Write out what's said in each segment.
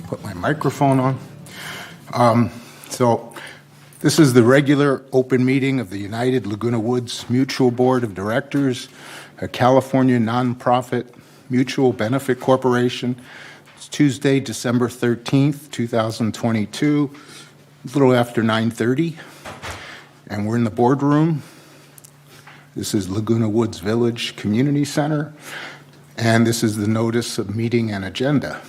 put my microphone on. So this is the regular open meeting of the United Laguna Woods Mutual Board of Directors, a California nonprofit mutual benefit corporation. It's Tuesday, December 13th, 2022, a little after 9:30, and we're in the boardroom. This is Laguna Woods Village Community Center, and this is the notice of meeting and agenda.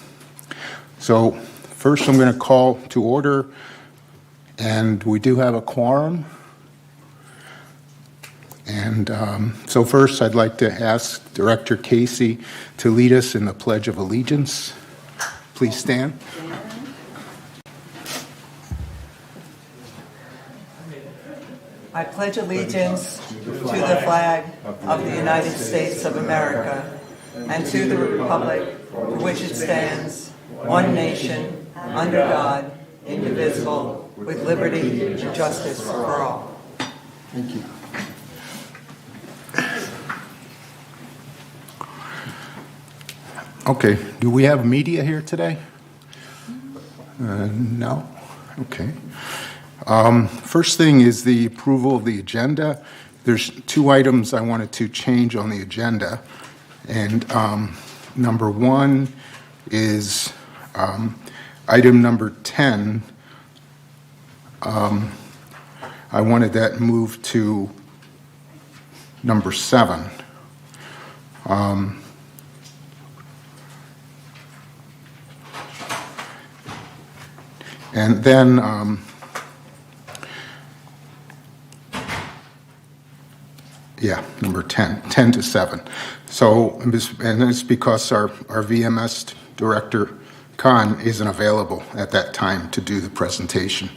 So first I'm going to call to order, and we do have a quorum. And so first I'd like to ask Director Casey to lead us in the Pledge of Allegiance. Please stand. I pledge allegiance to the flag of the United States of America and to the republic for which it stands, one nation, under God, indivisible, with liberty and justice for all. Thank you. Okay, do we have media here today? No? Okay. First thing is the approval of the agenda. There's two items I wanted to change on the agenda. And number one is item number 10. I wanted that moved to number 7. And then number 10 to 7. So, and it's because our VMS director, Khan, isn't available at that time to do the presentation.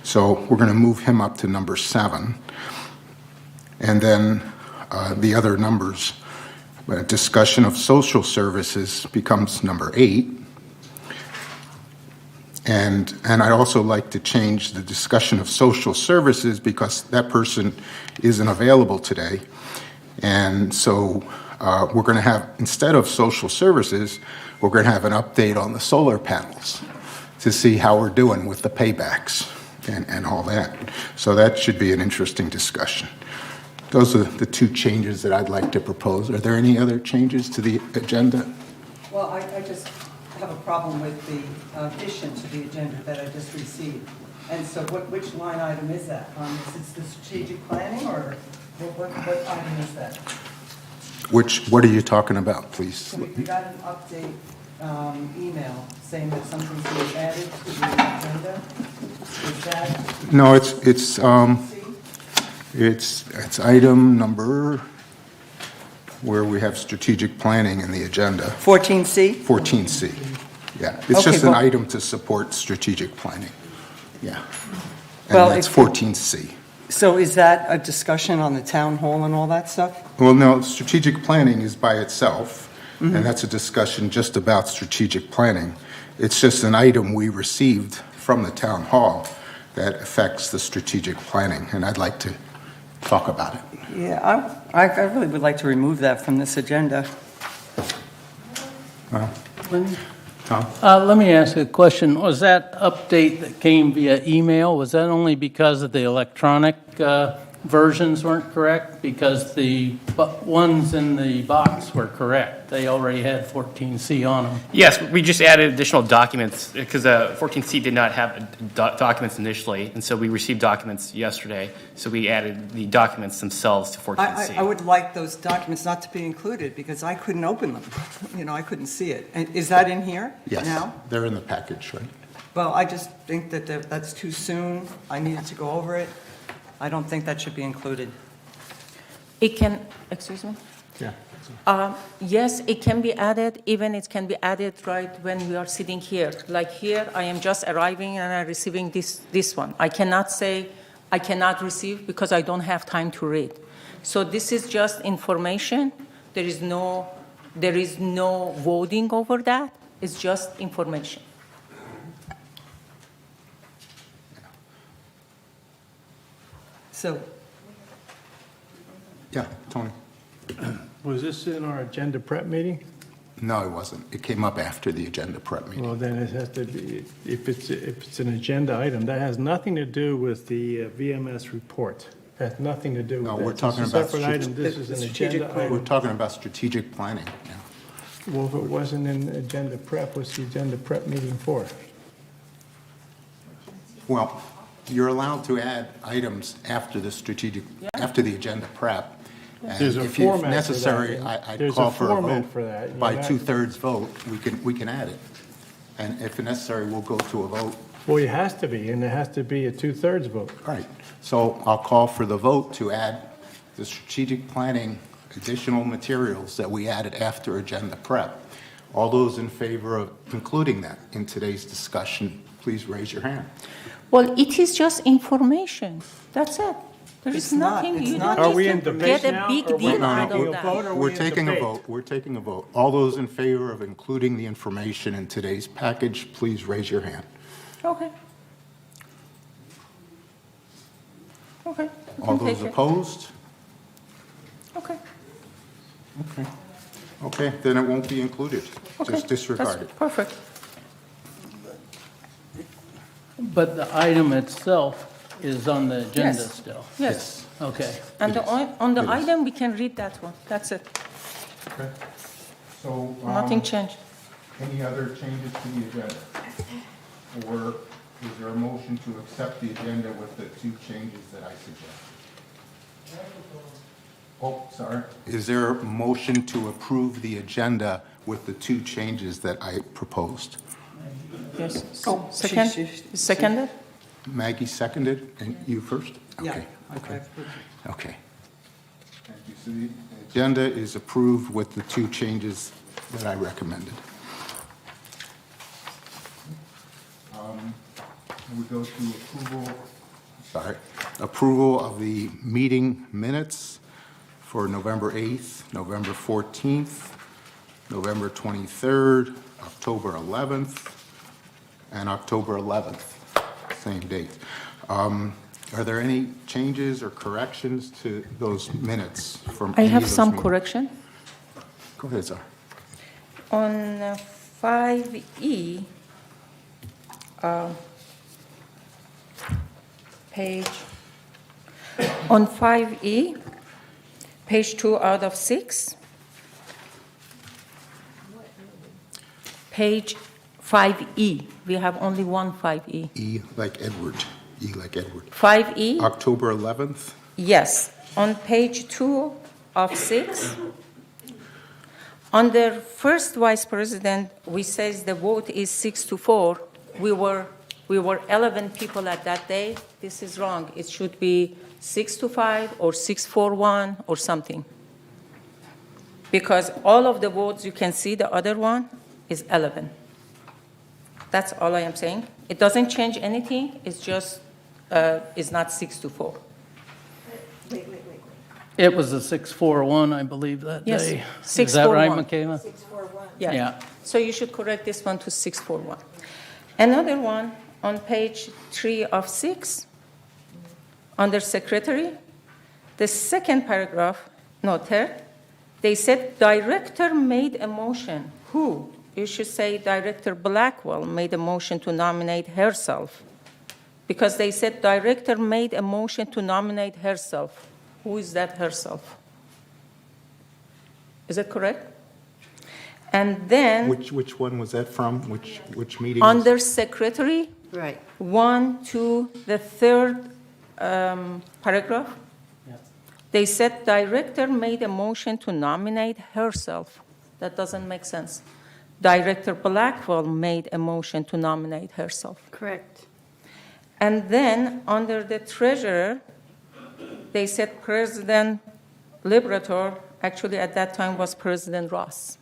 So we're going to move him up to number 7. And then the other numbers, discussion of social services becomes number 8. And I'd also like to change the discussion of social services because that person isn't available today. And so we're going to have, instead of social services, we're going to have an update on the solar panels to see how we're doing with the paybacks and all that. So that should be an interesting discussion. Those are the two changes that I'd like to propose. Are there any other changes to the agenda? Well, I just have a problem with the addition to the agenda that I just received. And so which line item is that? Is it the strategic planning, or what item is that? What are you talking about, please? So we got an update email saying that something's being added to the agenda. Is that? No, it's item number where we have strategic planning in the agenda. 14C? 14C. Yeah, it's Okay, just an well- item to support strategic planning. Yeah. And Well, that's if- 14C. So is that a discussion on the town hall and all that stuff? Well, no, strategic planning is by itself, and that's a discussion just about strategic planning. It's just an item we received from the town hall that affects the strategic planning, and I'd like to talk about it. Yeah, I really would like to remove that from this agenda. Well, Tom? Let me ask you a question. Was that update that came via email, was that only because of the electronic versions weren't correct? Because the ones in the box were correct. They already had 14C on them. Yes, we just added additional documents because 14C did not have documents initially, and so we received documents yesterday. So we added the documents themselves to 14C. I would like those documents not to be included because I couldn't open them. You know, I couldn't see it. And is that in here Yes, now? they're in the package, right? Well, I just think that that's too soon. I needed to go over it. I don't think that should be included. It can, excuse me? Yeah. Yes, it can be added, even it can be added right when we are sitting here. Like here, I am just arriving and I'm receiving this one. I cannot say I cannot receive because I don't have time to read. So this is just information. There is no voting over that. It's just information. So, Yeah, Tony. Was this in our agenda prep meeting? No, it wasn't. It came up after the agenda prep meeting. Well, then it has to be, if it's an agenda item, that has nothing to do with the VMS report. Has nothing to do with No, that. we're talking It's a about separate item, this is an strategic agenda plan. We're item. talking about strategic planning now. Well, if it wasn't in agenda prep, what's the agenda prep meeting for? Well, you're allowed to add items after the after the agenda prep. And There's a if format for that, necessary, and I'd there's a call for a format vote. for that. By You're not- 2/3 vote, we can add it. And if necessary, we'll go to a vote. Well, it has to be, and it has to be a 2/3 vote. Right. So I'll call for the vote to add the strategic planning additional materials that we added after agenda prep. All those in favor of including that in today's discussion, please raise your hand. Well, it is just information. That's it. There is It's not- nothing, it's you not don't Are we need in to debate get a now, big or deal we're out taking of a vote, that. or We're in taking a debate? vote. We're taking a vote. All those in favor of including the information in today's package, please raise your hand. Okay. Okay. we All can those take it. opposed? Okay. Okay. Okay, then it won't be included. Okay. Just disregard That's it. perfect. But the item itself is on the agenda Yes. still? Yes. Okay. And on the It is. item, we can read that one. That's it. Okay. So, Nothing changed. any other changes to the agenda? Or is there a motion to accept the agenda with the two changes that I suggest? Oh, sorry. Is there a motion to approve the agenda with the two changes that I proposed? Yes. Oh, Second? she- Seconded? Maggie seconded, and you first? Yeah. Okay, okay, Okay. okay. Thank you. So the agenda is approved with the two changes that I recommended. We go to approval of the meeting minutes for November 8th, November 14th, November 23rd, October 11th, and October 11th, same date. Are there any changes or corrections to those minutes from I any have of those some meetings? correction. Go ahead, sir. On 5E, on 5E, page 2 out of 6, page 5E, we have only one 5E. E like Edward, E like Edward. 5E, October 11th, yes, on page 2 of 6, under first vice president, we says the vote is 6-4. We were 11 people at that day. This is wrong. It should be 6-5 or 6-4-1 or something. Because all of the votes, you can see the other one is 11. That's all I am saying. It doesn't change anything. It's just, it's not 6-4. It was a 641, I believe, that Yes, day. Is that right, 641. Michaela? Yeah. So you should correct this one to 641. Another one on page 3 of 6, under secretary, the second paragraph, no, third, they said director made a motion. Who? You should say Director Blackwell made a motion to nominate herself. Because they said director made a motion to nominate herself. Who is that herself? Is that correct? And then, which one was that from? Which meeting? was- under secretary, Right. 1 to the third paragraph, they said director made a motion to nominate herself. That doesn't make sense. Director Blackwell made a motion to nominate herself. Correct. And then, under the treasurer, they said President Liberator, actually at that time was President Ross.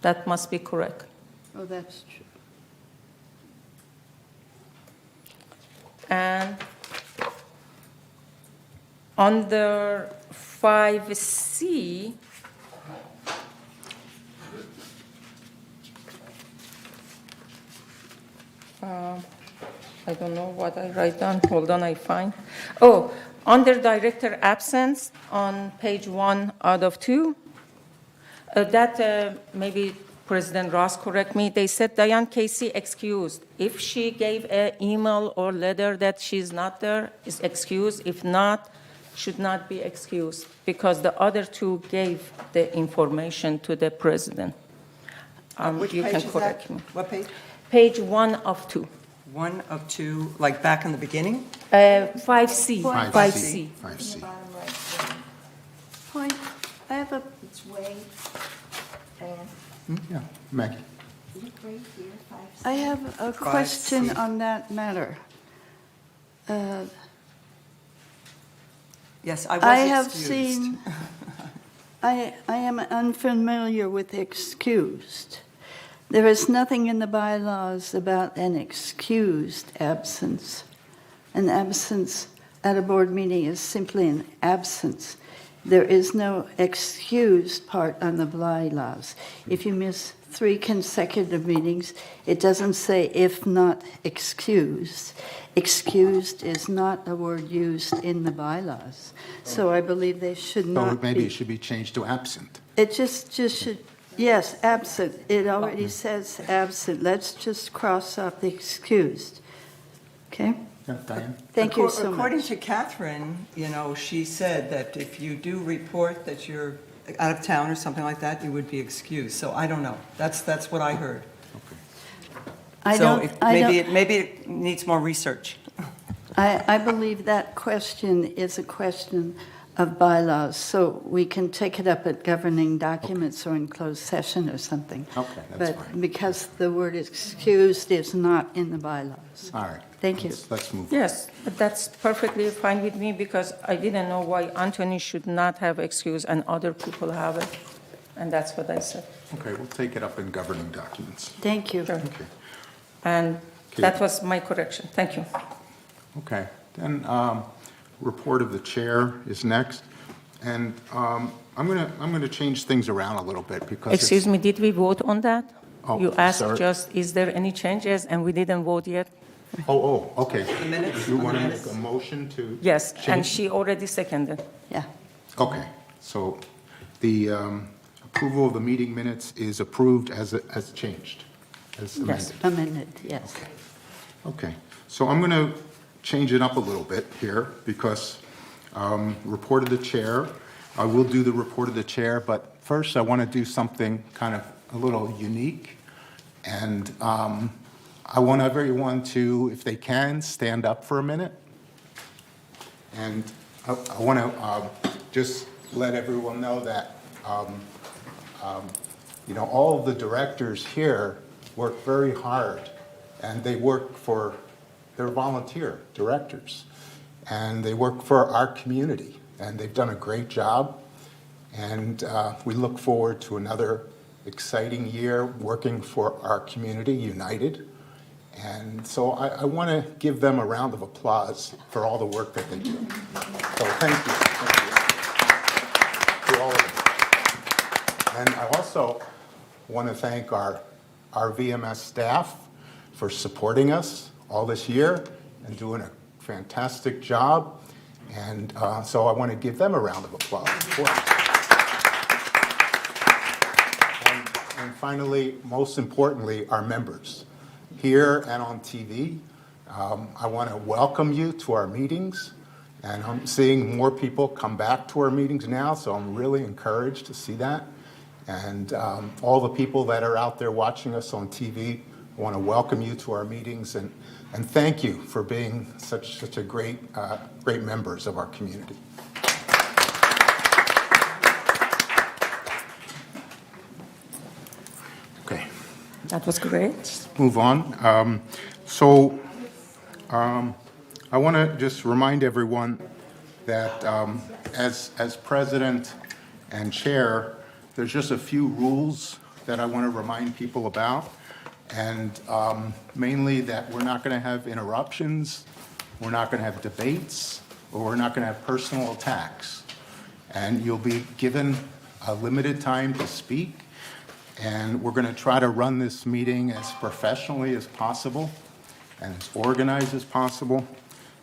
That must be correct. Oh, that's true. And under 5C, I don't know what I write down. Hold on, I find. Oh, under director absence on page 1 out of 2, Maybe President Ross correct me. They said Diane Casey excused. If she gave an email or letter that she's not there, is excused. If not, should not be excused because the other two gave the information to the president. Which You page can is correct that? me. What page? Page 1 of 2. 1 of 2, like back in the beginning? 5C. 5C. 5C. 5C. Bottom right. Point, I have a, it's way, Diane, Yeah, Maggie. look right here, I have a question 5C. on that matter. Yes, I was I have excused. seen, I am unfamiliar with excused. There is nothing in the bylaws about an excused absence. An absence at a board meeting is simply an absence. There is no excused part on the bylaws. If you miss 3 consecutive meetings, it doesn't say if not excused. Excused is not a word used in the bylaws. So I believe they should So not maybe it be. should be changed to absent. It just should, yes, absent. It already says absent. Let's just cross off the excused. Okay? Yeah, Diane? Thank you so According much. to Catherine, she said that if you do report that you're out of town or something like that, you would be excused. So I don't know. That's what I heard. I So don't, I don't, maybe it needs more research. I believe that question is a question of bylaws, so we can take it up at governing documents or in closed session or something. Okay, that's But fine. because the word excused is not in the bylaws. All right. Thank you. Let's move on. Yes, but that's perfectly fine with me because I didn't know why Anthony should not have excuse and other people have it. And that's what I said. Okay, we'll take it up in governing documents. Thank you. Sure. Okay. And Okay. that was my correction. Thank you. Okay, then, report of the chair is next, and I'm gonna change things around a little bit because it's- Excuse me, did we vote on that? Oh, You asked sorry. just, is there any changes? And we didn't vote yet? Oh, okay. The minutes? You On the want to make minutes? a motion to? Yes, and change? she already seconded. Yeah. Okay, so the approval of the meeting minutes is approved as changed, as amended. Amended, yes. Okay, so I'm going to change it up a little bit here because report of the chair, I will do the report of the chair, but first I want to do something kind of a little unique. And I want everyone to, if they can, stand up for a minute. And I want to just let everyone know that, all of the directors here work very hard, and they're volunteer directors, and they work for our community, and they've done a great job. And we look forward to another exciting year working for our community, United. And so I want to give them a round of applause for all the work that they do. So thank you. To all of them. And I also want to thank our VMS staff for supporting us all this year and doing a fantastic job. And so I want to give them a round of applause. And finally, most importantly, our members here and on TV. I want to welcome you to our meetings, and I'm seeing more people come back to our meetings now, so I'm really encouraged to see that. And all the people that are out there watching us on TV, I want to welcome you to our meetings and thank you for being such a great members of our community. Okay. That was great. Move on. I want to just remind everyone that as president and chair, there's just a few rules that I want to remind people about. And mainly that we're not going to have interruptions, we're not going to have debates, or we're not going to have personal attacks. And you'll be given a limited time to speak. And we're going to try to run this meeting as professionally as possible and as organized as possible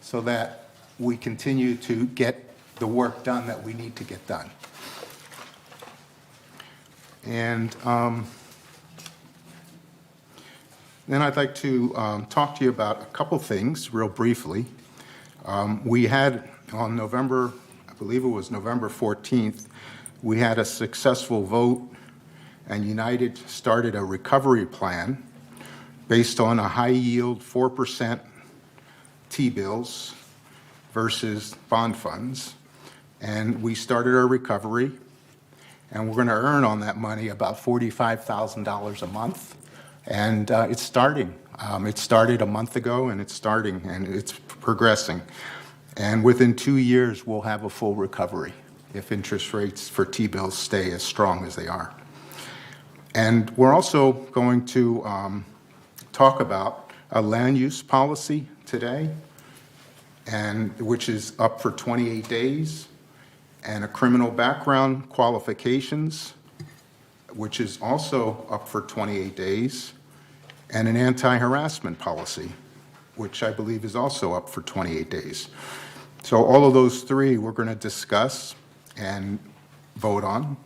so that we continue to get the work done that we need to get done. And then I'd like to talk to you about a couple things real briefly. We had on November, I believe it was November 14th, we had a successful vote, and United started a recovery plan based on a high-yield 4% T-bills versus bond funds. And we started our recovery, and we're going to earn on that money about $45,000 a month. And it's starting. It started a month ago, and it's starting, and it's progressing. And within 2 years, we'll have a full recovery if interest rates for T-bills stay as strong as they are. And we're also going to talk about a land use policy today, and which is up for 28 days, and a criminal background qualifications, which is also up for 28 days, and an anti-harassment policy, which I believe is also up for 28 days. So all of those three we're going to discuss and vote on,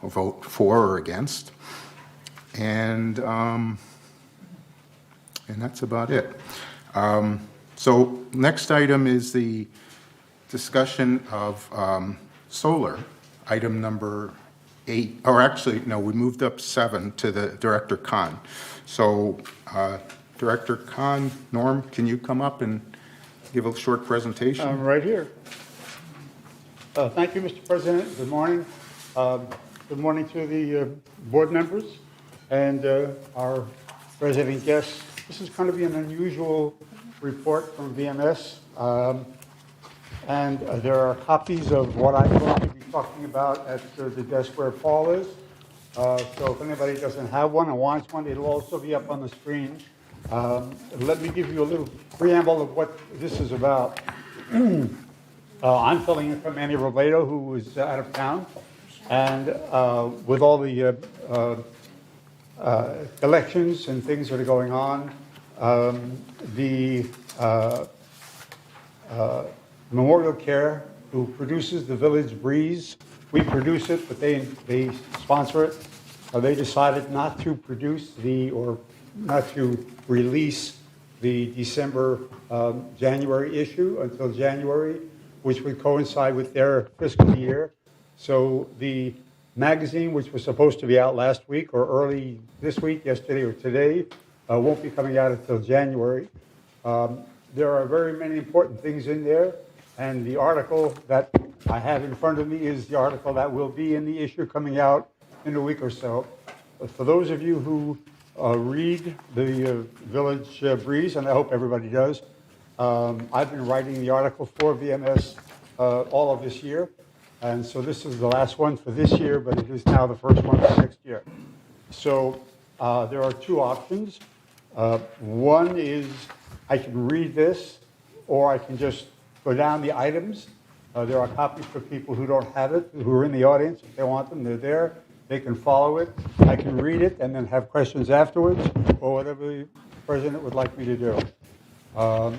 or vote for or against. And that's about it. So next item is the discussion of solar, item number 8, or actually, no, we moved up 7 to the Director Khan. So Director Khan, Norm, can you come up and give a short presentation? I'm right here. Thank you, Mr. President. Good morning. Good morning to the board members and our resident guests. This is going to be an unusual report from VMS. And there are copies of what I'm going to be talking about at the desk where Paul is. So if anybody doesn't have one and wants one, it'll also be up on the screen. Let me give you a little preamble of what this is about. I'm filling in for Manny Robledo, who was out of town. And with all the elections and things that are going on, the Memorial Care, who produces the Village Breeze, we produce it, but they sponsor it. They decided not to produce or not to release the December, January issue until January, which would coincide with their fiscal year. So the magazine, which was supposed to be out last week or early this week, yesterday or today, won't be coming out until January. There are very many important things in there, and the article that I have in front of me is the article that will be in the issue coming out in a week or so. But for those of you who read the Village Breeze, and I hope everybody does, I've been writing the article for VMS all of this year, and so this is the last one for this year, but it is now the first one for next year. So there are two options. One is I can read this, or I can just go down the items. There are copies for people who don't have it, who are in the audience. If they want them, they're there. They can follow it. I can read it and then have questions afterwards, or whatever the president would like me to do.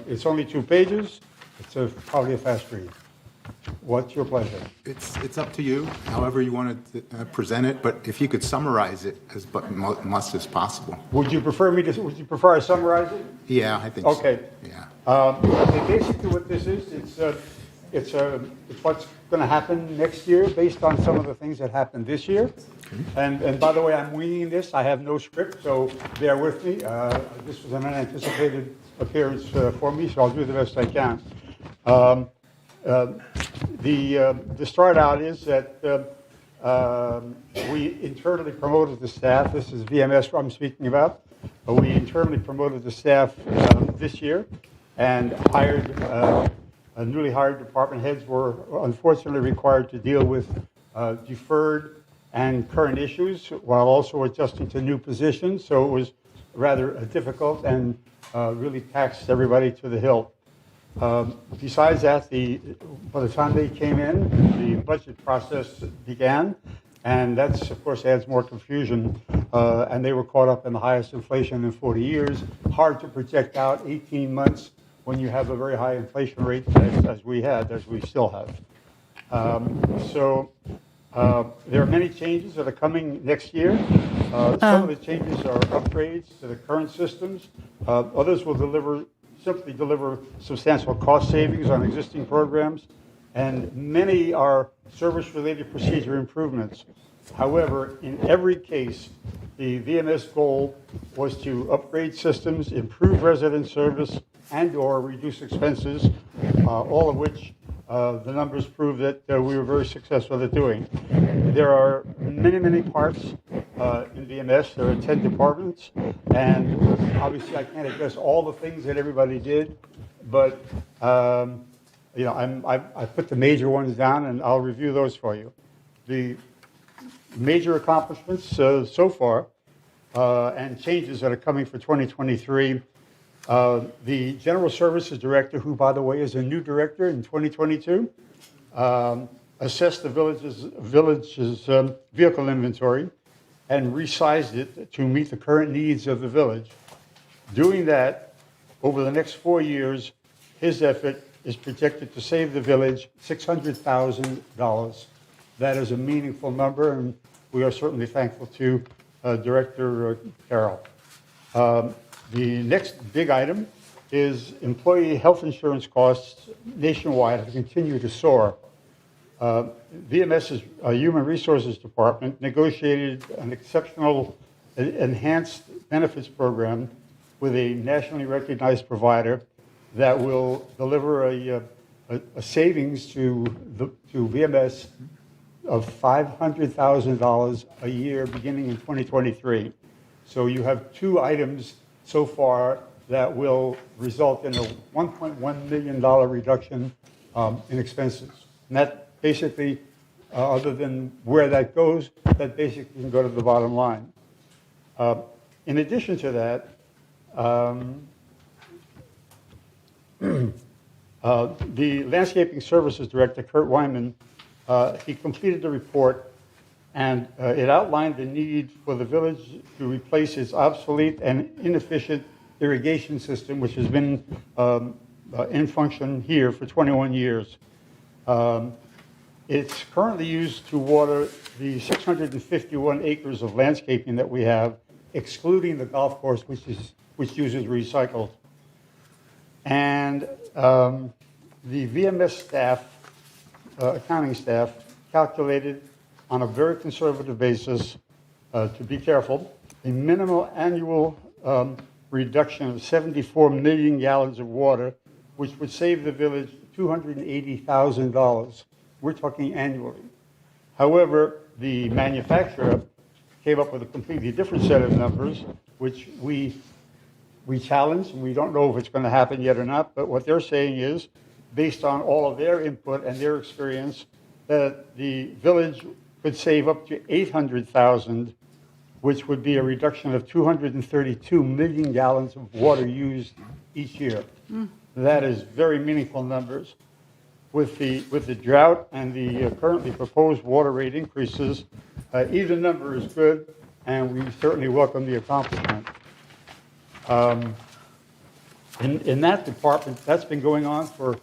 It's only 2 pages. It's probably a fast read. What's your pleasure? It's up to you, however you want to present it, but if you could summarize it as much as possible. Would you prefer I summarize it? Yeah, I think so. Okay. Yeah. Basically what this is, it's what's going to happen next year based on some of the things that happened this year. Okay. And by the way, I'm winging this. I have no script, so bear with me. This was an unanticipated appearance for me, so I'll do the best I can. The start out is that we internally promoted the staff. This is VMS I'm speaking about. We internally promoted the staff this year and hired newly hired department heads were unfortunately required to deal with deferred and current issues while also adjusting to new positions. So it was rather difficult and really taxed everybody to the hilt. Besides that, by the time they came in, the budget process began, and that's, of course, adds more confusion. And they were caught up in the highest inflation in 40 years. Hard to project out 18 months when you have a very high inflation rate as we still have. So There are many changes that are coming next year. Some of the changes are upgrades to the current systems. Others will simply deliver substantial cost savings on existing programs, and many are service-related procedure improvements. However, in every case, the VMS goal was to upgrade systems, improve resident service, and/or reduce expenses, all of which the numbers prove that we were very successful at doing. There are many, many parts in VMS. There are 10 departments, and obviously I can't address all the things that everybody did, but I put the major ones down, and I'll review those for you. The major accomplishments so far and changes that are coming for 2023. The General Services Director, who, by the way, is a new director in 2022, assessed the village's vehicle inventory and resized it to meet the current needs of the village. Doing that, over the next 4 years, his effort is projected to save the village $600,000. That is a meaningful number, and we are certainly thankful to Director Carroll. The next big item is employee health insurance costs nationwide have continued to soar. VMS's Human Resources Department negotiated an exceptional enhanced benefits program with a nationally recognized provider that will deliver a savings to VMS of $500,000 a year beginning in 2023. So you have two items so far that will result in a $1.1 million reduction in expenses. And that basically, other than where that goes, that basically can go to the bottom line. In addition to that, the Landscaping Services Director, Kurt Wyman, he completed the report, and it outlined the need for the village to replace its obsolete and inefficient irrigation system, which has been in function here for 21 years. It's currently used to water the 651 acres of landscaping that we have, excluding the golf course, which uses recycled. And the VMS staff, accounting staff, calculated on a very conservative basis, to be careful, a minimal annual reduction of 74 million gallons of water, which would save the village $280,000. We're talking annually. However, the manufacturer came up with a completely different set of numbers, which we challenged, and we don't know if it's going to happen yet or not, but what they're saying is, based on all of their input and their experience, that the village could save up to $800,000, which would be a reduction of 232 million gallons of water used each year. That is very meaningful numbers. With the drought and the currently proposed water rate increases, either number is good, and we certainly welcome the accomplishment. In that department, that's been going on for a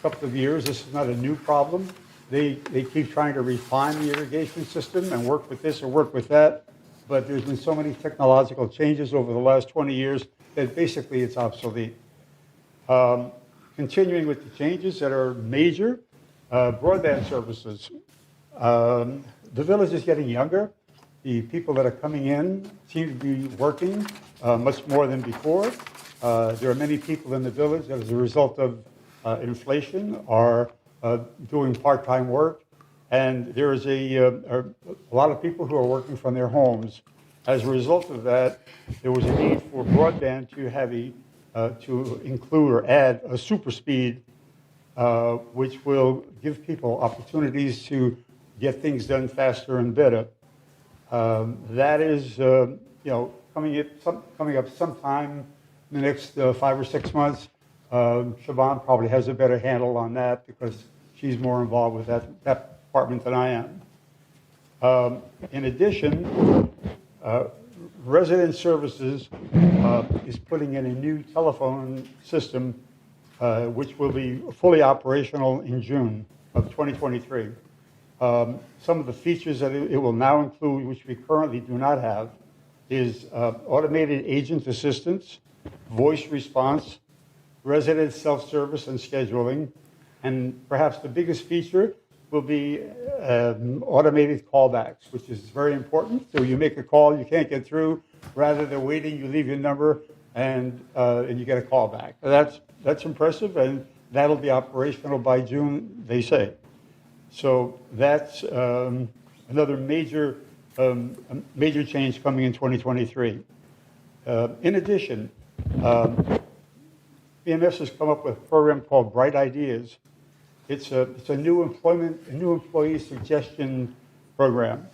couple of years. This is not a new problem. They keep trying to refine the irrigation system and work with this or work with that, but there's been so many technological changes over the last 20 years that basically it's obsolete. Continuing with the changes that are major, broadband services. The village is getting younger. The people that are coming in seem to be working much more than before. There are many people in the village that, as a result of inflation, are doing part-time work, and there is a lot of people who are working from their homes. As a result of that, there was a need for broadband to include or add a super speed, which will give people opportunities to get things done faster and better. That is, coming up sometime in the next 5 or 6 months. Siobhan probably has a better handle on that because she's more involved with that department than I am. In addition, Resident Services is putting in a new telephone system, which will be fully operational in June of 2023. Some of the features that it will now include, which we currently do not have, is automated agent assistance, voice response, resident self-service and scheduling, and perhaps the biggest feature will be automated callbacks, which is very important. So you make a call, you can't get through, rather than waiting, you leave your number and you get a call back. That's impressive, and that'll be operational by June, they say. So that's another major change coming in 2023. In addition, BMS has come up with a program called Bright Ideas. It's a new employee suggestion program,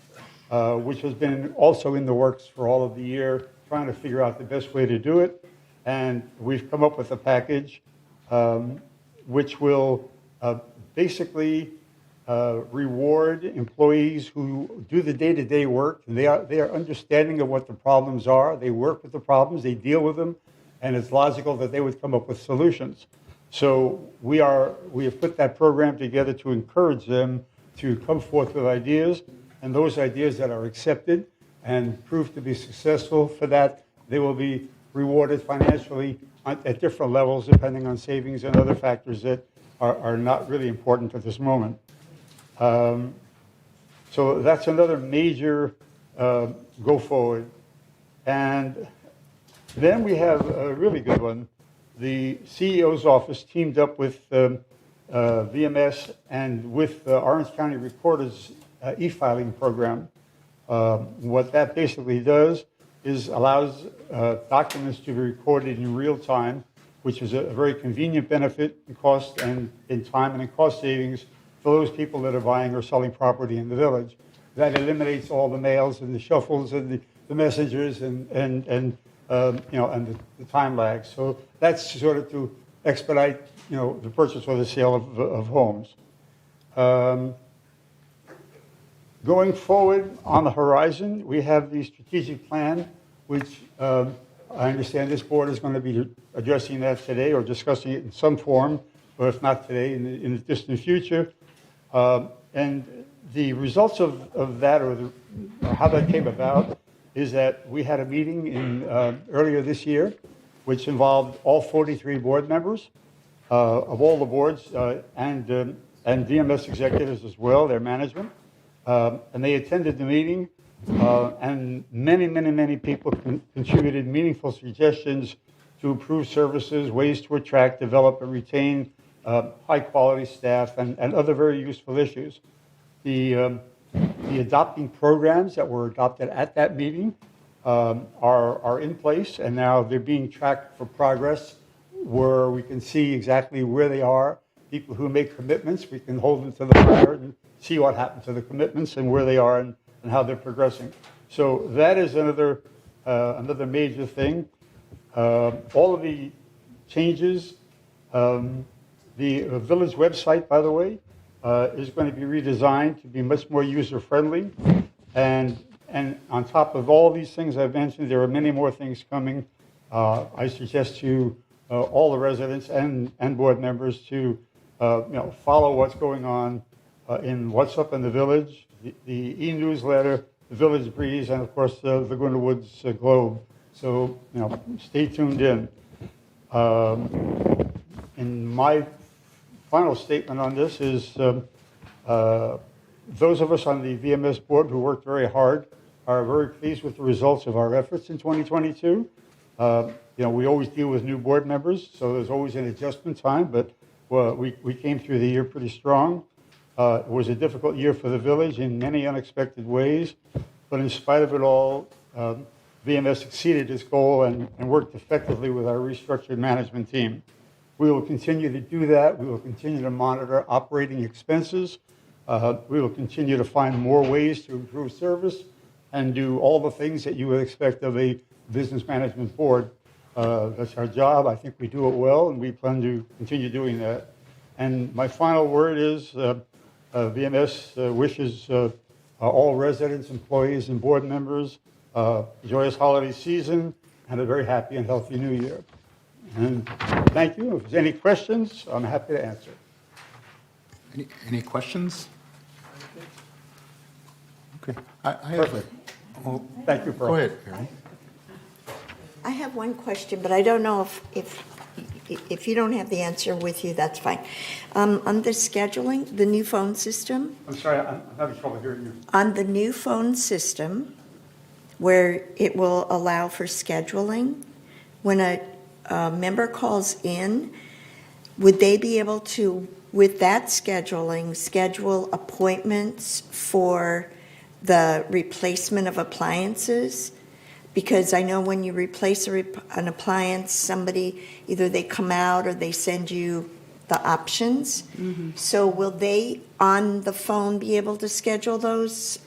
which has been also in the works for all of the year, trying to figure out the best way to do it. And we've come up with a package which will basically reward employees who do the day-to-day work. And they are understanding of what the problems are. They work with the problems, they deal with them, and it's logical that they would come up with solutions. So we have put that program together to encourage them to come forth with ideas, and those ideas that are accepted and prove to be successful for that, they will be rewarded financially at different levels depending on savings and other factors that are not really important at this moment. So that's another major go forward. And then we have a really good one. The CEO's office teamed up with VMS and with the Orange County Recorder's e-filing program. What that basically does is allows documents to be recorded in real time, which is a very convenient benefit in cost and in time and in cost savings for those people that are buying or selling property in the village. That eliminates all the mails and the shuffles and the messengers and the time lag. So that's sort of to expedite, the purchase or the sale of homes. Going forward on the horizon, we have the strategic plan, which I understand this board is going to be addressing that today or discussing it in some form, or if not today, in the distant future. And the results of that, or how that came about, is that we had a meeting earlier this year, which involved all 43 board members of all the boards and VMS executives as well, their management. And they attended the meeting, and many people contributed meaningful suggestions to improve services, ways to attract, develop, and retain high-quality staff, and other very useful issues. The adopting programs that were adopted at that meeting are in place, and now they're being tracked for progress, where we can see exactly where they are. People who make commitments, we can hold them to the fire and see what happened to the commitments and where they are and how they're progressing. So that is another major thing. All of the changes, the village website, by the way, is going to be redesigned to be much more user-friendly. And on top of all these things I've mentioned, there are many more things coming. I suggest to all the residents and board members to follow what's going on in What's Up in the Village, the e-newsletter, the Village Breeze, and of course the Laguna Woods Globe. So stay tuned in. And my final statement on this is those of us on the VMS board who worked very hard are very pleased with the results of our efforts in 2022. We always deal with new board members, so there's always an adjustment time, but we came through the year pretty strong. It was a difficult year for the village in many unexpected ways, but in spite of it all, VMS exceeded its goal and worked effectively with our restructured management team. We will continue to do that. We will continue to monitor operating expenses. We will continue to find more ways to improve service and do all the things that you would expect of a business management board. That's our job. I think we do it well, and we plan to continue doing that. And my final word is VMS wishes all residents, employees, and board members a joyous holiday season and a very happy and healthy new year. And thank you. If there's any questions, I'm happy to answer. Any questions? Okay. I have a, well, Thank you, Pearl. go ahead, Mary. I have one question, but I don't know if you don't have the answer with you, that's fine. On the scheduling, the new phone system, I'm sorry, I'm having trouble hearing you. on the new phone system, where it will allow for scheduling, when a member calls in, would they be able to, with that scheduling, schedule appointments for the replacement of appliances? Because I know when you replace an appliance, somebody, either they come out or they send you the options. So will they, on the phone, be able to schedule those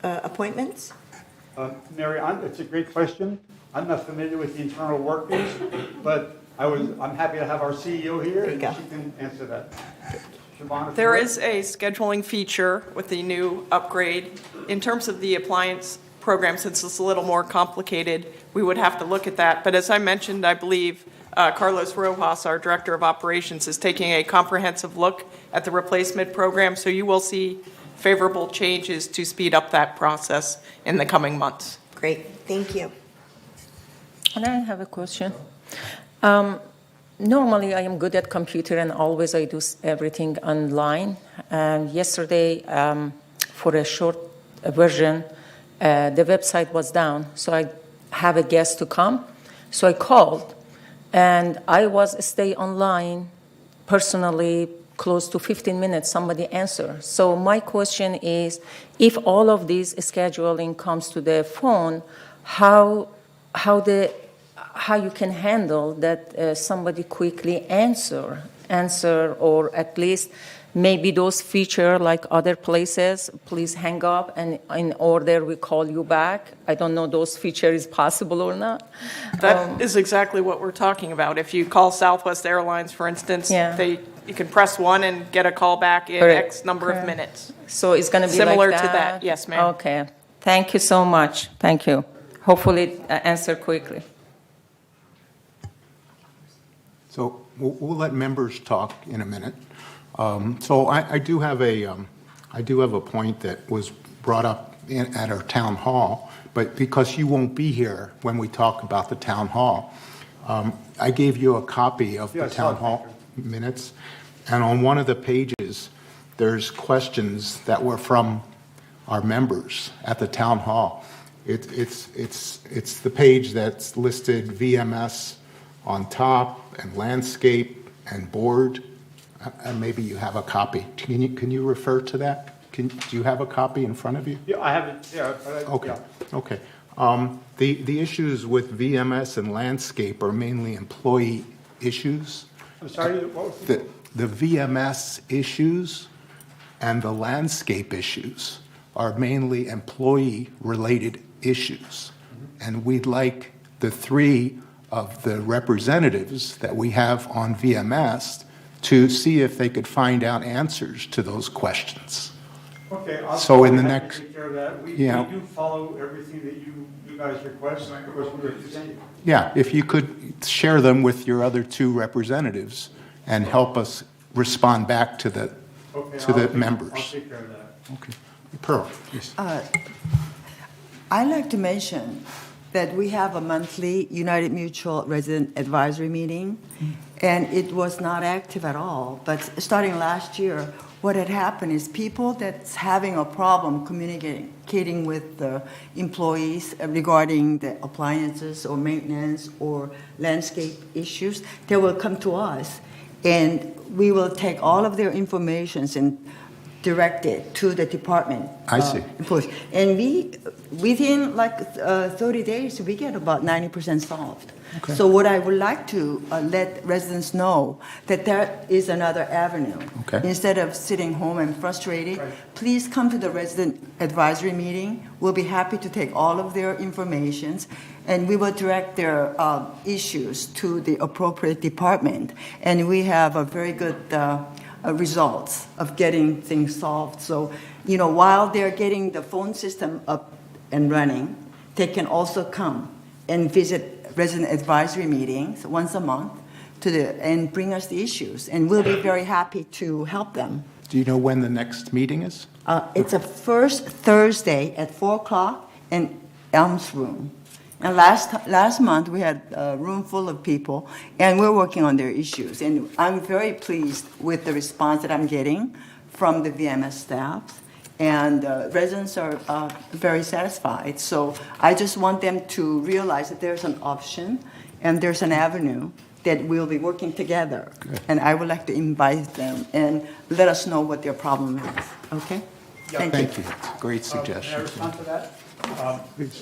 appointments? Mary, it's a great question. I'm not familiar with the internal workings, but I'm happy to have our CEO here, and There you she can answer that. Siobhan, if There you would. is a scheduling feature with the new upgrade. In terms of the appliance program, since it's a little more complicated, we would have to look at that. But as I mentioned, I believe Carlos Rojas, our Director of Operations, is taking a comprehensive look at the replacement program, so you will see favorable changes to speed up that process in the coming months. Great, thank you. And I have a question. Normally, I am good at computer and always I do everything online. Yesterday, for a short version, the website was down, so I have a guest to come. So I called, and I was stay online personally close to 15 minutes, somebody answer. So my question is, if all of this scheduling comes to the phone, how you can handle that somebody quickly answer, or at least maybe those feature like other places, please hang up and in order we call you back. I don't know those feature is possible or not. That is exactly what we're talking about. If you call Southwest Airlines, for instance, Yeah. you can press 1 and get a call back in Correct. X number of Correct. minutes. So it's going to be Similar like to that, yes, ma'am. Okay. Thank you so much. Thank you. Hopefully answer quickly. So we'll let members talk in a minute. So I do have a point that was brought up at our town hall, but because you won't be here when we talk about the town hall, I gave you a copy of the Yes, town thank hall minutes, and on one of the pages, there's questions that were from our members at the town hall. It's the page that's listed VMS on top and landscape and board. And maybe you have a copy. Can you refer to that? Do you have a copy in front of you? Yeah, I have it, yeah. But Okay, yeah. okay. The issues with VMS and landscape are mainly employee issues. I'm sorry, what was the? The VMS issues and the landscape issues are mainly employee-related issues. And we'd like the three of the representatives that we have on VMS to see if they could find out answers to those questions. Okay, So in the I'll next- take care of that. We Yeah. do follow everything that you guys request. Of course, we're presenting. Yeah, if you could share them with your other two representatives and help us respond back to the Okay, to the members. I'll take care of that. Okay. Pearl, please. I'd like to mention that we have a monthly United Mutual Resident Advisory Meeting, and it was not active at all. But starting last year, what had happened is people that's having a problem communicating with the employees regarding the appliances or maintenance or landscape issues, they will come to us, and we will take all of their information and direct it to the department. I see. Employees. And within like 30 days, we get about 90% solved. Okay. So what I would like to let residents know that there is another avenue. Okay. Instead of sitting home and frustrated, please come to the resident advisory meeting. We'll be happy to take all of their informations, and we will direct their issues to the appropriate department. And we have a very good results of getting things solved. So, while they're getting the phone system up and running, they can also come and visit resident advisory meetings once a month and bring us the issues. And we'll be very happy to help them. Do you know when the next meeting is? It's a first Thursday at 4 o'clock in Elms Room. And last month, we had a room full of people, and we're working on their issues. And I'm very pleased with the response that I'm getting from the VMS staff. And residents are very satisfied. So I just want them to realize that there's an option and there's an avenue that we'll be working together. And I would like to invite them and let us know what their problem is, okay? Yeah, Thank you. Great May I suggestion. respond to that?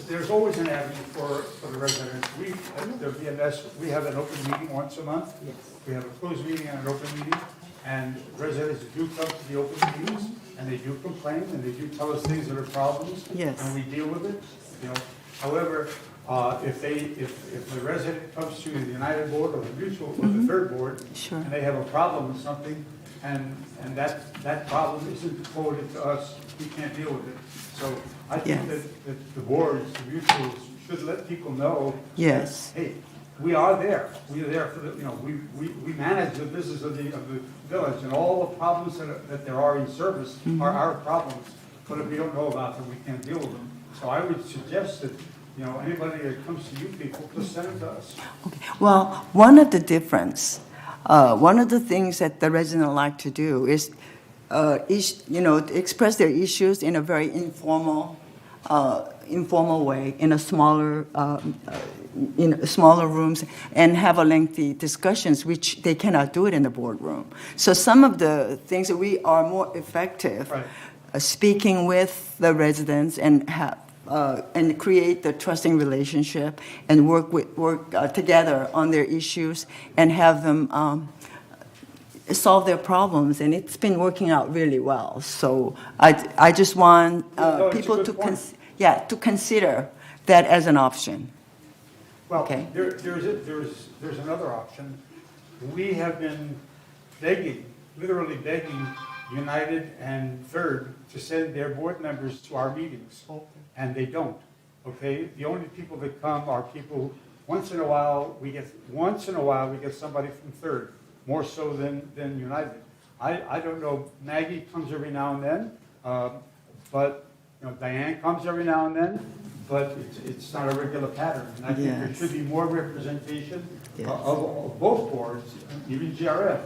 There's always an avenue for the residents. We, at the VMS, we have an open meeting once a month. We have a closed meeting and an open meeting, and residents do come to the open meetings, and they do complain, and they do tell us things that are problems. Yes. And we deal with it, you know. However, if the resident comes to the United Board or the Mutual or the Third Board, Sure. and they have a problem with something, and that problem isn't forwarded to us, we can't deal with it. So I think Yes. that the boards, the mutuals, should let people know. Yes. that, hey, we are there. We are there for the, you know, we manage the business of the village, and all the problems that there are in service are our problems. But if we don't know about them, we can't deal with them. So I would suggest that, you know, anybody that comes to you people, just send it to us. Okay. Well, one of the difference, one of the things that the residents like to do is, express their issues in a very informal way, in smaller rooms, and have a lengthy discussions, which they cannot do it in the boardroom. So some of the things that we are more effective, Right. Speaking with the residents and create the trusting relationship and work together on their issues and have them solve their problems, and it's been working out really well. So I just want No, it's a people good to point. to consider that as an option. Well, Okay. there's another option. We have been begging, literally begging United and Third to send their board members to our meetings, and they don't, okay? The only people that come are people, once in a while, we get somebody from Third, more so than United. I don't know, Maggie comes every now and then, but, you know, Diane comes every now and then, but it's not a regular pattern. And I think there Yes. should be more representation Yes. of both boards, even GRF,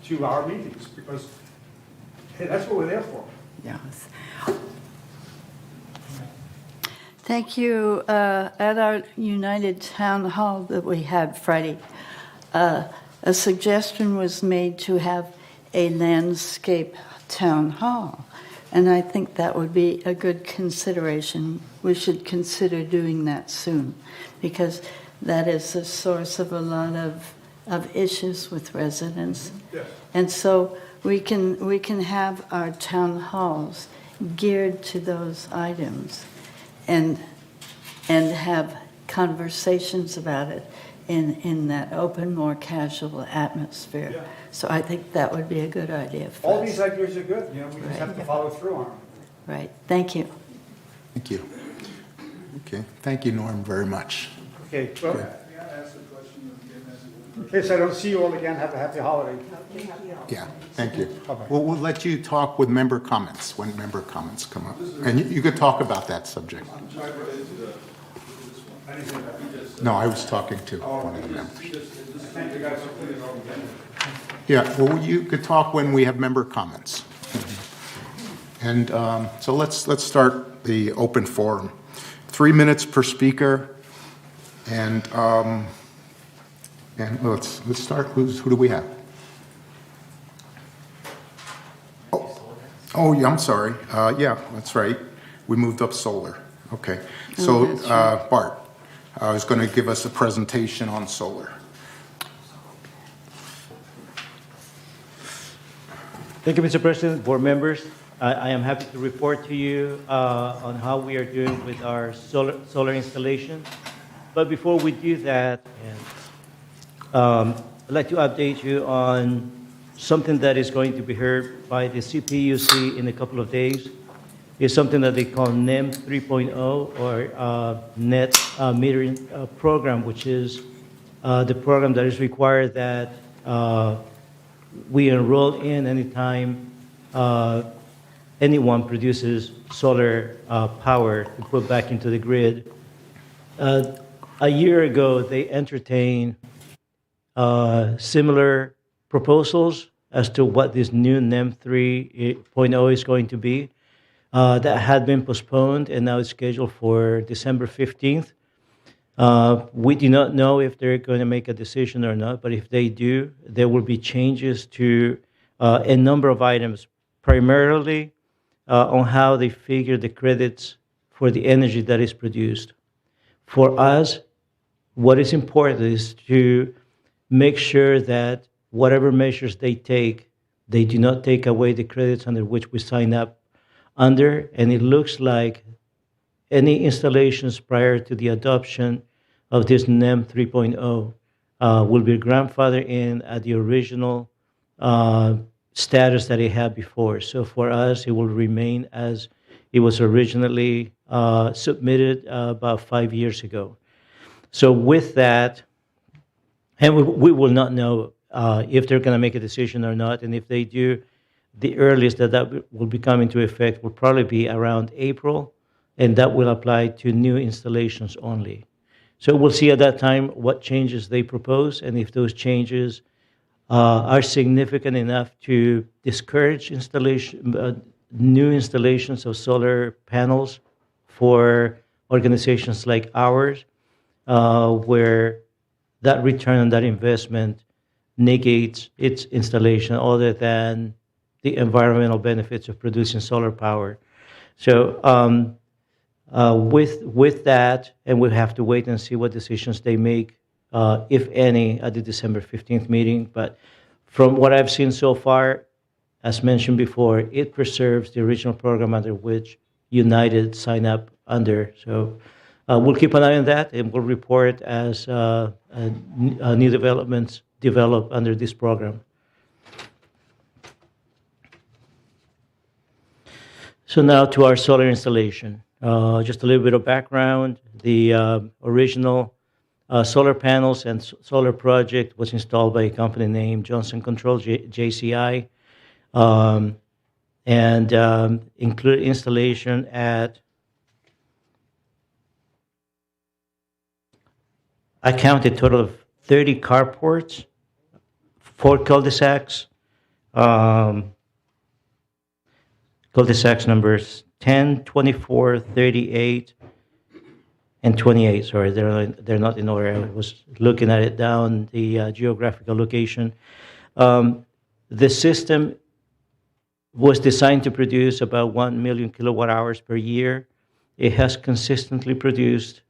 to our meetings, because, hey, that's what we're there for. Yes. Thank you. At our United Town Hall that we had Friday, a suggestion was made to have a landscape town hall. And I think that would be a good consideration. We should consider doing that soon, because that is a source of a lot of issues with residents. Yes. And so we can have our town halls geared to those items and have conversations about it in that open, more casual atmosphere. Yeah. So I think that would be a good idea for All us. these ideas are good, you know, we just have to follow through on them. Right, thank you. Thank you. Okay, thank you, Norm, very much. Okay, well, in case I don't see you all again, have a happy holiday. Yeah, thank you. We'll let you talk with member comments when member comments come up. And you could talk about that subject. No, I was talking to one of the members. Yeah, well, you could talk when we have member comments. And so let's start the open forum. 3 minutes per speaker. And let's start. Who do we have? Oh, yeah, I'm sorry. Yeah, that's right. We moved up solar. Okay. So Bart is going to give us a presentation on solar. Thank you, Mr. President, board members. I am happy to report to you on how we are doing with our solar installation. But before we do that, I'd like to update you on something that is going to be heard by the CPUC in a couple of days. It's something that they call NEM 3.0, or Net Metering Program, which is the program that is required that we enroll in anytime anyone produces solar power to put back into the grid. A year ago, they entertained similar proposals as to what this new NEM 3.0 is going to be. That had been postponed, and now it's scheduled for December 15th. We do not know if they're going to make a decision or not, but if they do, there will be changes to a number of items, primarily on how they figure the credits for the energy that is produced. For us, what is important is to make sure that whatever measures they take, they do not take away the credits under which we sign up under, and it looks like any installations prior to the adoption of this NEM 3.0 will be grandfathered in at the original status that it had before. So for us, it will remain as it was originally submitted about 5 years ago. So with that, and we will not know if they're going to make a decision or not, and if they do, the earliest that will be coming into effect will probably be around April, and that will apply to new installations only. So we'll see at that time what changes they propose, and if those changes are significant enough to discourage new installations of solar panels for organizations like ours, where that return on that investment negates its installation other than the environmental benefits of producing solar power. So with that, and we'll have to wait and see what decisions they make, if any, at the December 15th meeting. But from what I've seen so far, as mentioned before, it preserves the original program under which United signed up under. So we'll keep an eye on that, and we'll report as new developments develop under this program. So now to our solar installation. Just a little bit of background. The original solar panels and solar project was installed by a company named Johnson Controls, JCI, and included installation at, I counted a total of 30 carports, 4 cul-de-sacs, cul-de-sacs numbers 10, 24, 38, and 28. Sorry, they're not in order. I was looking at it down the geographical location. The system was designed to produce about 1 million kilowatt hours per year. It has consistently produced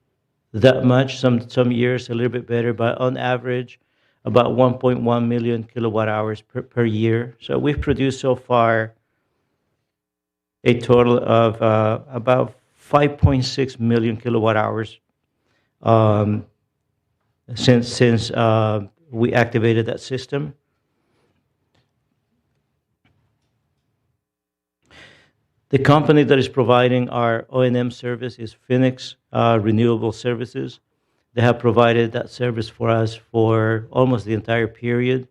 that much, some years a little bit better, but on average, about 1.1 million kilowatt hours per year. So we've produced so far a total of about 5.6 million kilowatt hours since we activated that system. The company that is providing our O&M service is Phoenix Renewable Services. They have provided that service for us for almost the entire period.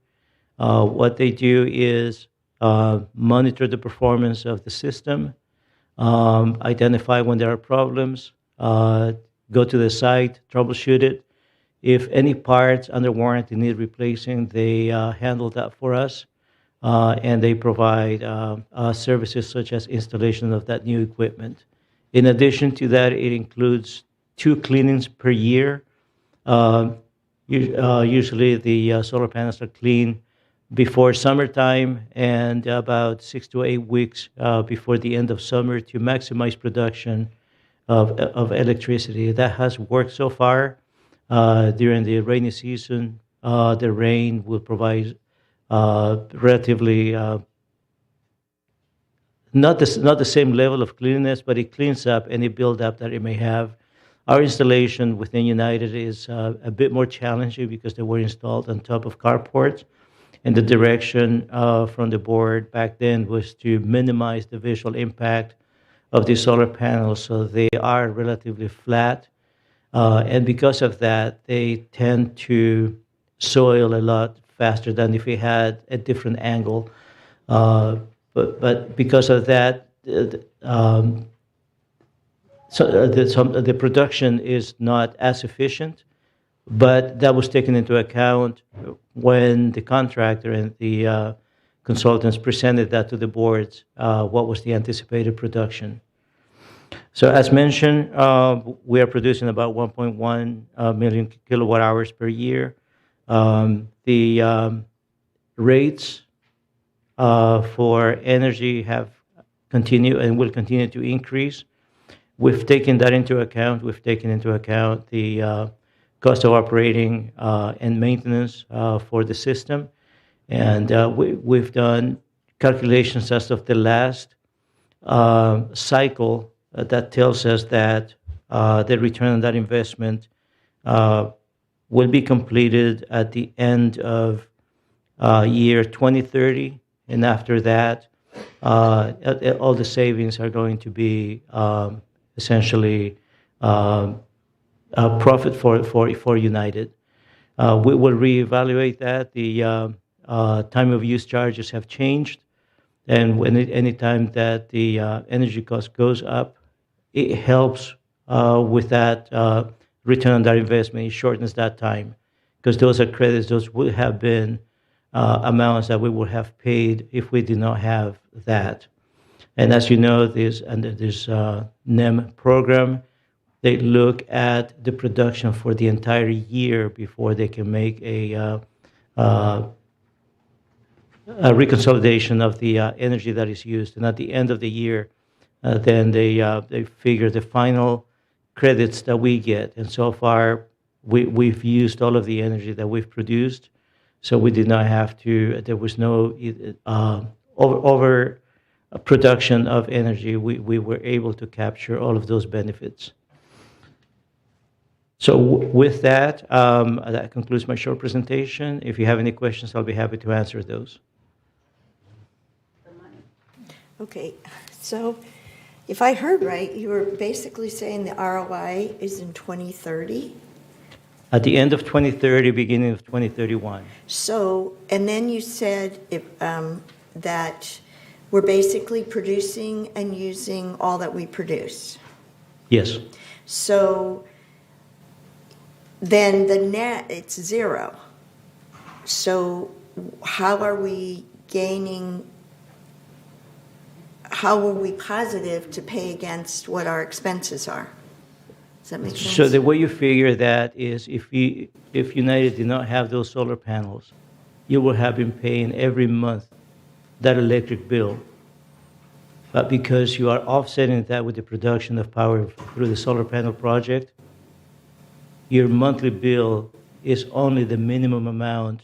What they do is monitor the performance of the system, identify when there are problems, go to the site, troubleshoot it. If any parts under warranty need replacing, they handle that for us. And they provide services such as installation of that new equipment. In addition to that, it includes 2 cleanings per year. Usually the solar panels are cleaned before summertime and about 6 to 8 weeks before the end of summer to maximize production of electricity. That has worked so far. During the rainy season, the rain will provide relatively not the same level of cleanliness, but it cleans up any buildup that it may have. Our installation within United is a bit more challenging because they were installed on top of carports, and the direction from the board back then was to minimize the visual impact of the solar panels, so they are relatively flat, and because of that, they tend to soil a lot faster than if we had a different angle. But but because of that, the production is not as efficient. But that was taken into account when the contractor and the consultants presented that to the boards, what was the anticipated production. So as mentioned, we are producing about 1.1 million kilowatt hours per year. The rates for energy have continued and will continue to increase. We've taken that into account. We've taken into account the cost of operating and maintenance for the system. And we've done calculations as of the last cycle that tells us that the return on that investment will be completed at the end of year 2030. And after that, all the savings are going to be essentially profit for United. We will reevaluate that. The time of use charges have changed, and any time that the energy cost goes up, it helps with that return on that investment. It shortens that time because those are credits. Those would have been amounts that we would have paid if we did not have that. And as you know, under this NEM program, they look at the production for the entire year before they can make a reconsolidation of the energy that is used. And at the end of the year, then they figure the final credits that we get. And so far, we've used all of the energy that we've produced, so we did not have to. There was no over production of energy. We were able to capture all of those benefits. So with that, that concludes my short presentation. If you have any questions, I'll be happy to answer those. Okay, so if I heard right, you were basically saying the ROI is in 2030? At the end of 2030, beginning of 2031. So, and then you said that we're basically producing and using all that we produce. Yes. So then the net, it's zero. So how are we positive to pay against what our expenses are? Does that make sense? So the way you figure that is if United did not have those solar panels, you would have been paying every month that electric bill. But because you are offsetting that with the production of power through the solar panel project, your monthly bill is only the minimum amount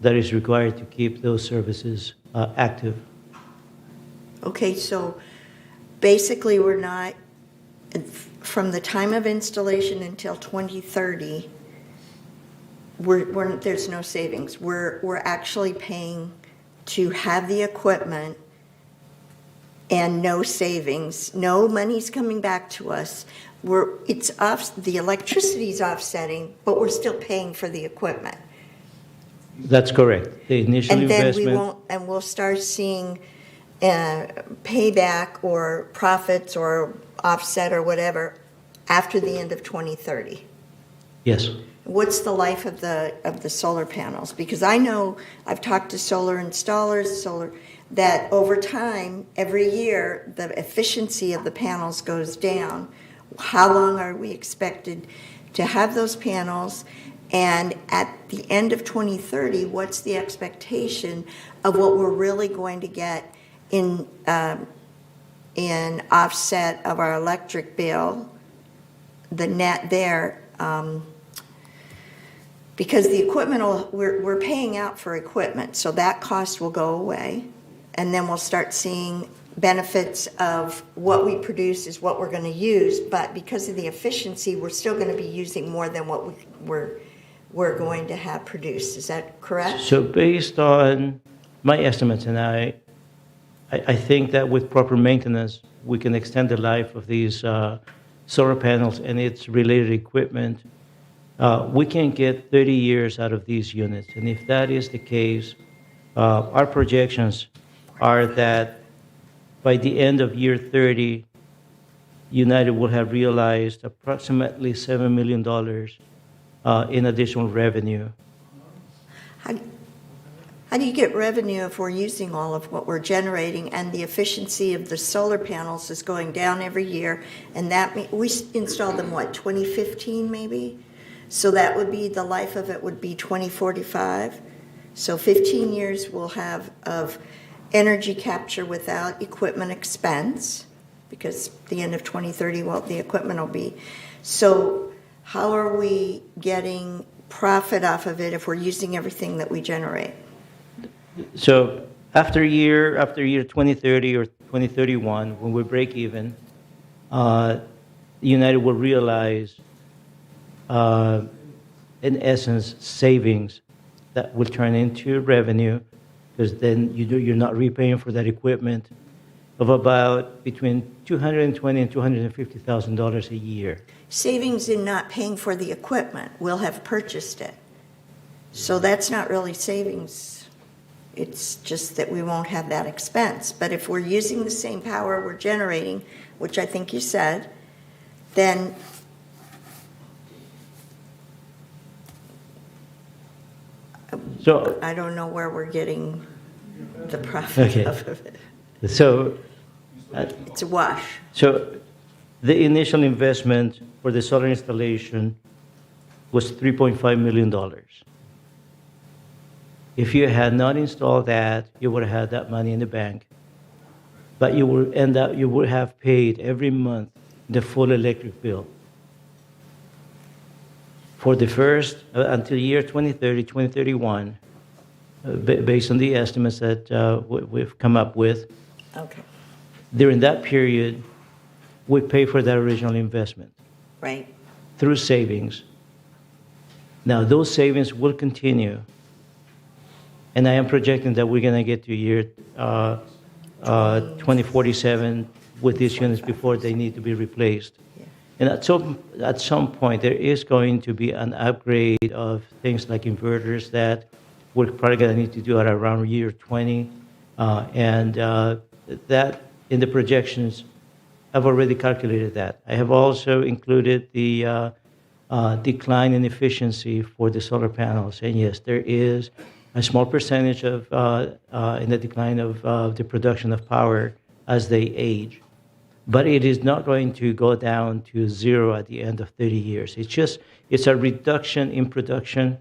that is required to keep those services active. Okay, so basically we're not, from the time of installation until 2030, there's no savings. We're actually paying to have the equipment and no savings. No money's coming back to us. The electricity's offsetting, but we're still paying for the equipment. That's correct. The initial And then investment. we'll start seeing payback or profits or offset or whatever after the end of 2030. Yes. What's the life of the solar panels? Because I know I've talked to solar installers, that over time, every year, the efficiency of the panels goes down. How long are we expected to have those panels? And at the end of 2030, what's the expectation of what we're really going to get in offset of our electric bill, the net there? Because the equipment, we're paying out for equipment, so that cost will go away. And then we'll start seeing benefits of what we produce is what we're going to use, but because of the efficiency, we're still going to be using more than what we're going to have produced. Is that correct? So based on my estimates, and I think that with proper maintenance, we can extend the life of these solar panels and its related equipment. We can get 30 years out of these units. And if that is the case, our projections are that by the end of year 30, United will have realized approximately $7 million in additional revenue. How do you get revenue if we're using all of what we're generating and the efficiency of the solar panels is going down every year? And we installed them, 2015 maybe? So that would be, the life of it would be 2045. So 15 years we'll have of energy capture without equipment expense, because the end of 2030, the equipment will be. So how are we getting profit off of it if we're using everything that we generate? So after year 2030 or 2031, when we break even, United will realize, in essence, savings that will turn into revenue, because then you're not repaying for that equipment, of about between $220,000 and $250,000 a year. Savings in not paying for the equipment. We'll have purchased it. So that's not really savings. It's just that we won't have that expense. But if we're using the same power we're generating, which I think you said, then So I don't know where we're getting the profit off of it. So It's a wash. So the initial investment for the solar installation was $3.5 million. If you had not installed that, you would have had that money in the bank. But you would have paid every month the full electric bill. For the first, until year 2030, 2031, based on the estimates that we've come up with, Okay, during that period, we pay for that original investment right. through savings. Now, those savings will continue, and I am projecting that we're going to get to year 2047 with these units before they need to be replaced. And at some point, there is going to be an upgrade of things like inverters that we're probably going to need to do at around year 20. That, in the projections, I've already calculated that. I have also included the decline in efficiency for the solar panels. And yes, there is a small percentage of in the decline of the production of power as they age. But it is not going to go down to zero at the end of 30 years. It's a reduction in production,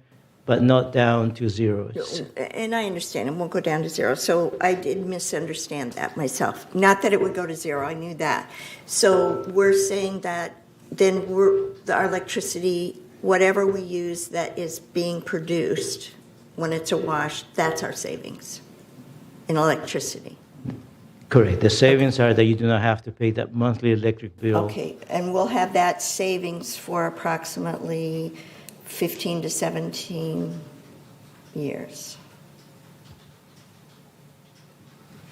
but not down to zero. And I understand, it won't go down to zero. So I did misunderstand that myself. Not that it would go to zero, I knew that. So we're saying that then our electricity, whatever we use that is being produced, when it's a wash, that's our savings in electricity. Correct. The savings are that you do not have to pay that monthly electric bill. Okay, and we'll have that savings for approximately 15 to 17 years.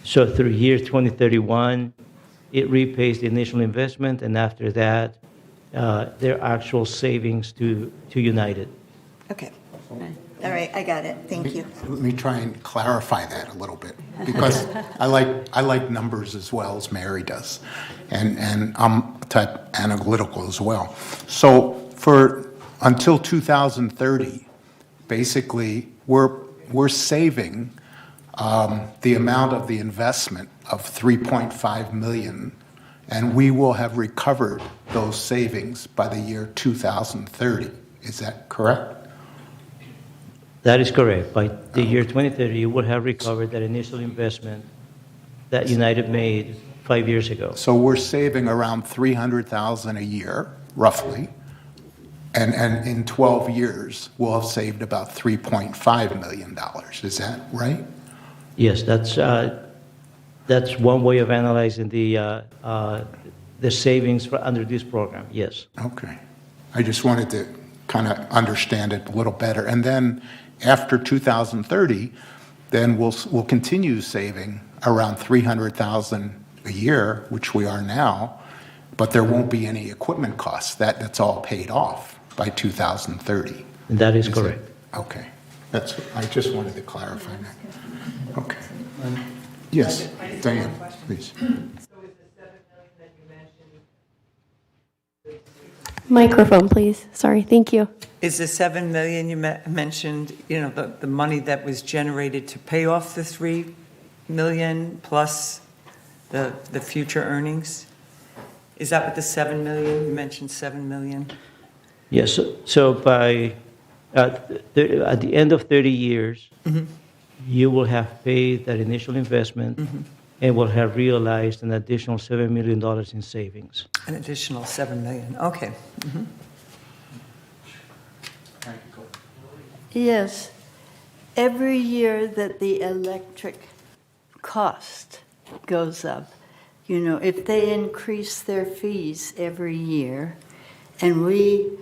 So through year 2031, it repays the initial investment, and after that, their actual savings to United. Okay. All right, I got it. Thank you. Let me try and clarify that a little bit, because I like numbers as well as Mary does, and I'm type analytical as well. So until 2030, basically, we're saving the amount of the investment of $3.5 million, and we will have recovered those savings by the year 2030. Is that correct? That is correct. By the year 2030, you would have recovered that initial investment that United made 5 years ago. So we're saving around $300,000 a year, roughly, and in 12 years, we'll have saved about $3.5 million. Is that right? Yes, that's one way of analyzing the savings under this program. Yes. Okay. I just wanted to kind of understand it a little better. And then after 2030, then we'll continue saving around $300,000 a year, which we are now, but there won't be any equipment costs. That's all paid off by 2030. That is correct. Okay. I just wanted to clarify that. Okay. Yes, Diane, please. Microphone, please. Sorry, thank you. Is the 7 million you mentioned, the money that was generated to pay off the 3 million plus the future earnings? Is that what the 7 million, you mentioned 7 million? Yes, so by, at the end of 30 years, you will have paid that initial investment and will have realized an additional $7 million in savings. An additional 7 million, okay. Yes, every year that the electric cost goes up, if they increase their fees every year, and we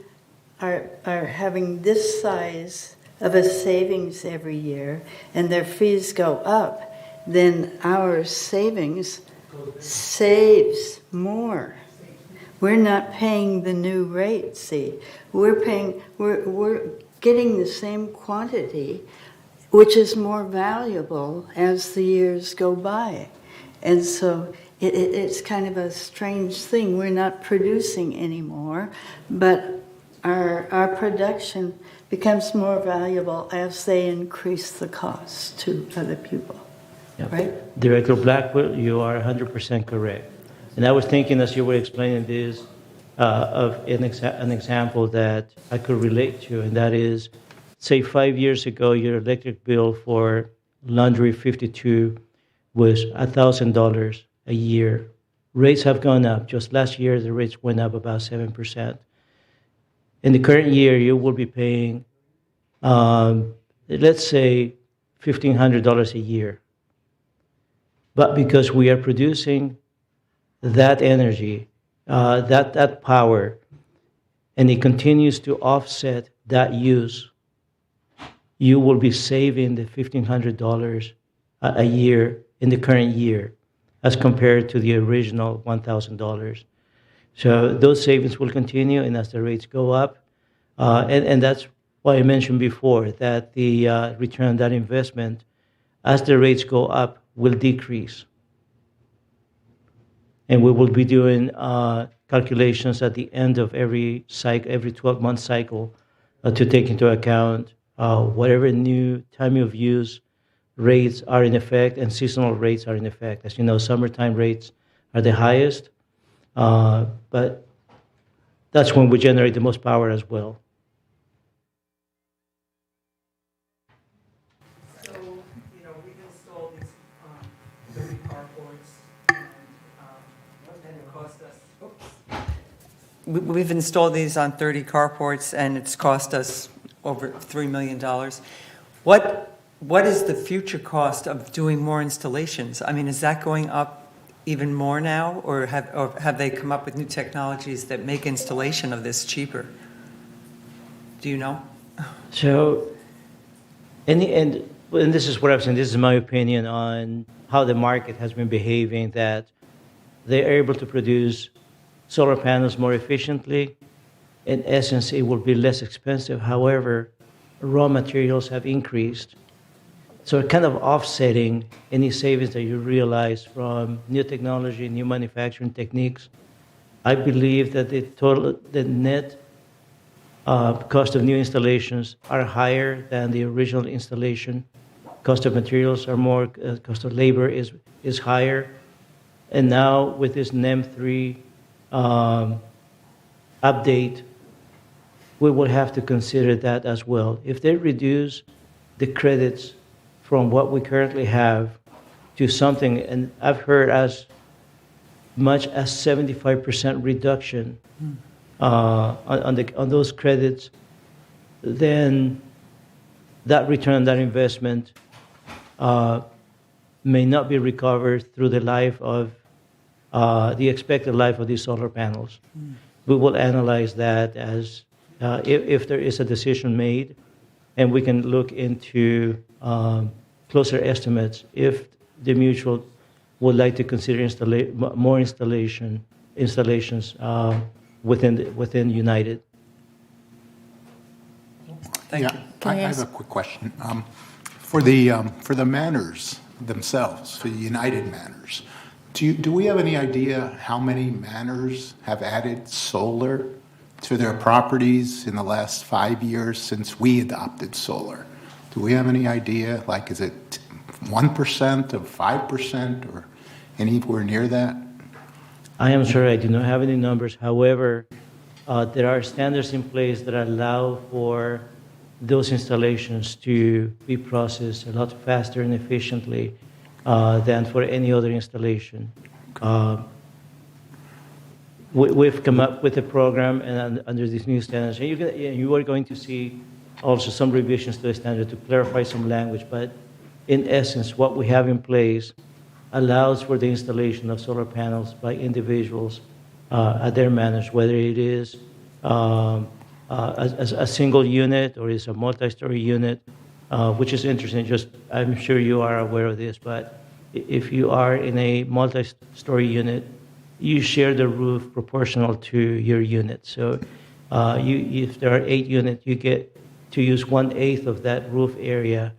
are having this size of a savings every year, and their fees go up, then our savings saves more. We're not paying the new rate, see. We're getting the same quantity, which is more valuable as the years go by. And so it's kind of a strange thing. We're not producing anymore, but our production becomes more valuable as they increase the cost to other people, right? Director Blackwell, you are 100% correct. And I was thinking as you were explaining this of an example that I could relate to, and that is, say 5 years ago, your electric bill for Laundry 52 was $1,000 a year. Rates have gone up. Just last year, the rates went up about 7%. In the current year, you will be paying, let's say, $1,500 a year. But because we are producing that energy, that power, and it continues to offset that use, you will be saving the $1,500 a year in the current year as compared to the original $1,000. So those savings will continue, and as the rates go up, and that's why I mentioned before that the return on that investment, as the rates go up, will decrease. And we will be doing calculations at the end of every 12-month cycle to take into account whatever new time of use rates are in effect and seasonal rates are in effect. As you know, summertime rates are the highest, but that's when we generate the most power as well. So, we've installed these 30 carports, and it cost us, we've installed these on 30 carports, and it's cost us over $3 million. What is the future cost of doing more installations? I mean, is that going up even more now, or have they come up with new technologies that make installation of this cheaper? Do you know? So, and this is what I'm saying, this is my opinion on how the market has been behaving, that they are able to produce solar panels more efficiently. In essence, it will be less expensive. However, raw materials have increased. So kind of offsetting any savings that you realize from new technology, new manufacturing techniques. I believe that the net cost of new installations are higher than the original installation. Cost of materials are more, cost of labor is higher. And now with this NEM 3 update, we will have to consider that as well. If they reduce the credits from what we currently have to something, and I've heard as much as 75% reduction on those credits, then that return on that investment may not be recovered through the life of the expected life of these solar panels. We will analyze that as if there is a decision made, and we can look into closer estimates if the mutual would like to consider more installations within United. Thank you. I have a quick question. For the Manners themselves, for the United Manors. Do we have any idea how many manors have added solar to their properties in the last 5 years since we adopted solar? Do we have any idea? Like, is it 1% of 5% or anywhere near that? I am sorry, I do not have any numbers. However, there are standards in place that allow for those installations to be processed a lot faster and efficiently than for any other installation. We've come up with a program and under these new standards, and you are going to see also some revisions to the standard to clarify some language, but in essence, what we have in place allows for the installation of solar panels by individuals at their manors, whether it is a single unit or is a multi-story unit, which is interesting. Just, I'm sure you are aware of this, but if you are in a multi-story unit, you share the roof proportional to your unit. So if there are 8 units, you get to use 1/8 of that roof area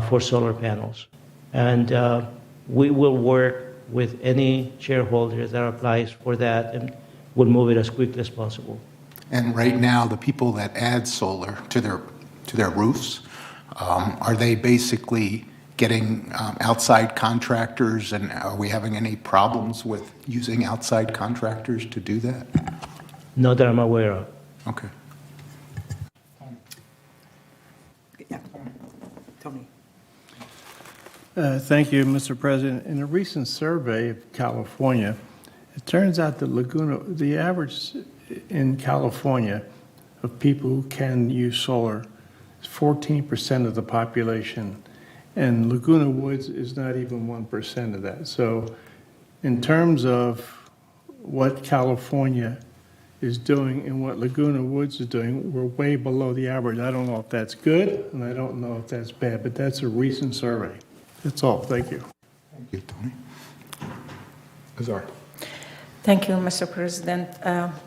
for solar panels. And we will work with any shareholder that applies for that, and we'll move it as quickly as possible. And right now, the people that add solar to their roofs, are they basically getting outside contractors, and are we having any problems with using outside contractors to do that? Not that I'm aware of. Okay. Tony. Thank you, Mr. President. In a recent survey of California, it turns out that the average in California of people who can use solar is 14% of the population, and Laguna Woods is not even 1% of that. So in terms of what California is doing and what Laguna Woods is doing, we're way below the average. I don't know if that's good, and I don't know if that's bad, but that's a recent survey. That's all. Thank you. Thank you, Tony. Azar. Thank you, Mr. President.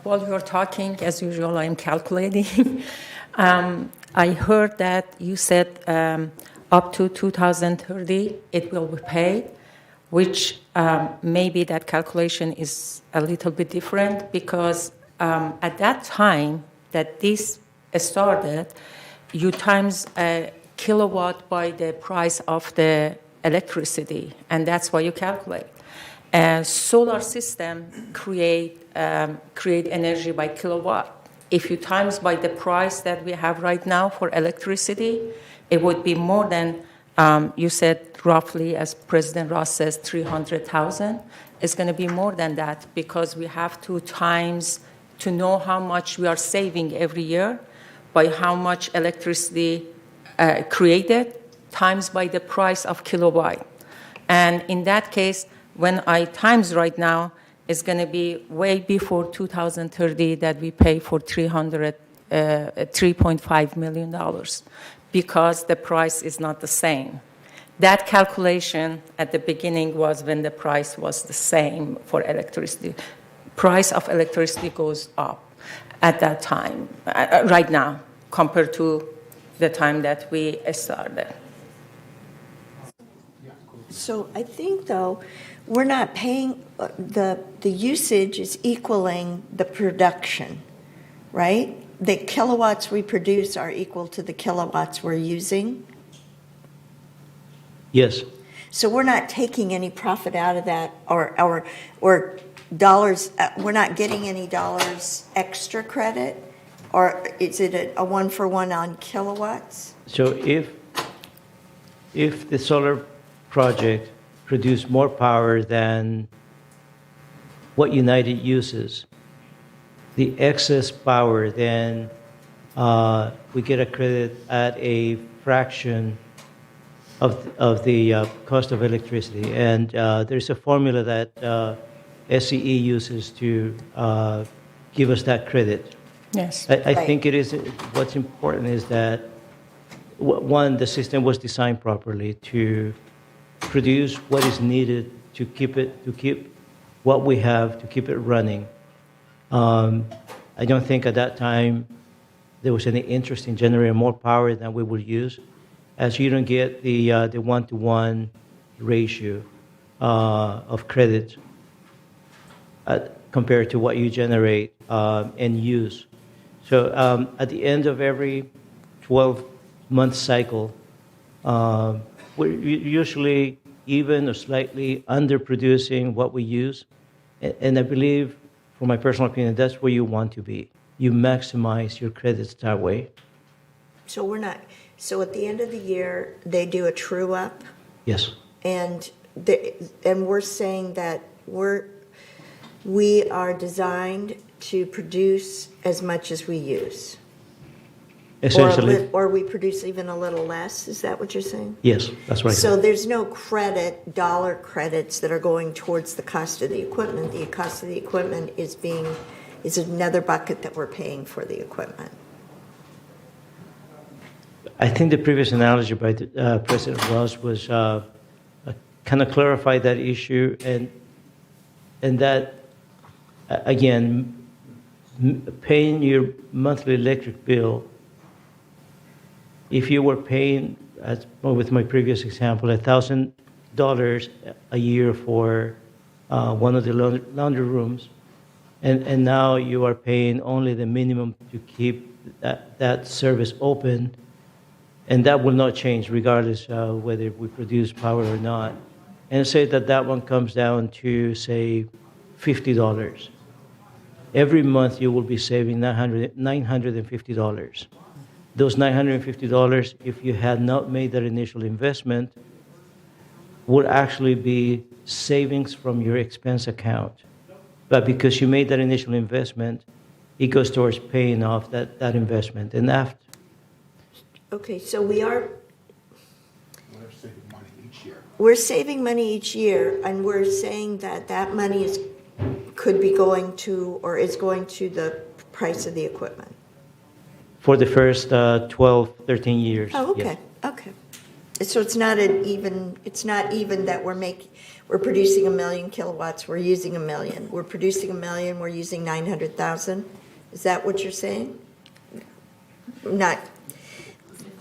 While you were talking, as usual, I'm calculating. I heard that you said up to 2030 it will be paid, which maybe that calculation is a little bit different because at that time that this started, you times a kilowatt by the price of the electricity, and that's why you calculate. Solar system create energy by kilowatt. If you times by the price that we have right now for electricity, it would be more than, you said roughly, as President Ross says, 300,000. It's going to be more than that because we have 2 times to know how much we are saving every year by how much electricity created times by the price of kilowatt. And in that case, when I times right now, it's going to be way before 2030 that we pay for $3.5 million because the price is not the same. That calculation at the beginning was when the price was the same for electricity. Price of electricity goes up at that time, right now, compared to the time that we started. So I think, though, we're not paying, the usage is equaling the production, right? The kilowatts we produce are equal to the kilowatts we're using. Yes. So we're not taking any profit out of that, or dollars, we're not getting any dollars extra credit? Or is it a 1-for-1 on kilowatts? So if the solar project produce more power than what United uses, the excess power, then we get a credit at a fraction of the cost of electricity. And there's a formula that SCE uses to give us that credit. Yes. I think it is, what's important is that, one, the system was designed properly to produce what is needed to keep what we have, to keep it running. I don't think at that time there was any interest in generating more power than we would use, as you don't get the one-to-one ratio of credit compared to what you generate and use. So at the end of every 12-month cycle, we're usually even or slightly underproducing what we use. And I believe, from my personal opinion, that's where you want to be. You maximize your credits that way. So we're not, so at the end of the year, they do a true up, Yes. and we're saying that we are designed to produce as much as we use. Essentially. Or we produce even a little less, is that what you're saying? Yes, that's right. So there's no dollar credits that are going towards the cost of the equipment. The cost of the equipment is another bucket that we're paying for the equipment. I think the previous analogy by President Ross was kind of clarify that issue, and that, again, paying your monthly electric bill, if you were paying, with my previous example, $1,000 a year for one of the laundry rooms, and now you are paying only the minimum to keep that service open, and that will not change regardless of whether we produce power or not. And say that one comes down to, say, $50. Every month you will be saving $950. Those $950, if you had not made that initial investment, would actually be savings from your expense account. But because you made that initial investment, it goes towards paying off that investment. And after. Okay, so we're saving money each year. We're saving money each year, and we're saying that money could be going to, or is going to, the price of the equipment. For the first 12, 13 years. Oh, okay, yes. okay. So it's not even that we're producing 1 million kilowatts, we're using 1 million. We're producing 1 million, we're using 900,000. Is that what you're saying? Not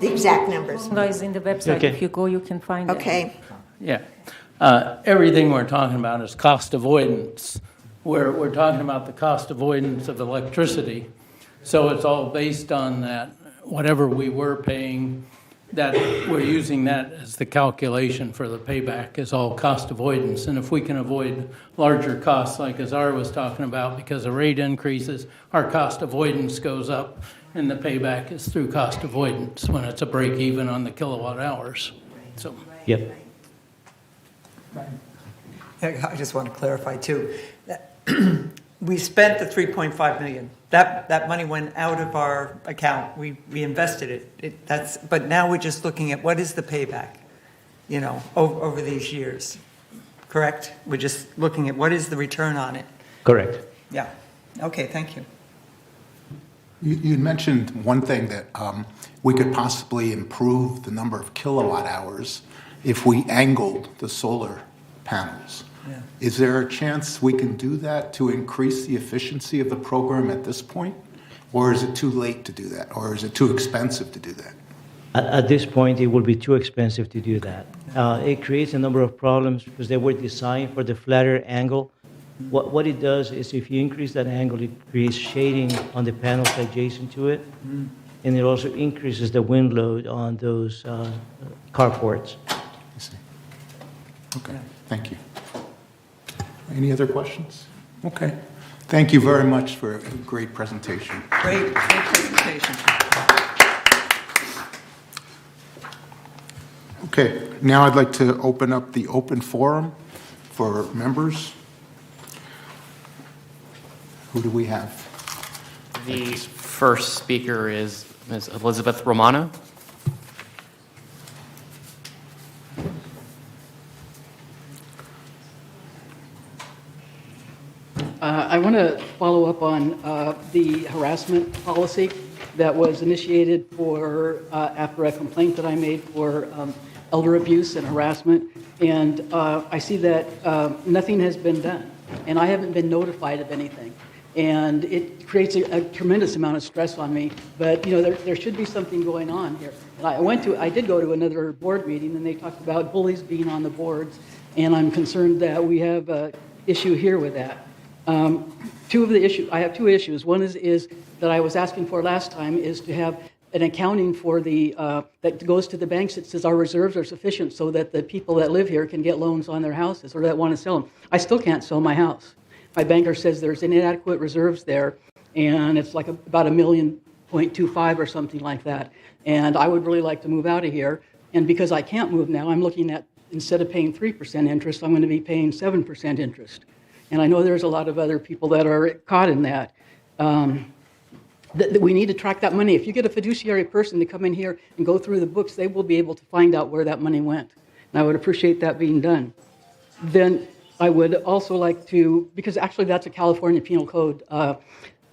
the exact numbers. Guys, in the website, Okay. if you go, you can find it. Okay, Yeah. Everything we're talking about is cost avoidance. We're talking about the cost avoidance of electricity. So it's all based on that, whatever we were paying, that we're using that as the calculation for the payback is all cost avoidance. And if we can avoid larger costs, like Azar was talking about, because of rate increases, our cost avoidance goes up, and the payback is through cost avoidance when it's a break even on the kilowatt hours. So. Yep. I just want to clarify too, that we spent the 3.5 million. That money went out of our account. We invested it. But now we're just looking at what is the payback, over these years. Correct? We're just looking at what is the return on it. Correct. Yeah. Okay, thank you. You mentioned one thing that we could possibly improve the number of kilowatt hours if we angled the solar panels. Yeah. Is there a chance we can do that to increase the efficiency of the program at this point? Or is it too late to do that? Or is it too expensive to do that? At this point, it will be too expensive to do that. It creates a number of problems because they were designed for the flatter angle. What it does is if you increase that angle, it creates shading on the panels adjacent to it, and it also increases the wind load on those carports. I see. Okay, thank you. Any other questions? Okay. Thank you very much for a great presentation. Great presentation. Okay, now I'd like to open up the open forum for members. Who do we have? The first speaker is Ms. Elizabeth Romano. I want to follow up on the harassment policy that was initiated after a complaint that I made for elder abuse and harassment. And I see that nothing has been done, and I haven't been notified of anything. and it creates a tremendous amount of stress on me. But there should be something going on here. And I did go to another board meeting, and they talked about bullies being on the boards, and I'm concerned that we have an issue here with that. I have two issues. One is that I was asking for last time is to have an accounting for that goes to the banks that says our reserves are sufficient so that the people that live here can get loans on their houses or that want to sell them. I still can't sell my house. My banker says there's inadequate reserves there, and it's like about $1.25 million or something like that. And I would really like to move out of here. And because I can't move now, I'm looking at, instead of paying 3% interest, I'm going to be paying 7% interest. And I know there's a lot of other people that are caught in that. That we need to track that money. If you get a fiduciary person to come in here and go through the books, they will be able to find out where that money went. And I would appreciate that being done. Then I would also like to, because actually that's a California Penal Code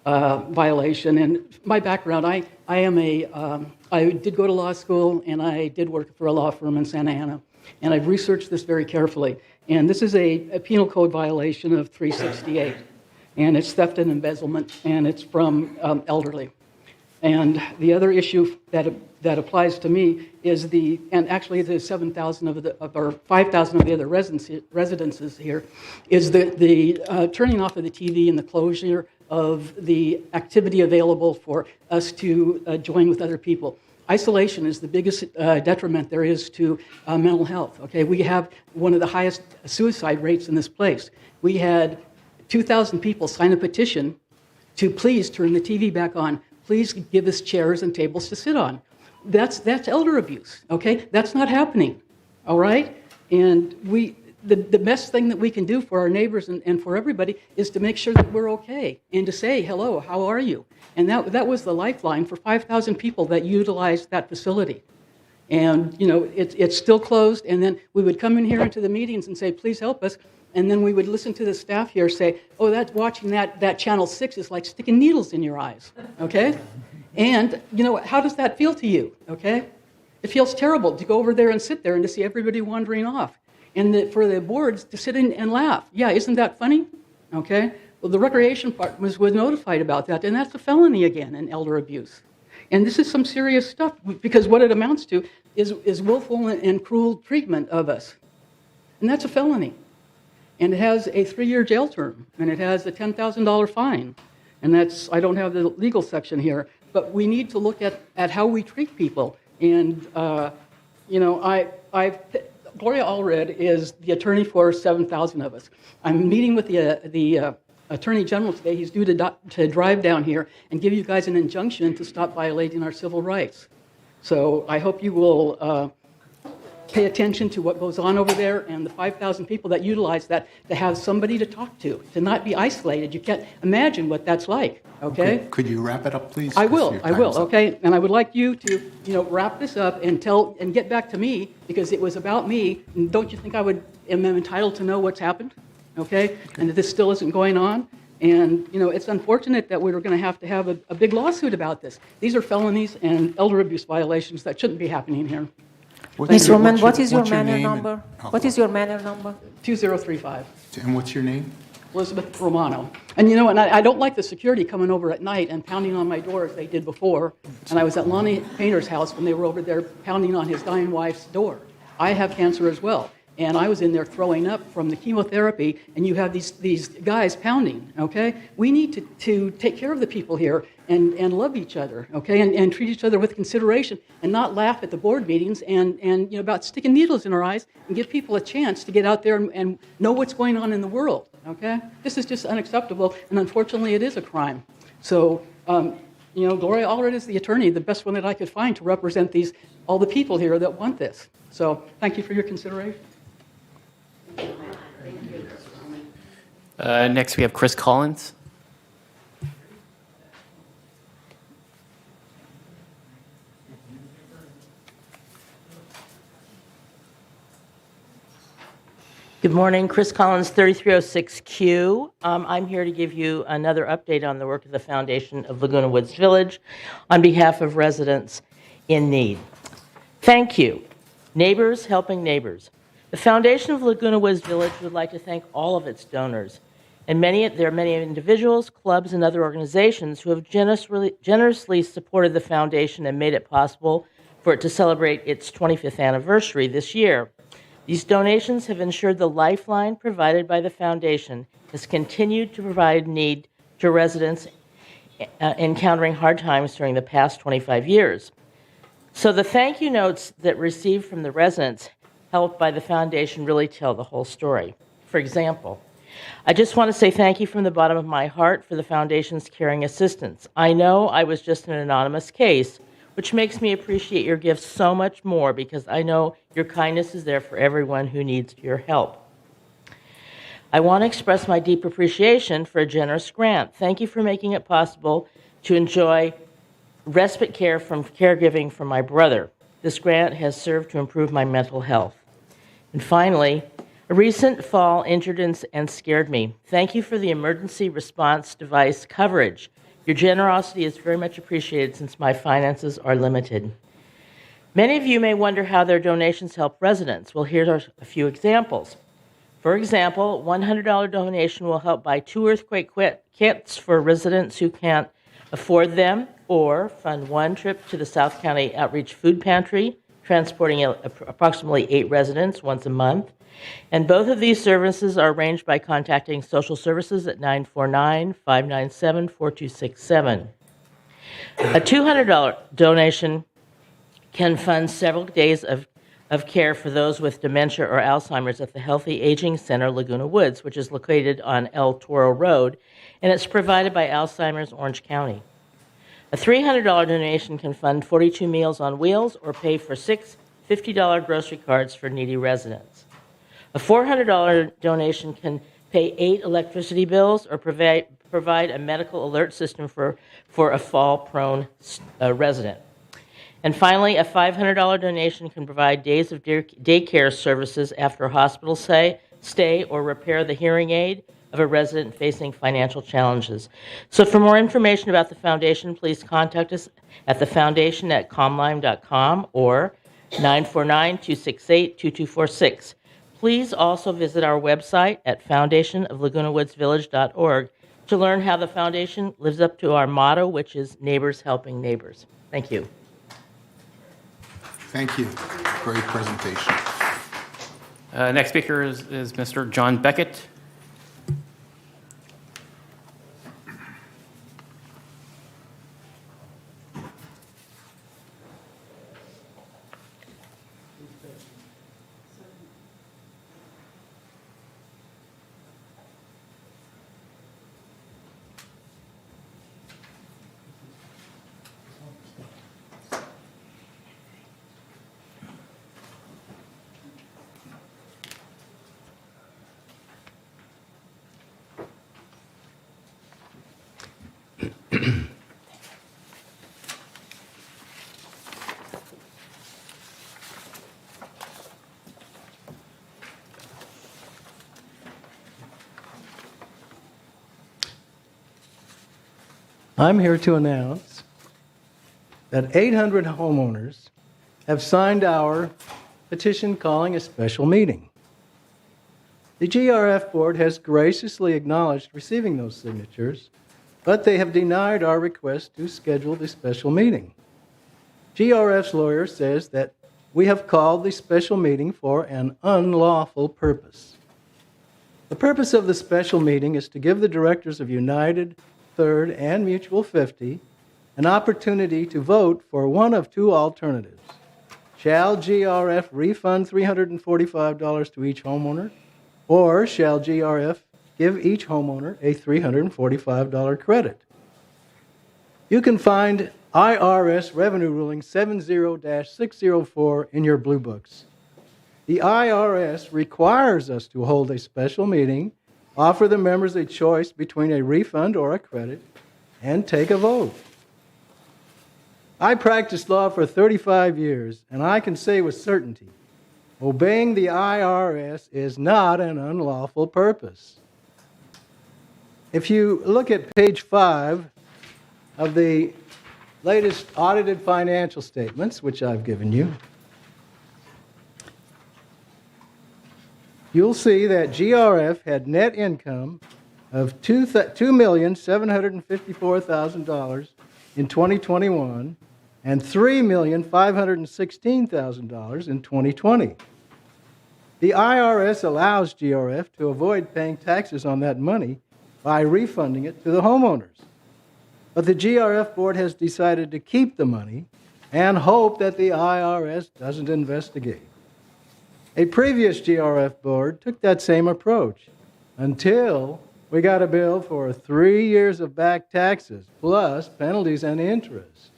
violation. And my background, I did go to law school and I did work for a law firm in Santa Ana. And I've researched this very carefully. And this is a Penal Code violation of 368. And it's theft and embezzlement, and it's from elderly. And the other issue that applies to me is and actually the 7,000 or 5,000 of the other residences here, is the turning off of the TV and the closure of the activity available for us to join with other people. Isolation is the biggest detriment there is to mental health. Okay, we have one of the highest suicide rates in this place. We had 2,000 people sign a petition to please turn the TV back on. Please give us chairs and tables to sit on. That's elder abuse, okay? That's not happening, all right? And the best thing that we can do for our neighbors and for everybody is to make sure that we're okay and to say, hello, how are you? And that was the lifeline for 5,000 people that utilized that facility. And, it's still closed, and then we would come in here into the meetings and say, please help us. And then we would listen to the staff here say, oh, watching that Channel 6 is like sticking needles in your eyes, okay? And, how does that feel to you, okay? It feels terrible to go over there and sit there and to see everybody wandering off. And for the boards to sit in and laugh. Yeah, isn't that funny? Okay? Well, the recreation part was notified about that, and that's a felony again in elder abuse. And this is some serious stuff, because what it amounts to is willful and cruel treatment of us. And that's a felony. And it has a 3-year jail term, and it has a $10,000 fine. And I don't have the legal section here, but we need to look at how we treat people. And, Gloria Allred is the attorney for 7,000 of us. I'm meeting with the Attorney General today. He's due to drive down here and give you guys an injunction to stop violating our civil rights. So I hope you will pay attention to what goes on over there and the 5,000 people that utilize that to have somebody to talk to not be isolated. You can't imagine what that's like, okay? Could you wrap it up, please? I will, okay? And I would like you to, wrap this up and get back to me, because it was about me. And don't you think I am entitled to know what's happened, okay? And that this still isn't going on? And, it's unfortunate that we're going to have a big lawsuit about this. These are felonies and elder abuse violations that shouldn't be happening here. Ms. Roman, what is your manor number? What is your manor number? 2035. And what's your name? Elizabeth Romano. And I don't like the security coming over at night and pounding on my door as they did before. And I was at Lonnie Painter's house when they were over there pounding on his dying wife's door. I have cancer as well. And I was in there throwing up from the chemotherapy, and you have these guys pounding, okay? We need to take care of the people here and love each other, okay? And treat each other with consideration and not laugh at the board meetings and about sticking needles in our eyes, and give people a chance to get out there and know what's going on in the world, okay? This is just unacceptable, and unfortunately it is a crime. So, Gloria Allred is the attorney, the best one that I could find to represent all the people here that want this. So thank you for your consideration. Next, we have Chris Collins. Good morning, Chris Collins, 3306Q. I'm here to give you another update on the work of the Foundation of Laguna Woods Village on behalf of residents in need. Thank you. Neighbors helping neighbors. The Foundation of Laguna Woods Village would like to thank all of its donors. And there are many individuals, clubs, and other organizations who have generously supported the foundation and made it possible for it to celebrate its 25th anniversary this year. These donations have ensured the lifeline provided by the foundation has continued to provide need to residents encountering hard times during the past 25 years. So the thank you notes that received from the residents helped by the foundation really tell the whole story. For example, I just want to say thank you from the bottom of my heart for the foundation's caring assistance. I know I was just an anonymous case, which makes me appreciate your gifts so much more because I know your kindness is there for everyone who needs your help. I want to express my deep appreciation for a generous grant. Thank you for making it possible to enjoy respite care from caregiving for my brother. This grant has served to improve my mental health. And finally, a recent fall injured and scared me. Thank you for the emergency response device coverage. Your generosity is very much appreciated since my finances are limited. Many of you may wonder how their donations help residents. Well, here are a few examples. For example, $100 donation will help buy 2 earthquake kits for residents who can't afford them, or fund 1 trip to the South County Outreach Food Pantry, transporting approximately 8 residents once a month. And both of these services are arranged by contacting social services at 949-597-4267. A $200 donation can fund several days of care for those with dementia or Alzheimer's at the Healthy Aging Center, Laguna Woods, which is located on El Toro Road, and it's provided by Alzheimer's Orange County. A $300 donation can fund 42 Meals on Wheels or pay for 6 $50 grocery cards for needy residents. A $400 donation can pay 8 electricity bills or provide a medical alert system for a fall-prone resident. And finally, a $500 donation can provide days of daycare services after a hospital stay or repair the hearing aid of a resident facing financial challenges. So for more information about the foundation, please contact us at thefoundation@comlime.com or 949-268-2246. Please also visit our website at foundationoflagunawoodsvillage.org to learn how the foundation lives up to our motto, which is neighbors helping neighbors. Thank you. Thank you. Great presentation. Next speaker is Mr. John Beckett. I'm here to announce that 800 homeowners have signed our petition calling a special meeting. The GRF board has graciously acknowledged receiving those signatures, but they have denied our request to schedule the special meeting. GRF's lawyer says that we have called the special meeting for an unlawful purpose. The purpose of the special meeting is to give the directors of United, Third, and Mutual 50 an opportunity to vote for one of 2 alternatives. Shall GRF refund $345 to each homeowner, or shall GRF give each homeowner a $345 credit? You can find IRS Revenue Ruling 70-604 in your Blue Books. The IRS requires us to hold a special meeting, offer the members a choice between a refund or a credit, and take a vote. I practiced law for 35 years, and I can say with certainty, obeying the IRS is not an unlawful purpose. If you look at page 5 of the latest audited financial statements, which I've given you, you'll see that GRF had net income of $2,754,000 in 2021 and $3,516,000 in 2020. The IRS allows GRF to avoid paying taxes on that money by refunding it to the homeowners. But the GRF board has decided to keep the money and hope that the IRS doesn't investigate. A previous GRF board took that same approach until we got a bill for 3 years of back taxes, plus penalties and interest.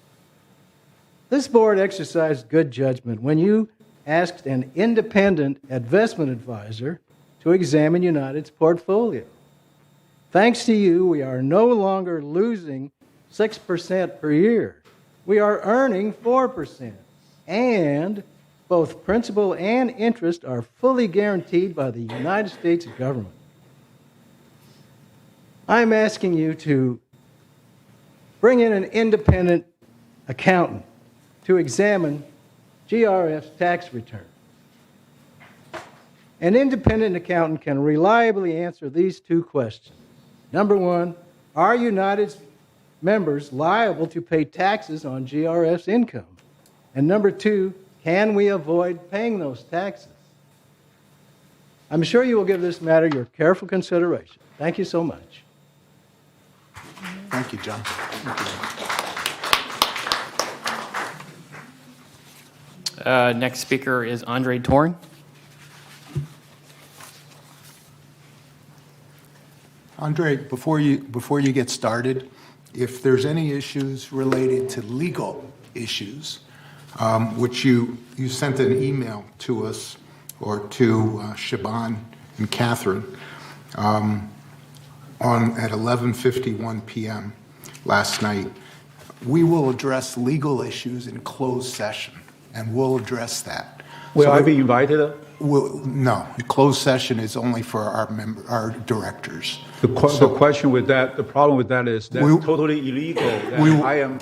This board exercised good judgment when you asked an independent investment advisor to examine United's portfolio. Thanks to you, we are no longer losing 6% per year. We are earning 4%, and both principal and interest are fully guaranteed by the United States government. I'm asking you to bring in an independent accountant to examine GRF's tax return. An independent accountant can reliably answer these two questions. Number one, are United's members liable to pay taxes on GRF's income? And number two, can we avoid paying those taxes? I'm sure you will give this matter your careful consideration. Thank you so much. Thank you, John. Next speaker is Andre Toring. Andre, before you get started, if there's any issues related to legal issues, which you sent an email to us or to Shaban and Catherine at 11:51 p.m. last night, we will address legal issues in closed session, and we'll address that. Will I be invited? No, the closed session is only for our directors. The question with that, the problem with that is that's totally illegal.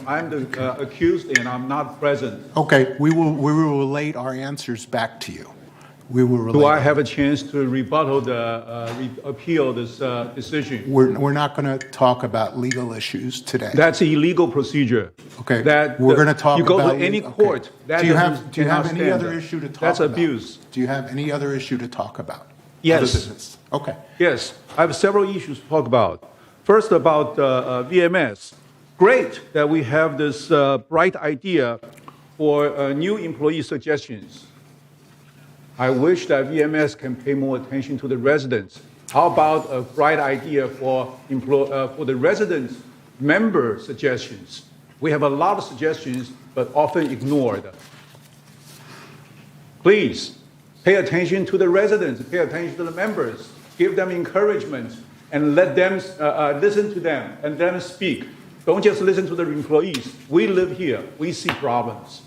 I'm the accused and I'm not present. Okay, we will relate our answers back to you. Do I have a chance to rebuttal appeal this decision? We're not going to talk about legal issues today. That's an illegal procedure. Okay, we're going to talk about. You go to any court. Do you have any other issue to talk about? That's abuse. Do you have any other issue to talk about? Yes. Okay. Yes, I have several issues to talk about. First, about VMS. Great that we have this bright idea for new employee suggestions. I wish that VMS can pay more attention to the residents. How about a bright idea for the residents' member suggestions? We have a lot of suggestions, but often ignored. Please pay attention to the residents, pay attention to the members, give them encouragement, and let them listen to them and let them speak. Don't just listen to the employees. We live here. We see problems.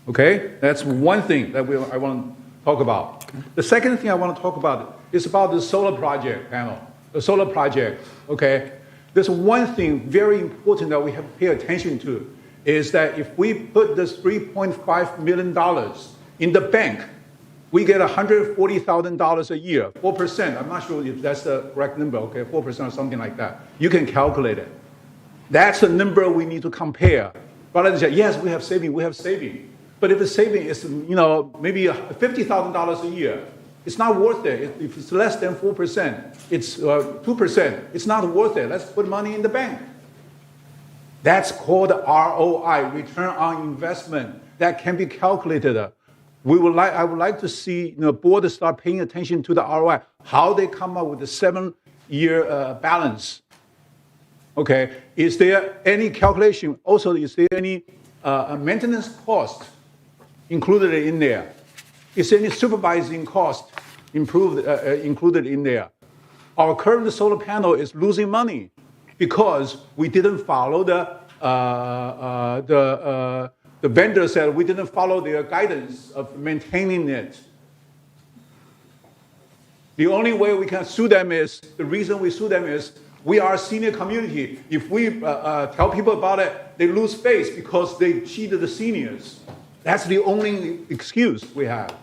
Okay? That's one thing that I want to talk about. The second thing I want to talk about is about the solar project panel. The solar project, okay? There's one thing very important that we have to pay attention to is that if we put this $3.5 million in the bank, we get $140,000 a year, 4%. I'm not sure if that's the correct number, okay, 4% or something like that. You can calculate it. That's the number we need to compare. Rather than say, yes, we have saving. But if the saving is, maybe $50,000 a year, it's not worth it. If it's less than 4%, it's 2%. It's not worth it. Let's put money in the bank. That's called ROI, return on investment. That can be calculated. I would like to see the board start paying attention to the ROI, how they come up with the 7-year balance. Okay, is there any calculation? Also, is there any maintenance cost included in there? Is there any supervising cost included in there? Our current solar panel is losing money because we didn't follow the vendor said we didn't follow their guidance of maintaining it. The only way we can sue them is, the reason we sue them is, we are a senior community. If we tell people about it, they lose face because they cheated the seniors. That's the only excuse we have.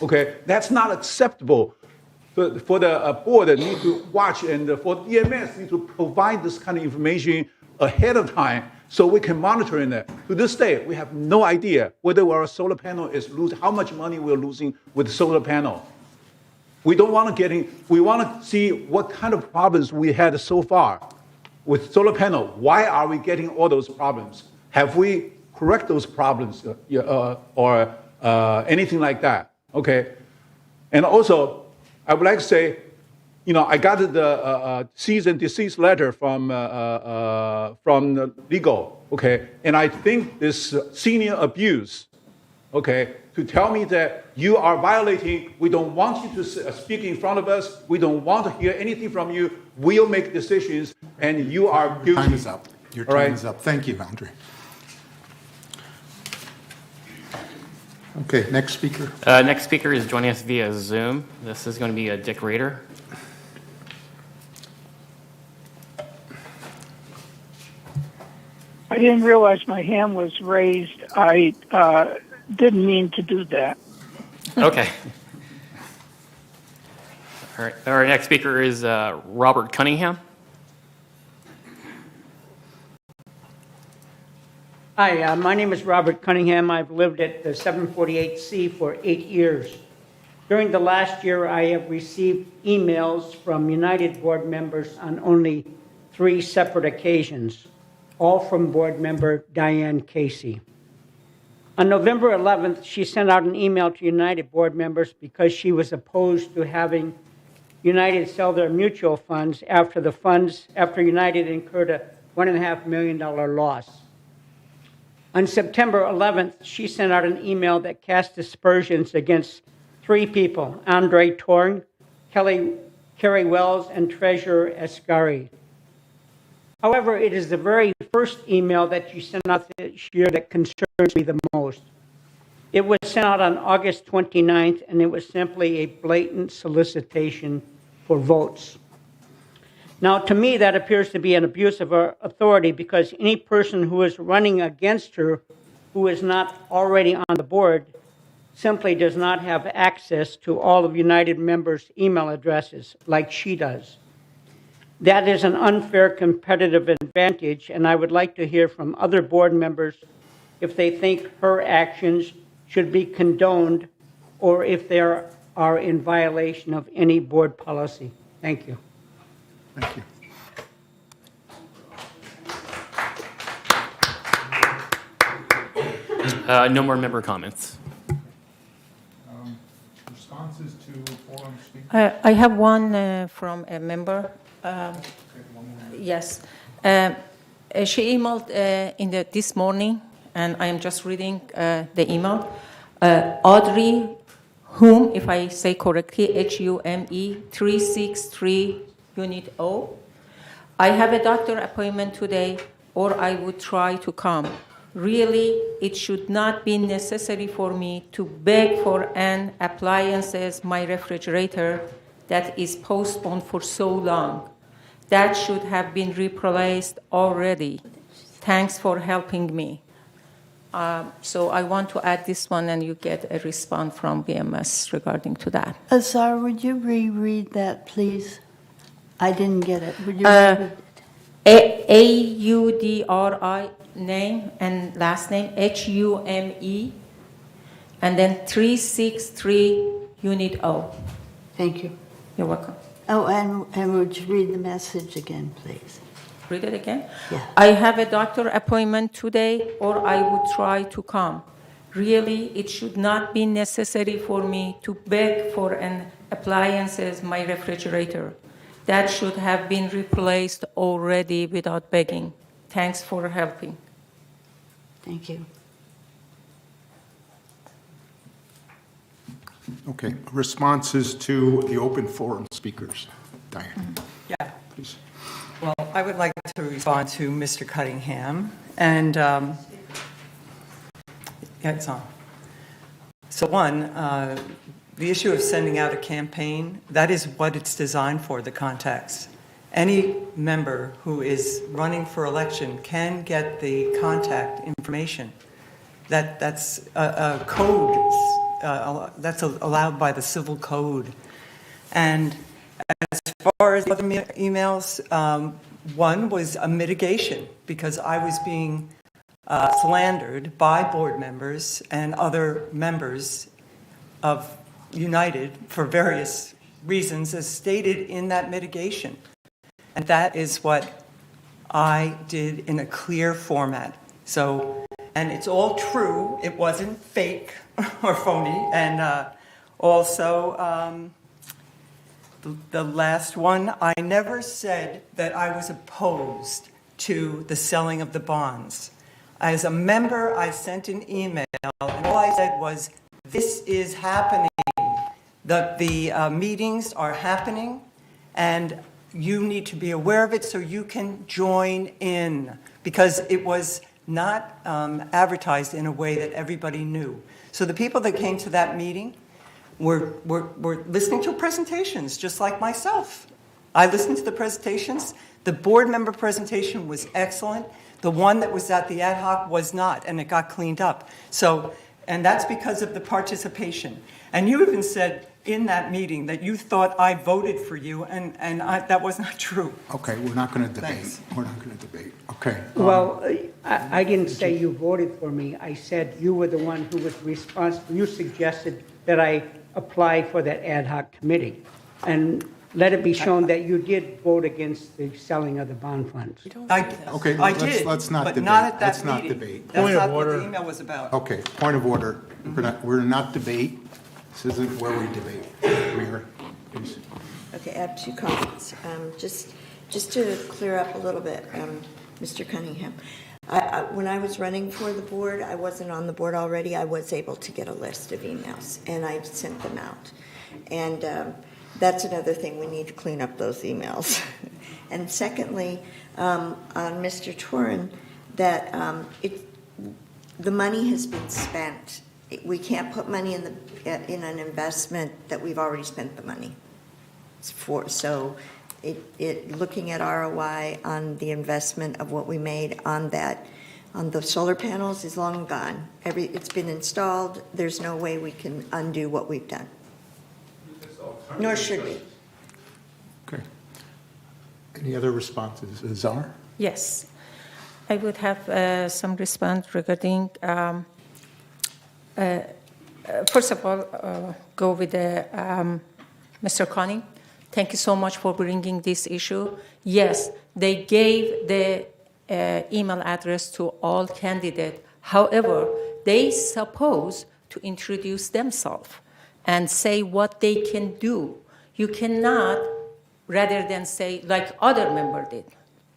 Okay, that's not acceptable. for the board need to watch, and for EMS need to provide this kind of information ahead of time so we can monitor it. To this day, we have no idea whether our solar panel is losing, how much money we're losing with solar panel. We don't want to get in, we want to see what kind of problems we had so far with solar panel. Why are we getting all those problems? Have we correct those problems or anything like that? Okay. And also, I would like to say, I got the cease and desist letter from the legal, okay? And I think this senior abuse, okay, to tell me that you are violating, we don't want you to speak in front of us, we don't want to hear anything from you, we'll make decisions, and you are guilty. Your time is up. Your time is up. Thank you, Andre. Okay, next speaker. Next speaker is joining us via Zoom. This is going to be Dick Rader. I didn't realize my hand was raised. I didn't mean to do that. Okay. All right. Our next speaker is Robert Cunningham. Hi, my name is Robert Cunningham. I've lived at the 748C for 8 years. During the last year, I have received emails from United board members on only 3 separate occasions, all from board member Diane Casey. On November 11th, she sent out an email to United board members because she was opposed to having United sell their mutual funds after United incurred a $1.5 million loss. On September 11th, she sent out an email that cast aspersions against 3 people, Andre Torn, Kerry Wells, and Treasurer Escari. However, it is the very first email that you sent out this year that concerns me the most. It was sent out on August 29th, and it was simply a blatant solicitation for votes. Now, to me, that appears to be an abuse of our authority because any person who is running against her, who is not already on the board, simply does not have access to all of United members' email addresses like she does. That is an unfair competitive advantage, and I would like to hear from other board members if they think her actions should be condoned or if they are in violation of any board policy. Thank you. Thank you. No more member comments. Responses to forum speakers? I have one from a member. Yes. She emailed this morning, and I am just reading the email. Audrey Hume, if I say correctly, Hume, 363 Unit O. I have a doctor appointment today, or I would try to come. Really, it should not be necessary for me to beg for an appliances, my refrigerator, that is postponed for so long. That should have been replaced already. Thanks for helping me. So I want to add this one, and you get a response from BMS regarding to that. Azar, would you reread that, please? I didn't get it. Would you reread it? Audri, name and last name, Hume, and then 363 Unit O. Thank you. You're welcome. Oh, and would you read the message again, please? Read it again? Yeah. I have a doctor appointment today, or I would try to come. Really, it should not be necessary for me to beg for an appliances, my refrigerator. That should have been replaced already without begging. Thanks for helping. Thank you. Okay, responses to the open forum speakers. Diane. Yeah. Please. Well, I would like to respond to Mr. Cunningham, and yeah, it's on. So one, the issue of sending out a campaign, that is what it's designed for, the context. Any member who is running for election can get the contact information. That's a code, that's allowed by the civil code. And as far as other emails, one was a mitigation because I was being slandered by board members and other members of United for various reasons as stated in that mitigation. And that is what I did in a clear format. So, and it's all true. It wasn't fake or phony. And also, the last one, I never said that I was opposed to the selling of the bonds. As a member, I sent an email, and all I said was, this is happening. The meetings are happening, and you need to be aware of it so you can join in, because it was not advertised in a way that everybody knew. So the people that came to that meeting were listening to presentations, just like myself. I listened to the presentations. The board member presentation was excellent. The one that was at the ad hoc was not, and it got cleaned up. So, and that's because of the participation. And you even said in that meeting that you thought I voted for you, and that was not true. Okay, we're not going to debate. Thanks. We're not going to debate. Okay. Well, I didn't say you voted for me. I said you were the one who was responsible. You suggested that I apply for that ad hoc committee. And let it be shown that you did vote against the selling of the bond funds. Okay, I let's did, not but debate. not at that Let's not meeting. debate. That's not what the email was about. Okay, point of order. We're not debate. This isn't where we debate. Mayor, please. Okay, I have two comments. Just to clear up a little bit, Mr. Cunningham. When I was running for the board, I wasn't on the board already. I was able to get a list of emails, and I sent them out. And that's another thing, we need to clean up those emails. And secondly, on Mr. Turin, that the money has been spent. We can't put money in an investment that we've already spent the money for. So looking at ROI on the investment of what we made on the solar panels is long gone. It's been installed. There's no way we can undo what we've done. Nor should we. Okay. Any other responses? Czar? Yes. I would have some response regarding, first of all, go with Mr. Conning. Thank you so much for bringing this issue. Yes, they gave the email address to all candidates. However, they supposed to introduce themselves and say what they can do. You cannot, rather than say, like other member did,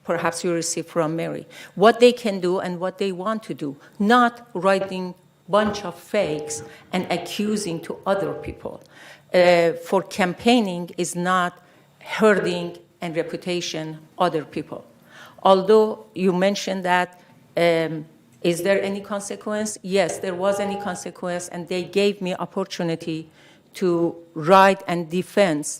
perhaps you received from Mary, what they can do and what they want to do, not writing bunch of fakes and accusing to other people. For campaigning is not hurting and reputation other people. Although you mentioned that, is there any consequence? Yes, there was any consequence, and they gave me opportunity to write and defend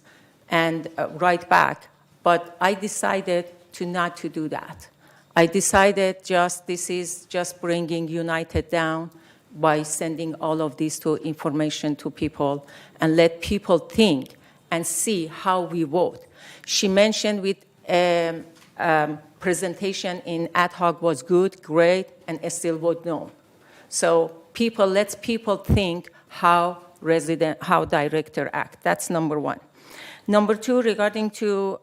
and write back. But I decided not to do that. I decided this is just bringing United down by sending all of this information to people and let people think and see how we vote. She mentioned with presentation in ad hoc was good, great, and still vote no. So let people think how director act. That's number one. Number two, regarding to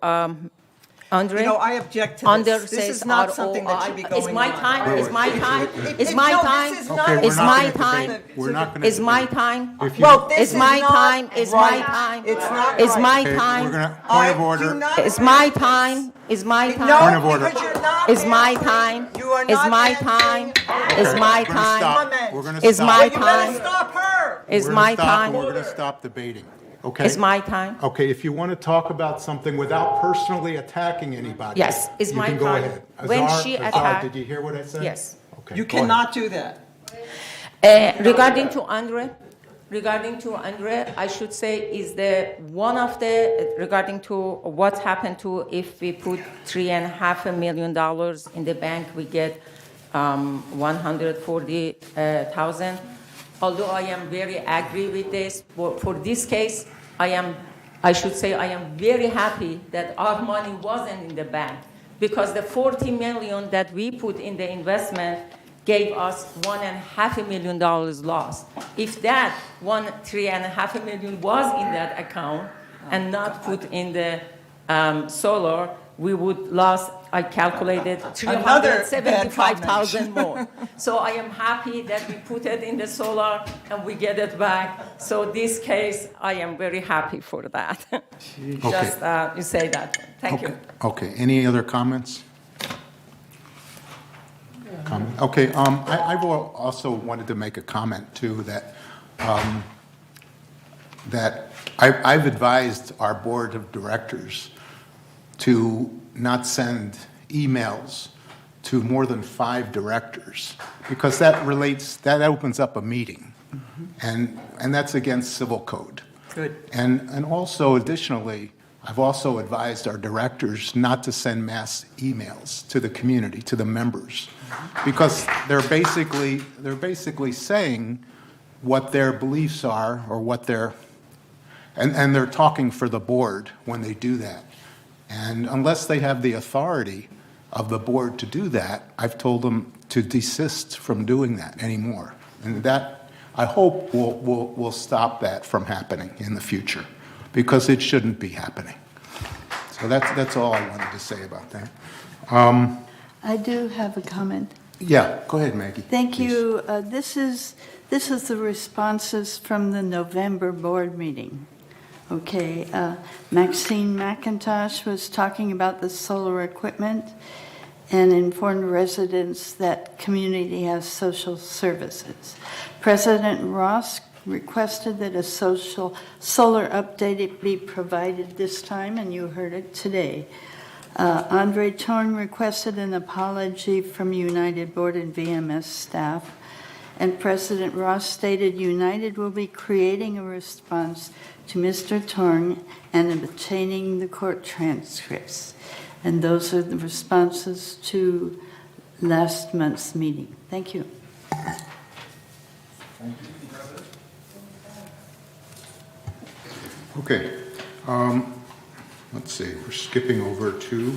Andre. I object to this. This is not something that should be going on. Is my time? Is my time? Is my No, time? this is not- Okay, Is my time? We're not going to Is my time? Well, this Is my not time? Is my right. time? It's not Is right. my Okay, time? we're going to, point of order. Is my time? Is my time? No, Point of order. because you're not Is my answering. time? You are Is not my answering. time? Okay, Is my we're gonna time? stop. We're going to Is stop. my You better time? stop her. Is We're my gonna stop, and time? We're going to stop debating. Okay? Is my time? Okay, if you want to talk about something without personally attacking anybody. Yes, is my You can go time. ahead. When Azar, she Azar, attacked- did you hear what I said? Yes. Okay. You go ahead. cannot do that. Regarding to Andre, I should say is regarding to what happened to if we put $3.5 million in the bank, we get 140,000. Although I am very agree with this, for this case, I am I should say I am very happy that our money wasn't in the bank, because the 40 million that we put in the investment gave us $1.5 million loss. If that $3.5 million was in that account and not put in the solar, we would lost, I calculated, $375,000 more. So I am happy that we put it in the solar and we get it back. So this case, I am very happy for that. Just you say that. Thank you. Okay, any other comments? Okay, I also wanted to make a comment too, that I've advised our board of directors to not send emails to more than 5 directors, because that opens up a meeting, and that's against civil code. Good. And also, additionally, I've also advised our directors not to send mass emails to the community, to the members, because they're basically saying what their beliefs are, or what they're, and they're talking for the board when they do that. And unless they have the authority of the board to do that, I've told them to desist from doing that anymore. And that, I hope, will stop that from happening in the future, because it shouldn't be happening. So that's all I wanted to say about that. I do have a comment. Yeah, go ahead, Maggie. Thank you. This is the responses from the November board meeting. Okay, Maxine McIntosh was talking about the solar equipment and informed residents that community has social services. President Ross requested that a solar update be provided this time, and you heard it today. Andre Torn requested an apology from United Board and VMS staff, and President Ross stated United will be creating a response to Mr. Torn and obtaining the court transcripts. And those are the responses to last month's meeting. Thank you. Okay. Let's see, we're skipping over to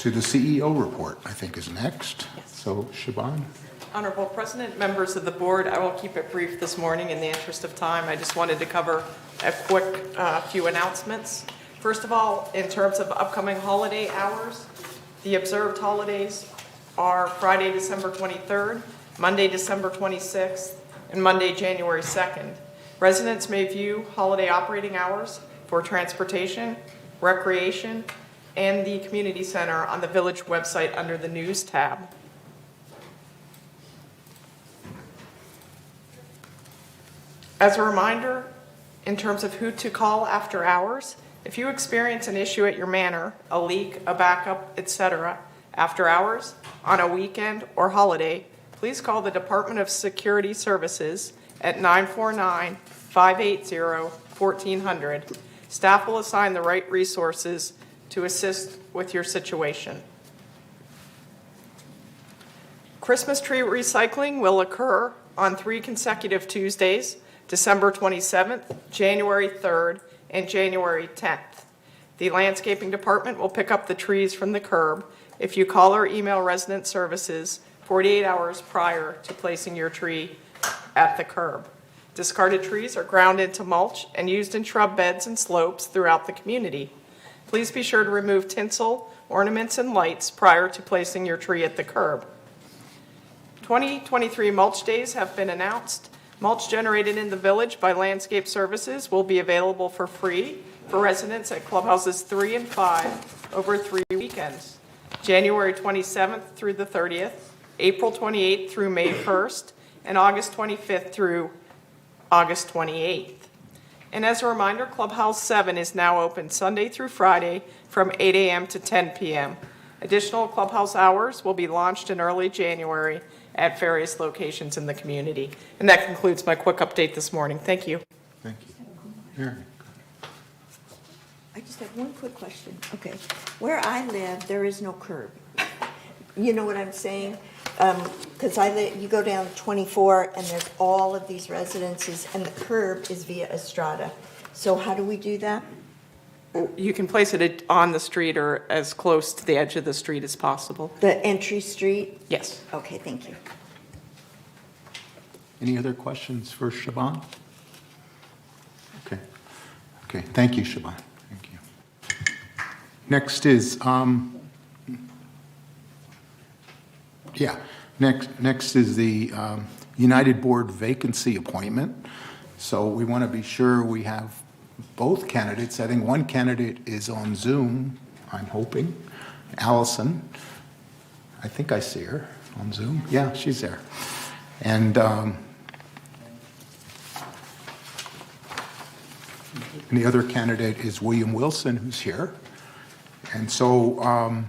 the CEO report, I think, is next. So, Siobhan? Honorable President, members of the board, I will keep it brief this morning in the interest of time. I just wanted to cover a quick few announcements. First of all, in terms of upcoming holiday hours, the observed holidays are Friday, December 23rd, Monday, December 26th, and Monday, January 2nd. Residents may view holiday operating hours for transportation, recreation, and the community center on the village website under the news tab. As a reminder, in terms of who to call after hours, if you experience an issue at your manor, a leak, a backup, etc., after hours, on a weekend or holiday, please call the Department of Security Services at 949-580-1400. Staff will assign the right resources to assist with your situation. Christmas tree recycling will occur on 3 consecutive Tuesdays, December 27th, January 3rd, and January 10th. The landscaping department will pick up the trees from the curb if you call or email resident services 48 hours prior to placing your tree at the curb. Discarded trees are ground into mulch and used in shrub beds and slopes throughout the community. Please be sure to remove tinsel, ornaments, and lights prior to placing your tree at the curb. 2023 mulch days have been announced. Mulch generated in the village by Landscape Services will be available for free for residents at clubhouses 3 and 5 over 3 weekends. January 27th through the 30th, April 28th through May 1st, and August 25th through August 28th. And as a reminder, Clubhouse 7 is now open Sunday through Friday from 8 a.m. to 10 p.m. Additional Clubhouse hours will be launched in early January at various locations in the community. And that concludes my quick update this morning. Thank you. Thank you. I just have one quick question. Okay. Where I live, there is no curb. You know what I'm saying? Because you go down 24 and there's all of these residences and the curb is via Estrada. So how do we do that? You can place it on the street or as close to the edge of the street as possible. The entry street? Yes. Okay, thank you. Any other questions for Shaban? Okay. Okay, thank you, Shaban. Thank you. Next is, next is the United Board vacancy appointment. So we want to be sure we have both candidates. I think one candidate is on Zoom, I'm hoping. Allison. I think I see her on Zoom. Yeah, she's there. And the other candidate is William Wilson, who's here. And so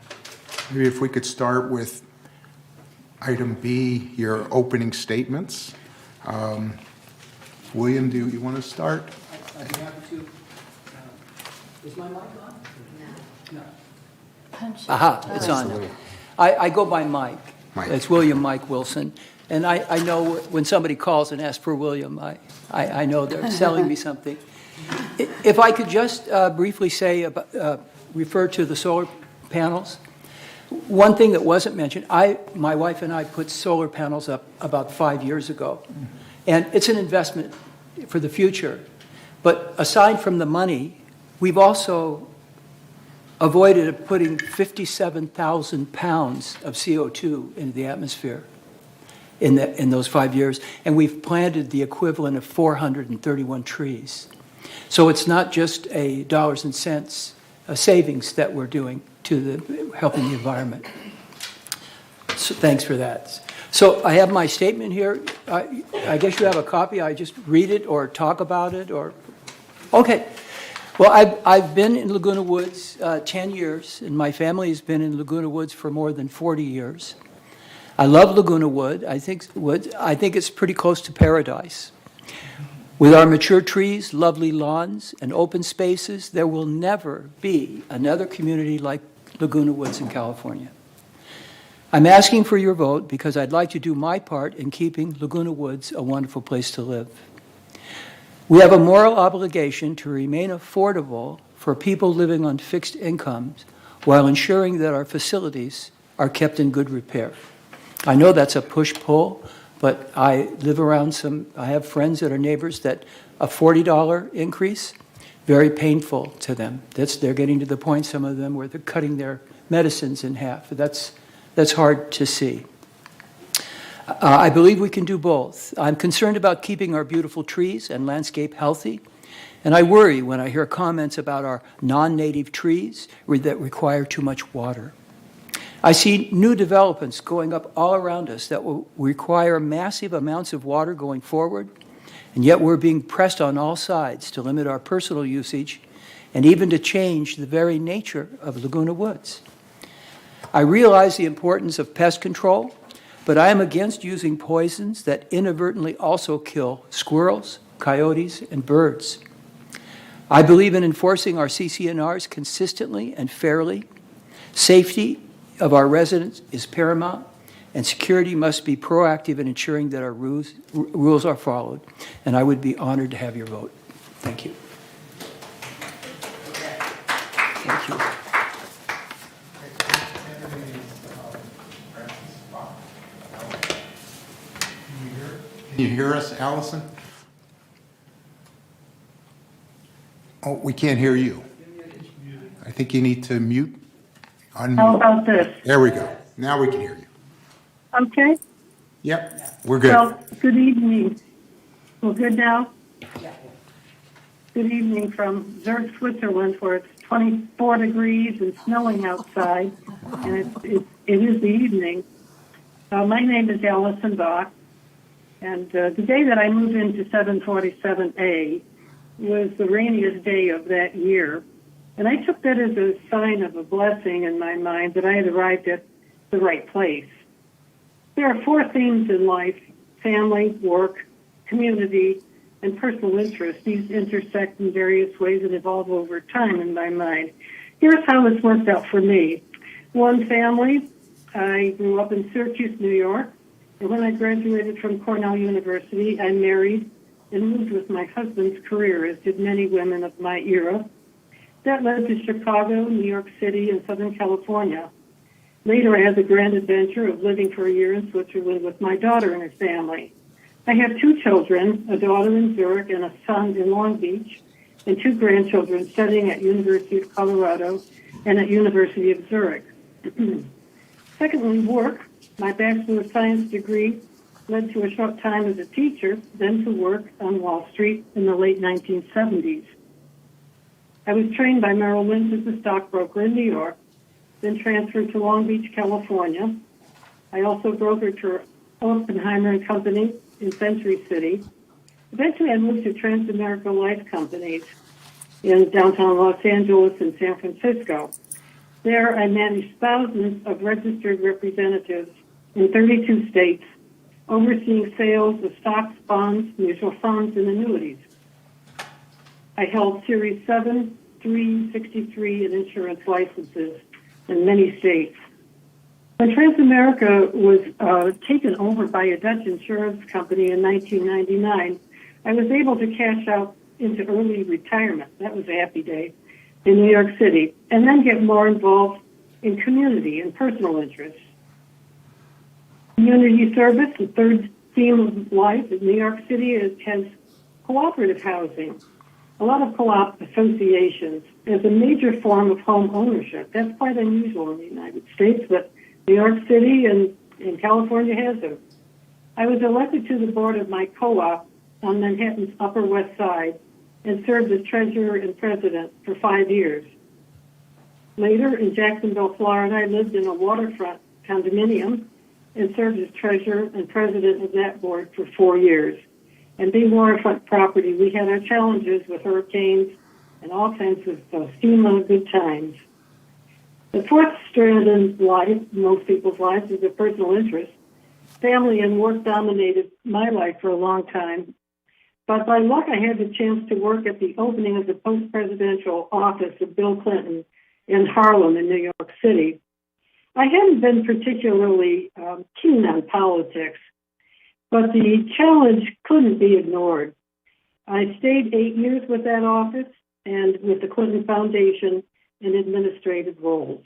maybe if we could start with item B, your opening statements. William, do you want to start? I'd be happy to. Is my mic on? No. Aha, it's on now. I go by Mike. It's William Mike Wilson. And I know when somebody calls and asks for William, I know they're selling me something. If I could just briefly say, refer to the solar panels. One thing that wasn't mentioned, my wife and I put solar panels up about 5 years ago. And it's an investment for the future. But aside from the money, we've also avoided putting 57,000 pounds of CO2 into the atmosphere in those 5 years. And we've planted the equivalent of 431 trees. So it's not just a dollars and cents savings that we're doing to helping the environment. So thanks for that. So I have my statement here. I guess you have a copy. I just read it or talk about it or... Okay. Well, I've been in Laguna Woods 10 years, and my family has been in Laguna Woods for more than 40 years. I love Laguna Woods. I think it's pretty close to paradise. With our mature trees, lovely lawns, and open spaces, there will never be another community like Laguna Woods in California. I'm asking for your vote because I'd like to do my part in keeping Laguna Woods a wonderful place to live. We have a moral obligation to remain affordable for people living on fixed incomes while ensuring that our facilities are kept in good repair. I know that's a push-pull, but I live around I have friends that are neighbors that a $40 increase, very painful to them. They're getting to the point, some of them, where they're cutting their medicines in half. That's hard to see. I believe we can do both. I'm concerned about keeping our beautiful trees and landscape healthy, and I worry when I hear comments about our non-native trees that require too much water. I see new developments going up all around us that will require massive amounts of water going forward, and yet we're being pressed on all sides to limit our personal usage and even to change the very nature of Laguna Woods. I realize the importance of pest control, but I am against using poisons that inadvertently also kill squirrels, coyotes, and birds. I believe in enforcing our CC&Rs consistently and fairly. Safety of our residents is paramount, and security must be proactive in ensuring that our rules are followed. And I would be honored to have your vote. Thank you. Thank you. Can you hear us, Allison? Oh, we can't hear you. I think you need to mute. Unmute. How about this? There we go. Now we can hear you. Okay. Yep, we're good. Well, good evening. Well, good now? Good evening from Zurich, Switzerland, where it's 24 degrees and snowing outside, and it is the evening. My name is Allison Bach, and the day that I moved into 747A was the rainiest day of that year, and I took that as a sign of a blessing in my mind that I had arrived at the right place. There are four themes in life: family, work, community, and personal interest. These intersect in various ways and evolve over time in my mind. Here's how it's worked out for me. One, family. I grew up in Syracuse, New York, and when I graduated from Cornell University, I married and moved with my husband's career, as did many women of my era. That led to Chicago, New York City, and Southern California. Later, I had the grand adventure of living for a year in Switzerland with my daughter and her family. I have 2 children, a daughter in Zurich and a son in Long Beach, and 2 grandchildren studying at University of Colorado and at University of Zurich. Secondly, work. My Bachelor of Science degree led to a short time as a teacher, then to work on Wall Street in the late 1970s. I was trained by Merrill Lynch as a stockbroker in New York, then transferred to Long Beach, California. I also brokered for Oppenheimer and Company in Century City. Eventually, I moved to Transamerica Life Companies in downtown Los Angeles and San Francisco. There, I managed thousands of registered representatives in 32 states, overseeing sales of stocks, bonds, mutual funds, and annuities. I held Series 7, 3, 63, and insurance licenses in many states. When Transamerica was taken over by a Dutch insurance company in 1999, I was able to cash out into early retirement. That was a happy day in New York City, and then get more involved in community and personal interests. Community service, the third theme of life in New York City, has cooperative housing. A lot of co-op associations as a major form of home ownership. That's quite unusual in the United States, but New York City and California has them. I was elected to the board of my co-op on Manhattan's Upper West Side and served as treasurer and president for 5 years. Later, in Jacksonville, Florida, I lived in a waterfront condominium and served as treasurer and president of that board for 4 years. And being waterfront property, we had our challenges with hurricanes and all kinds of FEMA good times. The fourth strand in life, most people's lives, is a personal interest. Family and work dominated my life for a long time. But by luck, I had the chance to work at the opening of the post-presidential office of Bill Clinton in Harlem in New York City. I hadn't been particularly keen on politics, but the challenge couldn't be ignored. I stayed 8 years with that office and with the Clinton Foundation in administrative roles.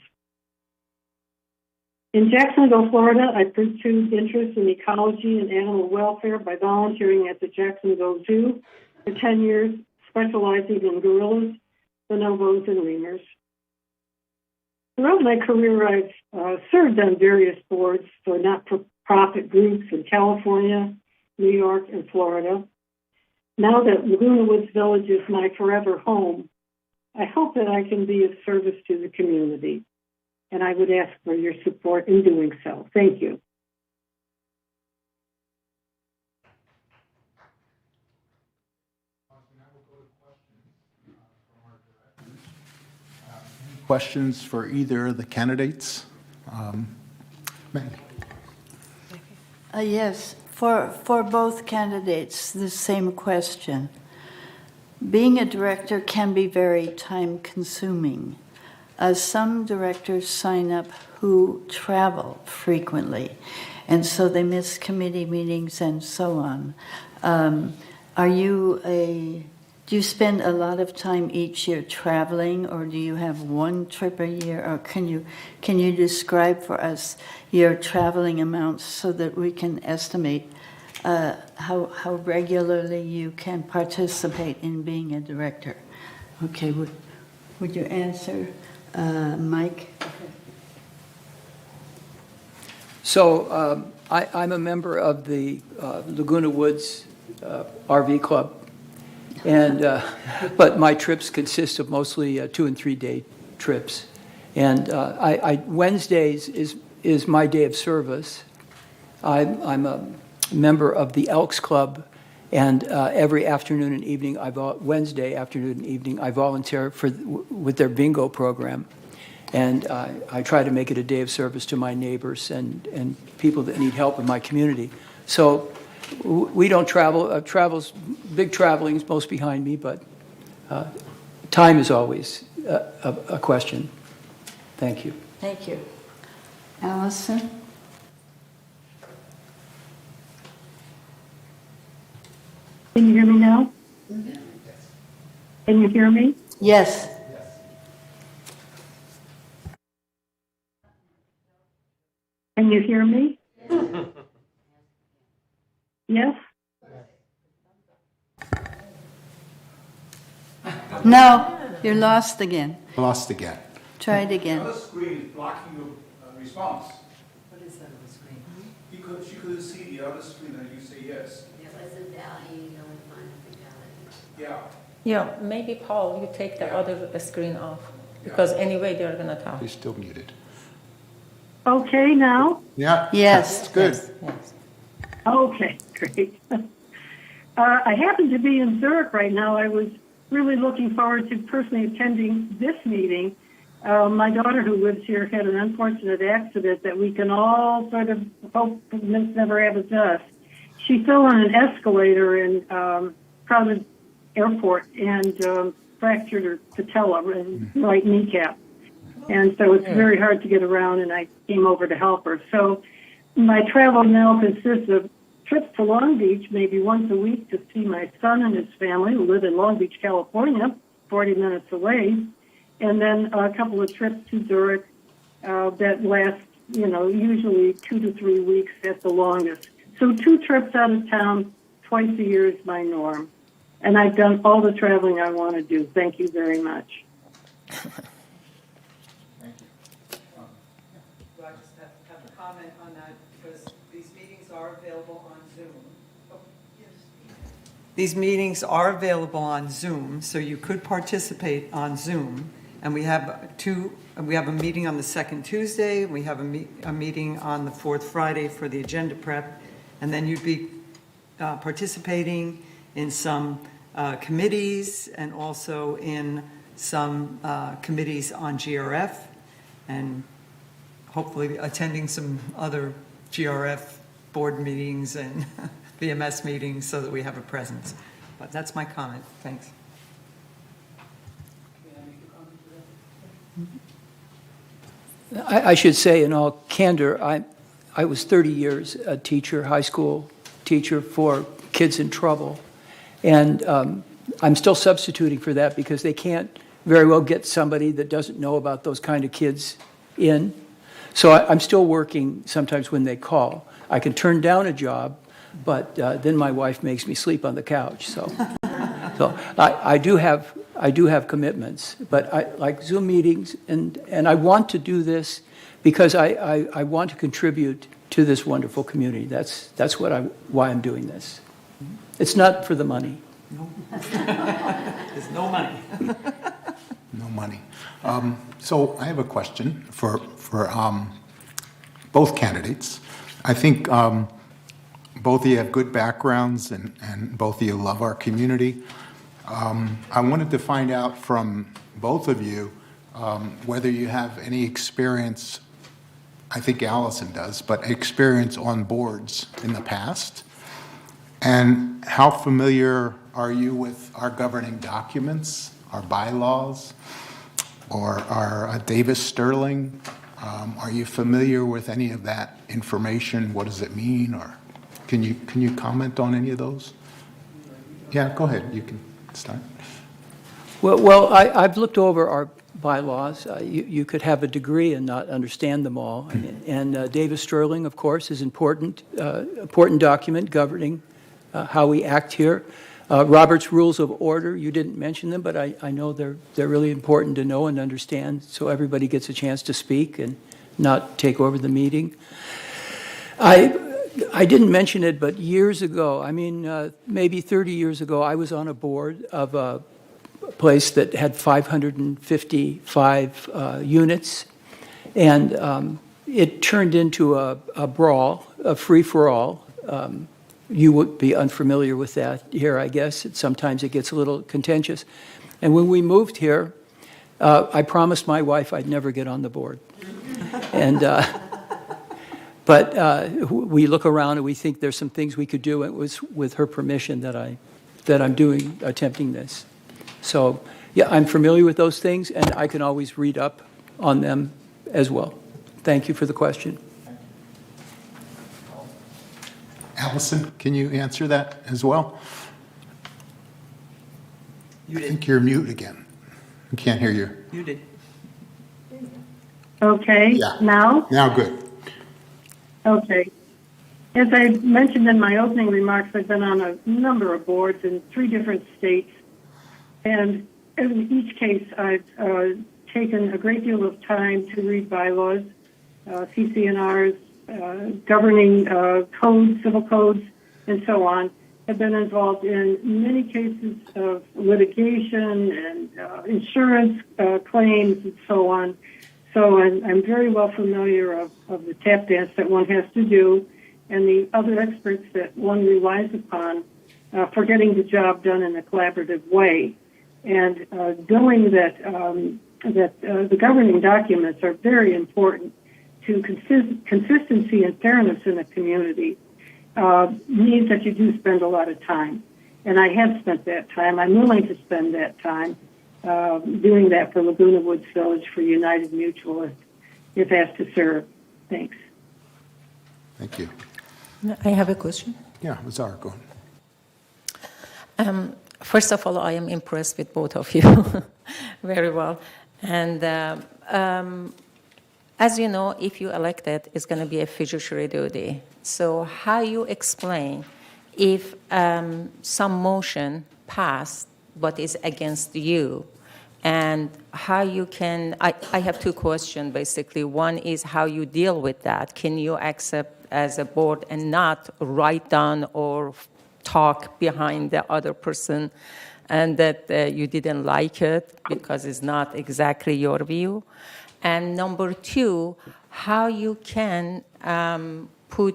In Jacksonville, Florida, I pursued interest in ecology and animal welfare by volunteering at the Jacksonville Zoo for 10 years, specializing in gorillas, bonobos, and lemurs. Throughout my career, I've served on various boards for not-for-profit groups in California, New York, and Florida. Now that Laguna Woods Village is my forever home, I hope that I can be of service to the community, and I would ask for your support in doing so. Thank you. Questions for either of the candidates? Mandy. Yes, for both candidates, the same question. Being a director can be very time-consuming. Some directors sign up who travel frequently, and so they miss committee meetings and so on. Do you spend a lot of time each year traveling, or do you have one trip a year? Or can you describe for us your traveling amounts so that we can estimate how regularly you can participate in being a director? Okay, would you answer, Mike? So I'm a member of the Laguna Woods RV Club. And but my trips consist of mostly 2 and 3 day trips, and Wednesdays is my day of service. I'm a member of the Elks Club, and every afternoon and evening, Wednesday afternoon and evening, I volunteer with their bingo program, and I try to make it a day of service to my neighbors and people that need help in my community. So. We don't travel. Big traveling is most behind me, but time is always a question. Thank you. Thank you. Allison? Can you hear me now? Can you hear me? Yes. Can you hear me? Yes? No, you're lost again. Lost again. Try it again. The other screen is blocking your response. What is that on the screen? Because she couldn't see the other screen and you say yes. Yeah. Yeah, maybe Paul, you take the other screen off, because anyway, they're gonna talk. He's still muted. Okay now? Yeah. Yes. That's good. Yes. Okay, great. I happen to be in Zurich right now. I was really looking forward to personally attending this meeting. My daughter, who lives here, had an unfortunate accident that we can all sort of hope never happens to us. She fell on an escalator in Providence Airport and fractured her patella, right kneecap. And so it's very hard to get around, and I came over to help her. So my travel now consists of trips to Long Beach, maybe once a week, to see my son and his family, who live in Long Beach, California, 40 minutes away, and then a couple of trips to Zurich that last, usually 2 to 3 weeks at the longest. So 2 trips out of town twice a year is my norm. And I've done all the traveling I want to do. Thank you very much. Do I just have a comment on that? Because these meetings are available on Zoom. These meetings are available on Zoom, so you could participate on Zoom. And we have a meeting on the second Tuesday, we have a meeting on the fourth Friday for the agenda prep, and then you'd be participating in some committees and also in some committees on GRF, and hopefully attending some other GRF board meetings and BMS meetings so that we have a presence. But that's my comment. Thanks. I should say in all candor, I was 30 years a teacher, high school teacher for kids in trouble. And I'm still substituting for that because they can't very well get somebody that doesn't know about those kind of kids in. So I'm still working sometimes when they call. I can turn down a job, but then my wife makes me sleep on the couch. So I do have commitments, but I like Zoom meetings, and I want to do this because I want to contribute to this wonderful community. That's why I'm doing this. It's not for the money. No. There's no money. No money. So I have a question for both candidates. I think both of you have good backgrounds and both of you love our community. I wanted to find out from both of you whether you have any experience, I think Allison does, but experience on boards in the past. And how familiar are you with our governing documents, our bylaws, or our Davis Sterling? Are you familiar with any of that information? What does it mean? Or can you comment on any of those? Yeah, go ahead. You can start. Well, I've looked over our bylaws. You could have a degree and not understand them all. And Davis Sterling, of course, is important document governing how we act here. Robert's Rules of Order, you didn't mention them, but I know they're really important to know and understand so everybody gets a chance to speak and not take over the meeting. I didn't mention it, but years ago, maybe 30 years ago, I was on a board of a place that had 555 units, and it turned into a brawl, a free-for-all. You would be unfamiliar with that here, I guess. Sometimes it gets a little contentious. And when we moved here, I promised my wife I'd never get on the board. But we look around and we think there's some things we could do. It was with her permission that I'm attempting this. So, yeah, I'm familiar with those things, and I can always read up on them as well. thank you for the question. Allison, can you answer that as well? I think you're mute again. We can't hear you. You did. Okay, Yeah. now? Now good. Okay. As I mentioned in my opening remarks, I've been on a number of boards in 3 different states. And in each case, I've taken a great deal of time to read bylaws, CCNRs, governing codes, civil codes, and so on. I've been involved in many cases of litigation and insurance claims and so on. So I'm very well familiar of the tap dance that one has to do and the other experts that one relies upon for getting the job done in a collaborative way. And knowing that the governing documents are very important to consistency and fairness in the community means that you do spend a lot of time. And I have spent that time. I'm willing to spend that time doing that for Laguna Woods Village for United Mutual if asked to serve. Thanks. Thank you. I have a question. Yeah, Mazar, go ahead. First of all, I am impressed with both of you very well. And as you know, if you elected, it's going to be a fiduciary duty. So how you explain if some motion passed but is against you, and how you can, I have 2 questions basically. One is how you deal with that. Can you accept as a board and not write down or talk behind the other person and that you didn't like it because it's not exactly your view? And number 2, how you can put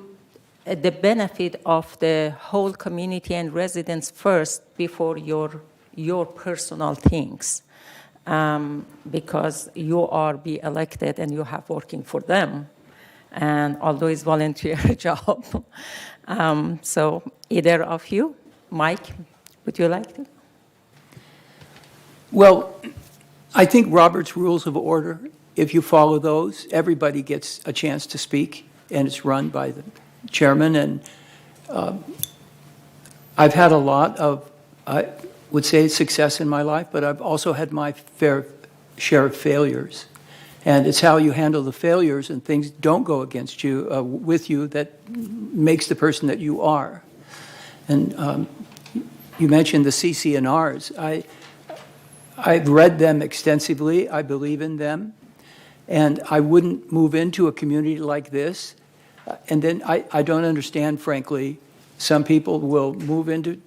the benefit of the whole community and residents first before your personal things, because you are be elected and you have working for them, and although it's volunteer job. So either of you, Mike, would you like to? Well, I think Robert's Rules of Order, if you follow those, everybody gets a chance to speak, and it's run by the chairman. And I've had a lot of, I would say, success in my life, but I've also had my fair share of failures. And it's how you handle the failures and things don't go against you, with you, that makes the person that you are. And you mentioned the CCNRs. I've read them extensively. I believe in them. And I wouldn't move into a community like this. And then I don't understand, frankly, some people will move into,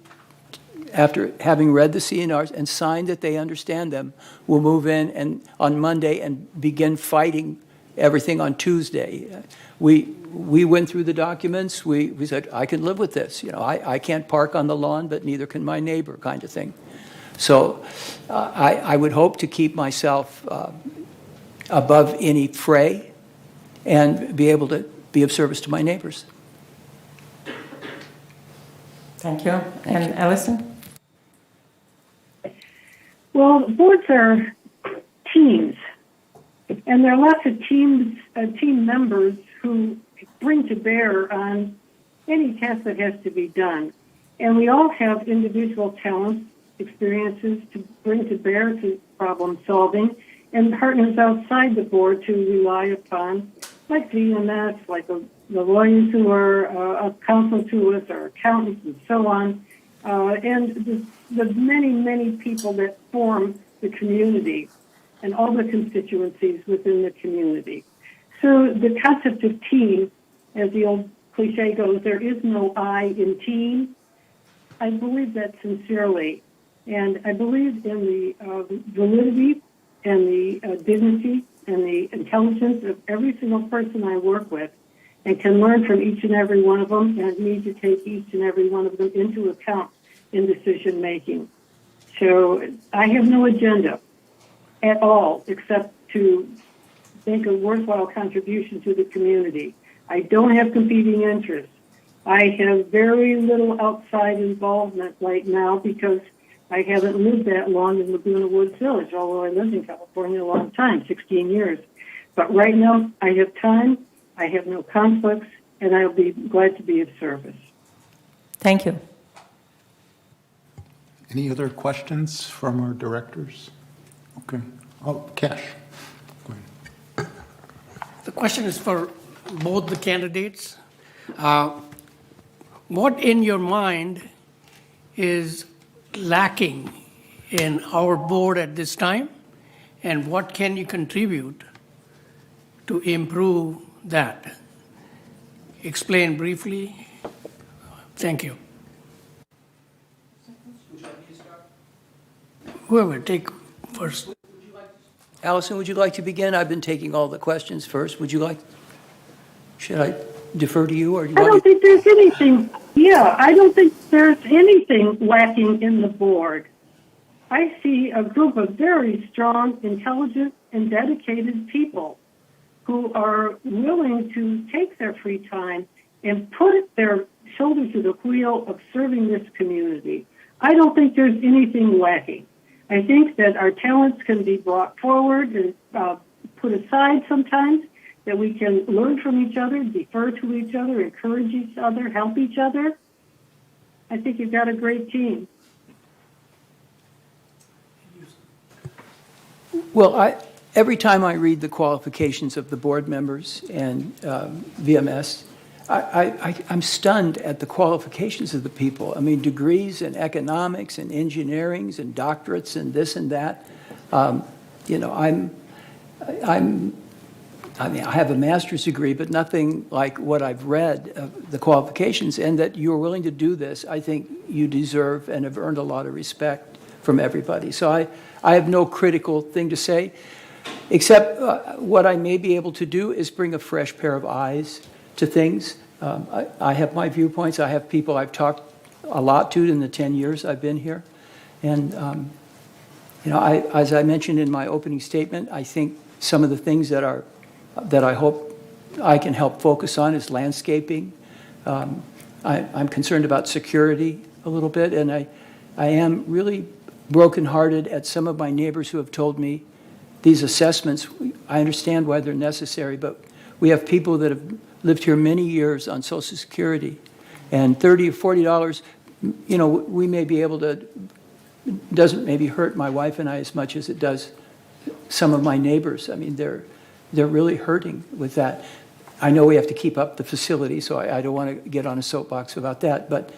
after having read the CNRs and signed that they understand them, will move in and on Monday and begin fighting everything on Tuesday. We went through the documents. We said, I can live with this. You know, I can't park on the lawn, but neither can my neighbor, kind of thing. So I would hope to keep myself above any fray and be able to be of service to my neighbors. Thank you. And Allison? Well, boards are teams, and there are lots of team members who bring to bear on any task that has to be done. And we all have individual talents, experiences to bring to bear to problem solving, and partners outside the board to rely upon, like VMS, like the lawyers who are of counsel to us, or accountants, and so on, and the many, many people that form the community and all the constituencies within the community. So the concept of team, as the old cliche goes, there is no I in team. I believe that sincerely, and I believe in the validity and the dignity and the intelligence of every single person I work with, and can learn from each and every one of them, and need to take each and every one of them into account in decision making. So I have no agenda at all except to make a worthwhile contribution to the community. I don't have competing interests. I have very little outside involvement right now because I haven't lived that long in Laguna Woods Village, although I lived in California a long time, 16 years. But right now, I have time, I have no conflicts, and I'll be glad to be of service. Thank you. Any other questions from our directors? Okay. Oh, Cash. The question is for both the candidates. What in your mind is lacking in our board at this time, and what can you contribute to improve that? Explain briefly. Thank you. Whoever, take first. Allison, would you like to begin? I've been taking all the questions first. Would you like, should I defer to you, or do you I want don't think there's anything, I don't think there's anything lacking in the board. I see a group of very strong, intelligent, and dedicated people who are willing to take their free time and put their shoulder to the wheel of serving this community. I don't think there's anything lacking. I think that our talents can be brought forward and put aside sometimes, that we can learn from each other, defer to each other, encourage each other, help each other. I think you've got a great team. Well, every time I read the qualifications of the board members and VMS, I'm stunned at the qualifications of the people. I mean, degrees in economics and engineering and doctorates and this and that. You know, I mean, I have a master's degree, but nothing like what I've read of the qualifications, and that you're willing to do this. I think you deserve and have earned a lot of respect from everybody. So I have no critical thing to say, except what I may be able to do is bring a fresh pair of eyes to things. I have my viewpoints. I have people I've talked a lot to in the 10 years I've been here. And, you know, as I mentioned in my opening statement, I think some of the things that I hope I can help focus on is landscaping. I'm concerned about security a little bit, and I am really brokenhearted at some of my neighbors who have told me these assessments, I understand why they're necessary, but we have people that have lived here many years on Social Security, and $30 or $40, you know, we may be able to, doesn't maybe hurt my wife and I as much as it does some of my neighbors. I mean, they're really hurting with that. I know we have to keep up the facility, so I don't want to get on a soapbox about that, but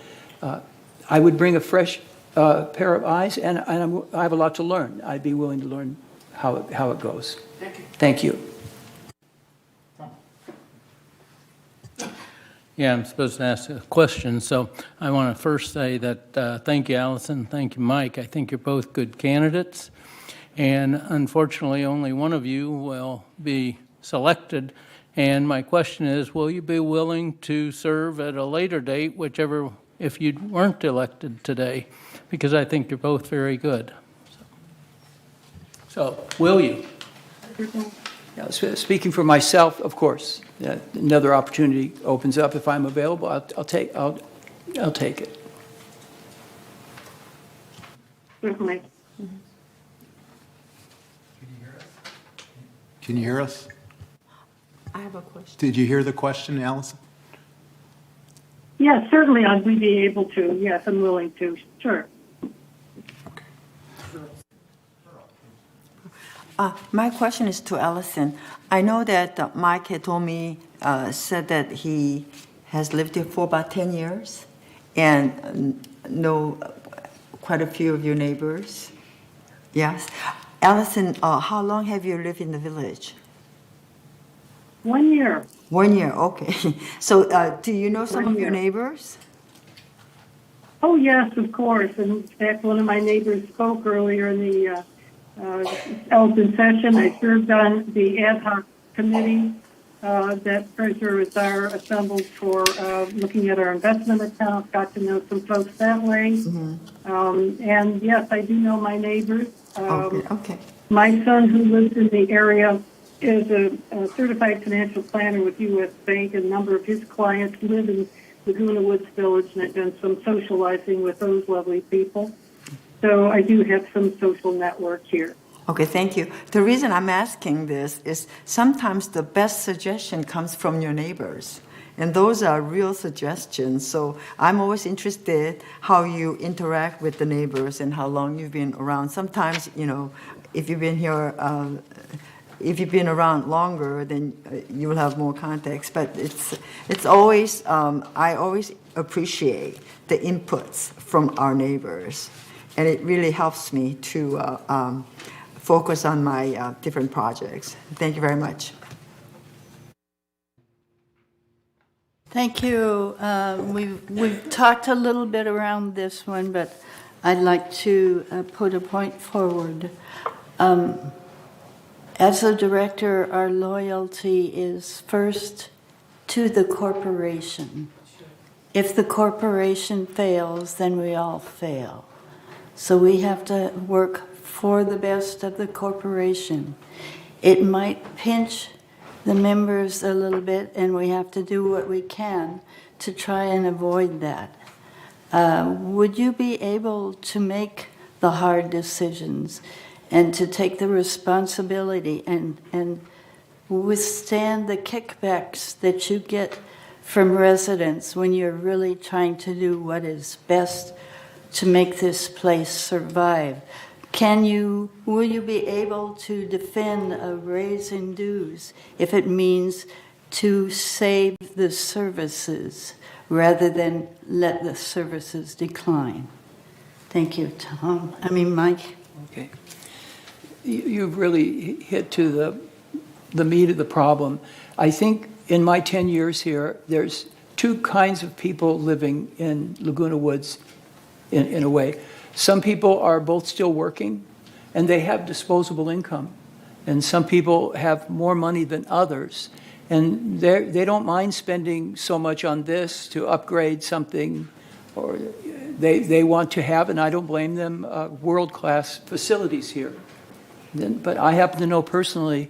I would bring a fresh pair of eyes, and I have a lot to learn. I'd be willing to learn how it goes. Thank you. Yeah, I'm supposed to ask a question, so I want to first say that thank you, Allison, thank you, Mike. I think you're both good candidates, and unfortunately, only one of you will be selected. And my question is, will you be willing to serve at a later date, whichever, if you weren't elected today? Because I think you're both very good. So will you? Yeah, speaking for myself, of course. Another opportunity opens up if I'm available. I'll take it. Certainly. Can you hear us? I have a question. Did you hear the question, Allison? Yes, certainly I'd be able to. Yes, I'm willing to. Sure. My question is to Allison. I know that Mike had told me, said that he has lived here for about 10 years and know quite a few of your neighbors. Yes. Allison, how long have you lived in the village? 1 year. 1 year, okay. So do you know some of your neighbors? Oh, yes, of course. In fact, one of my neighbors spoke earlier in the open session. I served on the ad hoc committee that Treasurer Azar assembled for looking at our investment account, got to know some folks that way. And yes, I do know my neighbors. Okay. My son, who lives in the area, is a certified financial planner with U.S. Bank, and a number of his clients live in Laguna Woods Village, and I've done some socializing with those lovely people. So I do have some social network here. Okay, thank you. The reason I'm asking this is sometimes the best suggestion comes from your neighbors. And those are real suggestions. So I'm always interested how you interact with the neighbors and how long you've been around. Sometimes, you know, if you've been here, if you've been around longer, then you will have more context. But it's always, I always appreciate the inputs from our neighbors. And it really helps me to focus on my different projects. Thank you very much. Thank you. We've talked a little bit around this one, but I'd like to put a point forward. As a director, our loyalty is first to the corporation. If the corporation fails, then we all fail. So we have to work for the best of the corporation. It might pinch the members a little bit, and we have to do what we can to try and avoid that. Would you be able to make the hard decisions and to take the responsibility and withstand the kickbacks that you get from residents when you're really trying to do what is best to make this place survive? Will you be able to defend a raise in dues if it means to save the services rather than let the services decline? Thank you, Tom. Mike. Okay. You've really hit to the meat of the problem. I think in my 10 years here, there's two kinds of people living in Laguna Woods in a way. Some people are both still working, and they have disposable income. And some people have more money than others. And they don't mind spending so much on this to upgrade something, or they want to have, and I don't blame them, world-class facilities here. But I happen to know personally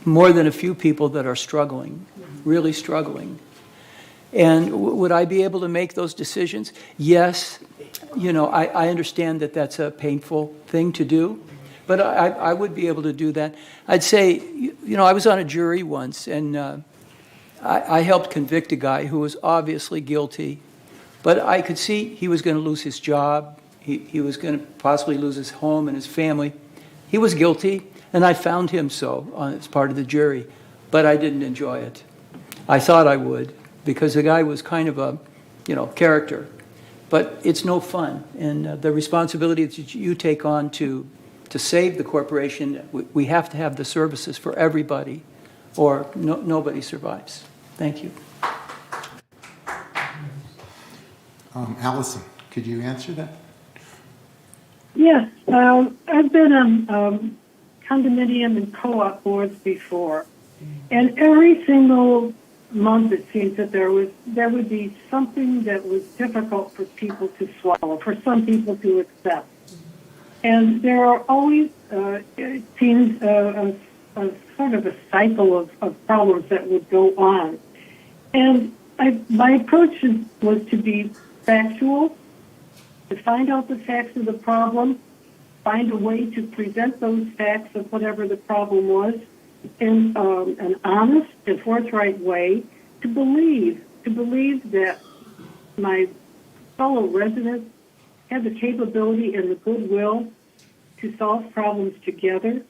more than a few people that are struggling, really struggling. And would I be able to make those decisions? Yes. You know, I understand that that's a painful thing to do, but I would be able to do that. I'd say, you know, I was on a jury once, and I helped convict a guy who was obviously guilty, but I could see he was going to lose his job. He was going to possibly lose his home and his family. He was guilty, and I found him so as part of the jury, but I didn't enjoy it. I thought I would, because the guy was kind of a, you know, character. But it's no fun, and the responsibility that you take on to save the corporation, we have to have the services for everybody, or nobody survives. Thank you. Allison, could you answer that? Yes, I've been on condominium and co-op boards before, and every single month it seems that there would be something that was difficult for people to swallow, for some people to accept. And there are always, it seems, a sort of a cycle of problems that would go on. And my approach was to be factual, to find out the facts of the problem, find a way to present those facts of whatever the problem was in an honest and forthright way, to believe that my fellow residents have the capability and the goodwill to solve problems together,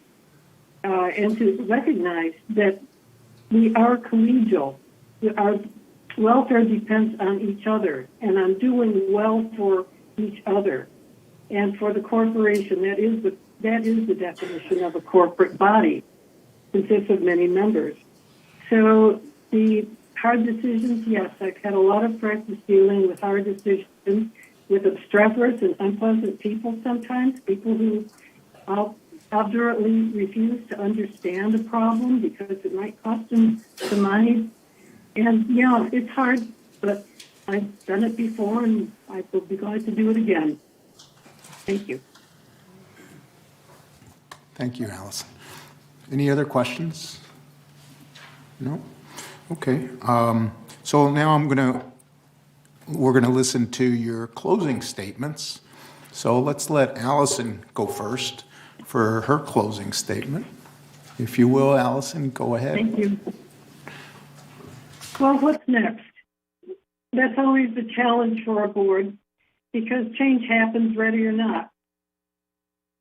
and to recognize that we are collegial. Our welfare depends on each other, and on doing well for each other. And for the corporation, that is the definition of a corporate body. Consists of many members. So the hard decisions, yes, I've had a lot of practice dealing with hard decisions, with obstreperous and unpleasant people sometimes, people who obdurately refuse to understand a problem because it might cost them some money. And, yeah, it's hard, but I've done it before, and I will be glad to do it again. Thank you. Thank you, Allison. Any other questions? No? Okay. So now we're going to listen to your closing statements. So let's let Allison go first for her closing statement. If you will, Allison, go ahead. Thank you. Well, what's next? That's always the challenge for a board because change happens ready or not.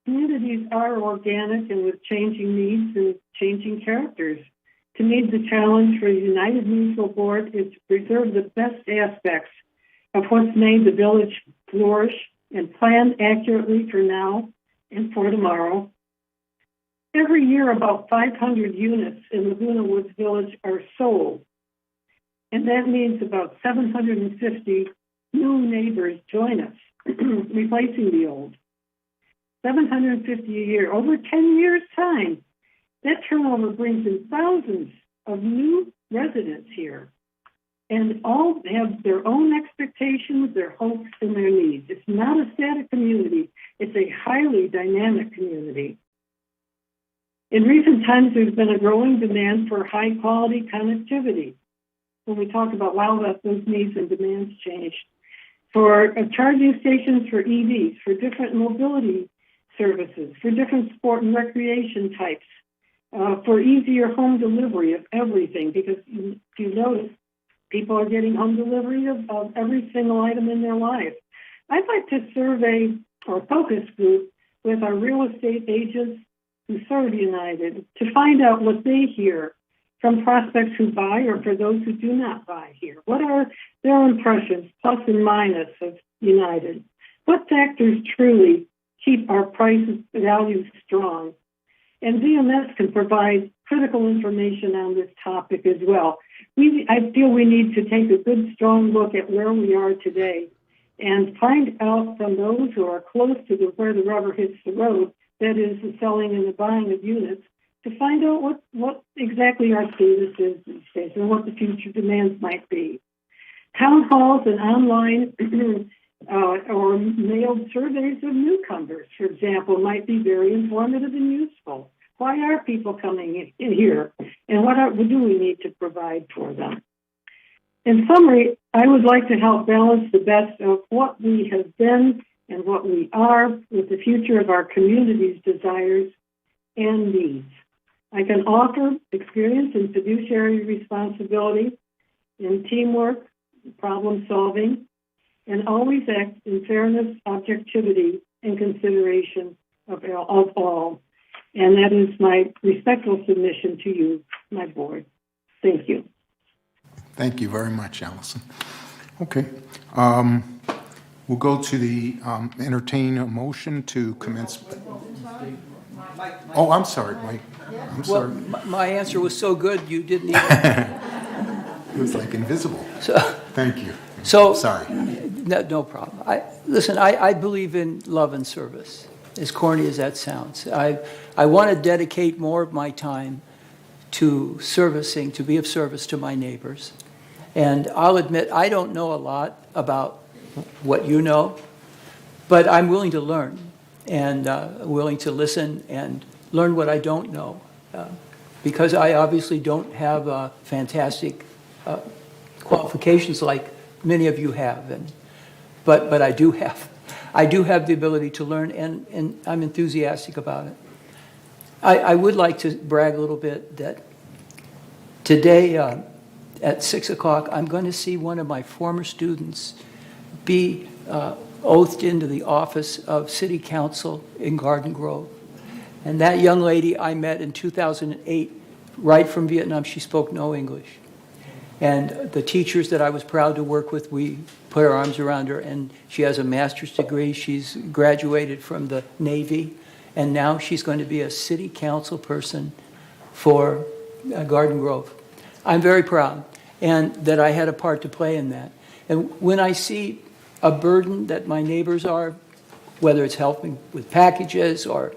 Communities are organic and with changing needs and changing characters. To meet the challenge for the United Mutual Board is to preserve the best aspects of what's made the village flourish and plan accurately for now and for tomorrow. Every year, about 500 units in Laguna Woods Village are sold, and that means about 750 new neighbors join us, replacing the old. 750 a year, over 10 years' time. That turnover brings in thousands of new residents here, and all have their own expectations, their hopes, and their needs. It's not a static community. It's a highly dynamic community. In recent times, there's been a growing demand for high-quality connectivity. When we talk about those needs and demands changed. For charging stations for EVs, for different mobility services, for different sport and recreation types, for easier home delivery of everything, because if you notice, people are getting home delivery of every single item in their life. I'd like to survey or focus group with our real estate agents who serve United to find out what they hear from prospects who buy or for those who do not buy here. What are their impressions, plus and minus, of United? What factors truly keep our price values strong? And VMS can provide critical information on this topic as well. I feel we need to take a good, strong look at where we are today and find out from those who are close to where the rubber hits the road, that is the selling and the buying of units, to find out what exactly our status is these days and what the future demands might be. Town halls and online or mailed surveys of newcomers, for example, might be very informative and useful. Why are people coming in here, and what do we need to provide for them? In summary, I would like to help balance the best of what we have been and what we are with the future of our community's desires and needs. I can offer experience in fiduciary responsibility, in teamwork, problem solving, and always act in fairness, objectivity, and consideration of all. And that is my respectful submission to you, my board. Thank you. Thank you very much, Allison. Okay. We'll go to the entertain a motion to commence. Oh, I'm sorry, Mike. I'm sorry. Well, my answer was so good, you didn't even. It was like invisible. So, thank you. So, sorry. No problem. I believe in love and service, as corny as that sounds. I want to dedicate more of my time to servicing, to be of service to my neighbors. And I'll admit, I don't know a lot about what you know, but I'm willing to learn and willing to listen and learn what I don't know, because I obviously don't have fantastic qualifications like many of you have, but I do have the ability to learn, and I'm enthusiastic about it. I would like to brag a little bit that today at 6 o'clock, I'm going to see one of my former students be oathed into the office of City Council in Garden Grove. And that young lady I met in 2008, right from Vietnam. She spoke no English. And the teachers that I was proud to work with, we put our arms around her, and she has a master's degree. She's graduated from the Navy, and now she's going to be a city council person for Garden Grove. I'm very proud, and that I had a part to play in that. And when I see a burden that my neighbors are, whether it's helping with packages or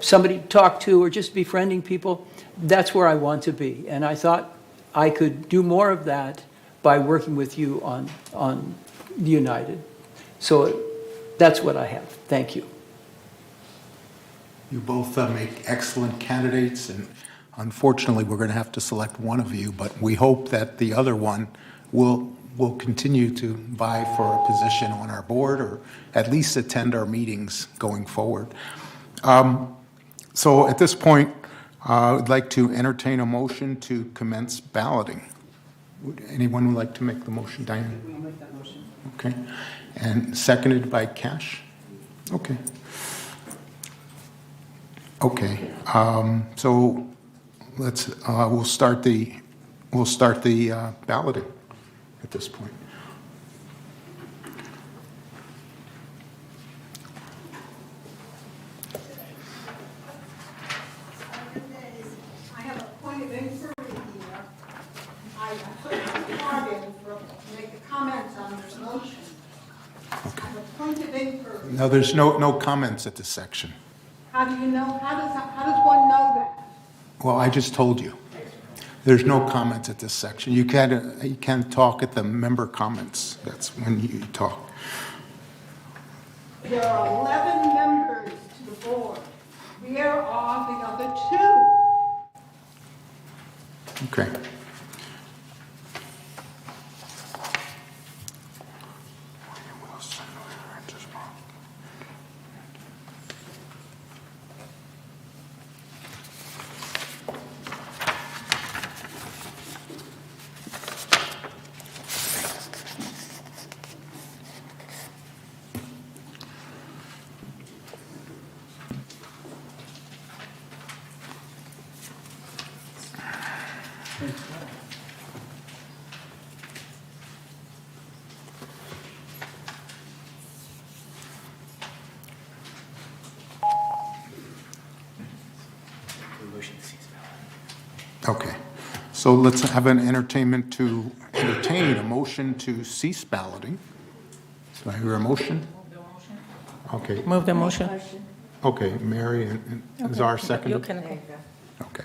somebody to talk to or just befriending people, that's where I want to be. And I thought I could do more of that by working with you on United. So that's what I have. Thank you. You both make excellent candidates, and unfortunately we're going to have to select one of you, but we hope that the other one will continue to vie for a position on our board or at least attend our meetings going forward. So at this point, I'd like to entertain a motion to commence balloting. Would anyone like to make the motion? Diane? We'll make that motion. Okay. And seconded by Cash? Okay. Okay. So let's, we'll start the balloting at this point. I have a point of inquiry here. I put my card in to make a comment on this motion. I have a point of inquiry. No, there's no comments at this section. How do you know, how does one know that? Well, I just told you. There's no comments at this section. You can't talk at the member comments. That's when you talk. There are 11 members to the board. Where are the other two? Okay. Okay, so let's have an entertain a motion to cease balloting. So I hear a motion? Okay. Move the motion. Okay, Mary and Czar second. You can. Okay.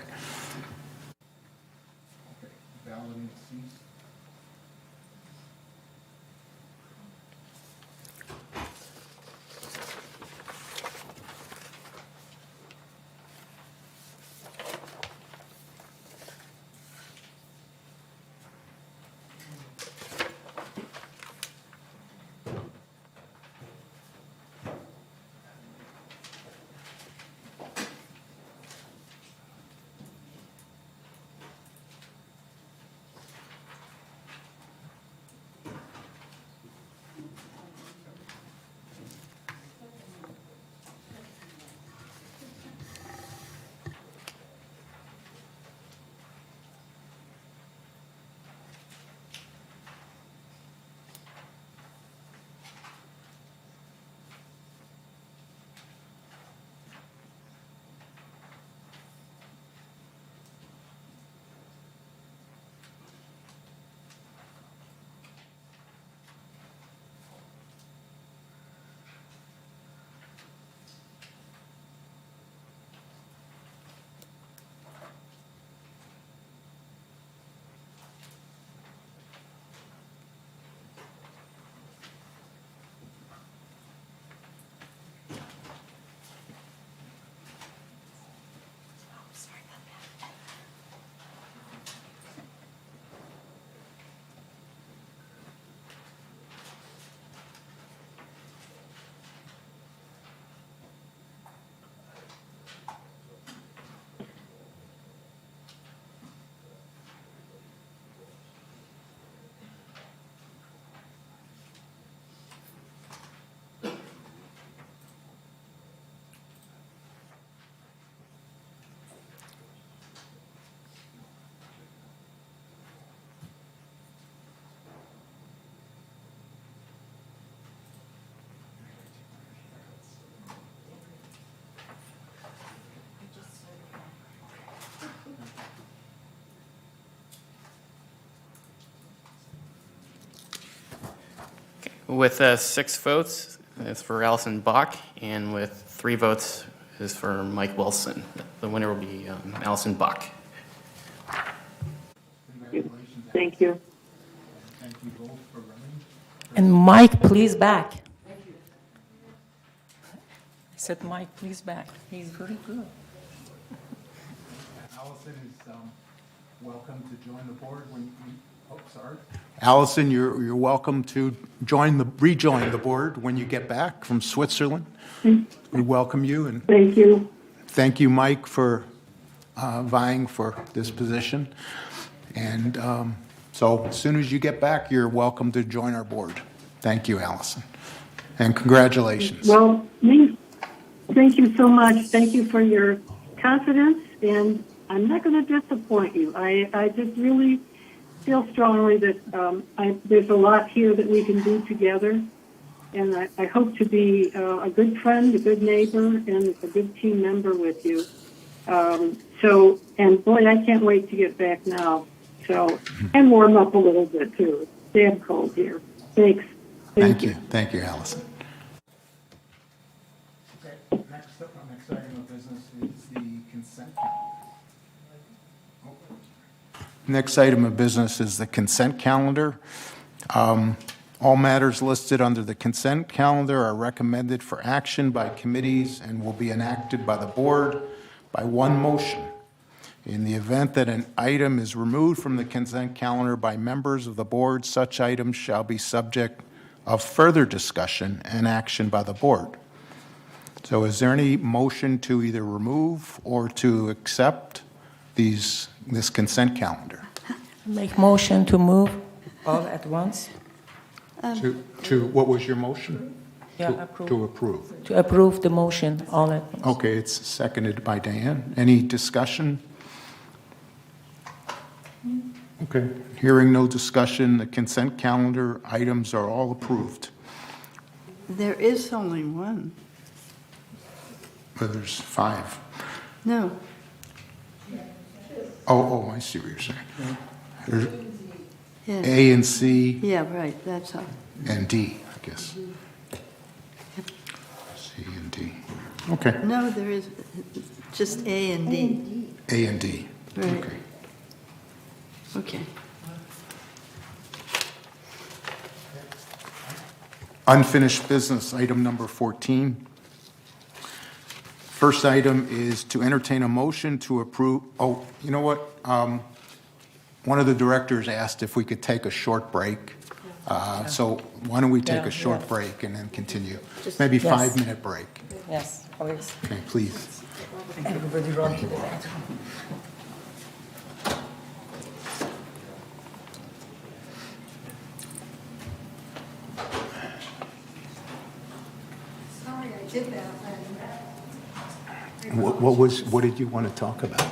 With 6 votes, it's for Allison Bach, and with 3 votes is for Mike Wilson. The winner will be Allison Bach. Thank you. Thank you both for running. And Mike, please back. I said, Mike, please back. He's very good. Allison is welcome to join the board when Allison, you're welcome to rejoin the board when you get back from Switzerland. We welcome you, and Thank you. thank you, Mike, for vying for this position. And so as soon as you get back, you're welcome to join our board. Thank you, Allison, and congratulations. Well, thank you so much. Thank you for your confidence, and I'm not going to disappoint you. I just really feel strongly that there's a lot here that we can do together, and I hope to be a good friend, a good neighbor, and a good team member with you. And boy, I can't wait to get back now. So, and warm up a little bit too. It's damn cold here. Thanks. Thank you. Thank you, Allison. Okay, next item of business is the consent calendar. Next item of business is the consent calendar. All matters listed under the consent calendar are recommended for action by committees and will be enacted by the board by one motion. In the event that an item is removed from the consent calendar by members of the board, such items shall be subject of further discussion and action by the board. So is there any motion to either remove or to accept this consent calendar? Make motion to move all at once. What was your motion? Yeah, To approve. To approve the motion all at once. Okay, it's seconded by Diane. Any discussion? Okay, hearing no discussion, the consent calendar items are all approved. There is only one. But there's 5. No. Oh, I see what you're saying. There's Yeah. A and C Yeah, right, that's all. and D, I guess. C and D. Okay, No, there is just A and D. A and D. Right. Okay. Okay. Unfinished business, item number 14. First item is to entertain a motion to approve, oh, you know what? One of the directors asked if we could take a short break. So why don't we take a short break and then continue? Maybe 5-minute break. Yes, please. Okay, please. Everybody run to the bathroom. Sorry I did that. What did you want to talk about?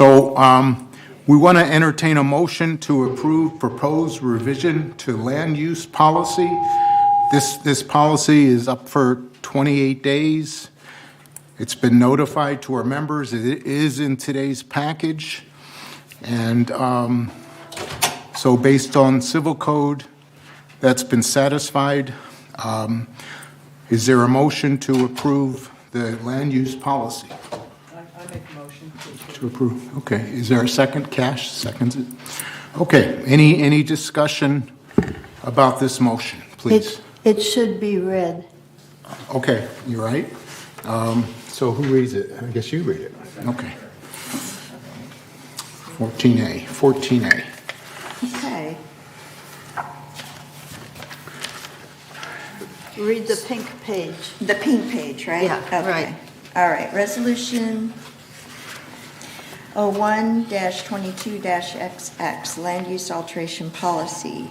So we want to entertain a motion to approve proposed revision to land use policy. This policy is up for 28 days. It's been notified to our members. It is in today's package. And so based on civil code, that's been satisfied. Is there a motion to approve the land use policy? I make a motion To approve. Okay. Is there a second? Cash seconds it. Okay. Any discussion about this motion, please? It should be read. Okay. You're right. So who reads it? I guess you read it. Okay. 14A. Okay. Read the pink page. The pink page, right? Yeah, Okay. right. All right, Resolution 01-22-XX, Land Use Alteration Policy,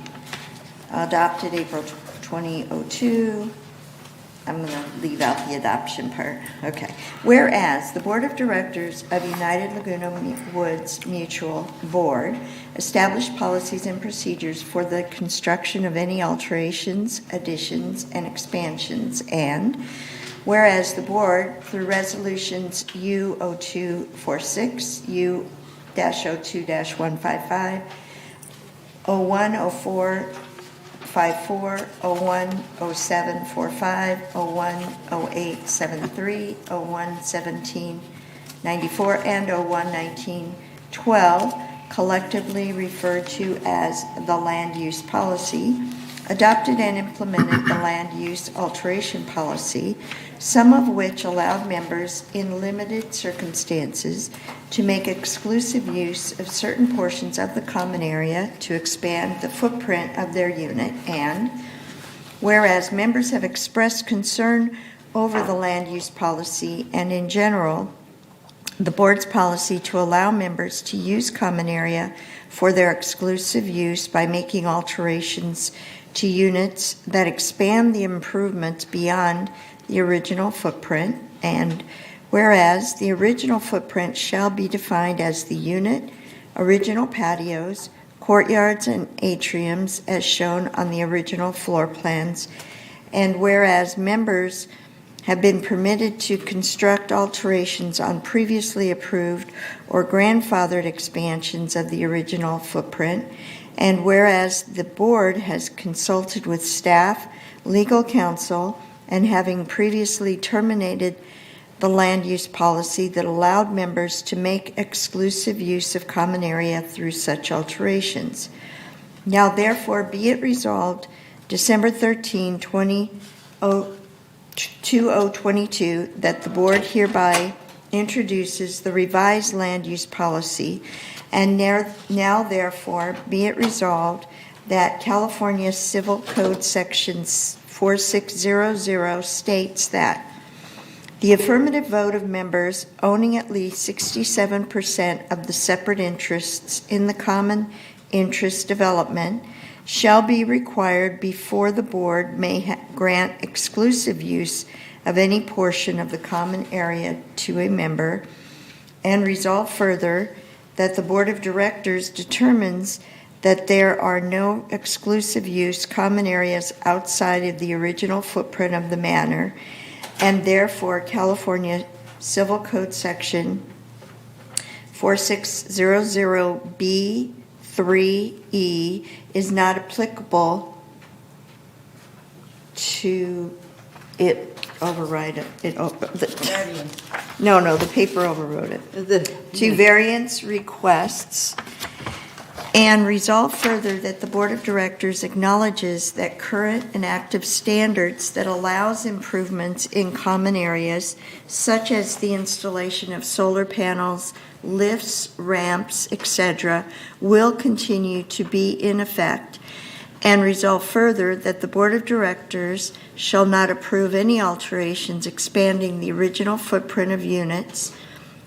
adopted April 2002. I'm going to leave out the adoption part. Okay. Whereas the Board of Directors of United Laguna Woods Mutual Board established policies and procedures for the construction of any alterations, additions, and expansions, and whereas the Board, through resolutions U0246, U-02-155, 0104, 54, 01, 07, 45, 01, 08, 73, 01, 17, 94, and 01, 19, 12, collectively referred to as the Land Use Policy, adopted and implemented the Land Use Alteration Policy, some of which allowed members in limited circumstances to make exclusive use of certain portions of the common area to expand the footprint of their unit, and whereas members have expressed concern over the land use policy and in general the board's policy to allow members to use common area for their exclusive use by making alterations to units that expand the improvements beyond the original footprint, and whereas the original footprint shall be defined as the unit, original patios, courtyards, and atriums as shown on the original floor plans, and whereas members have been permitted to construct alterations on previously approved or grandfathered expansions of the original footprint, and whereas the board has consulted with staff, legal counsel, and having previously terminated the land use policy that allowed members to make exclusive use of common area through such alterations. Now therefore be it resolved, December 13, 2022, that the board hereby introduces the revised land use policy, and now therefore be it resolved that California Civil Code Section 4600 states that the affirmative vote of members owning at least 67% of the separate interests in the common interest development shall be required before the board may grant exclusive use of any portion of the common area to a member, and resolve further that the Board of Directors determines that there are no exclusive use common areas outside of the original footprint of the manor, and therefore California Civil Code Section 4600B3E is not applicable to it. Override it. The paper overrode it. To variance requests, and resolve further that the Board of Directors acknowledges that current and active standards that allows improvements in common areas, such as the installation of solar panels, lifts, ramps, etc., will continue to be in effect, and resolve further that the Board of Directors shall not approve any alterations expanding the original footprint of units.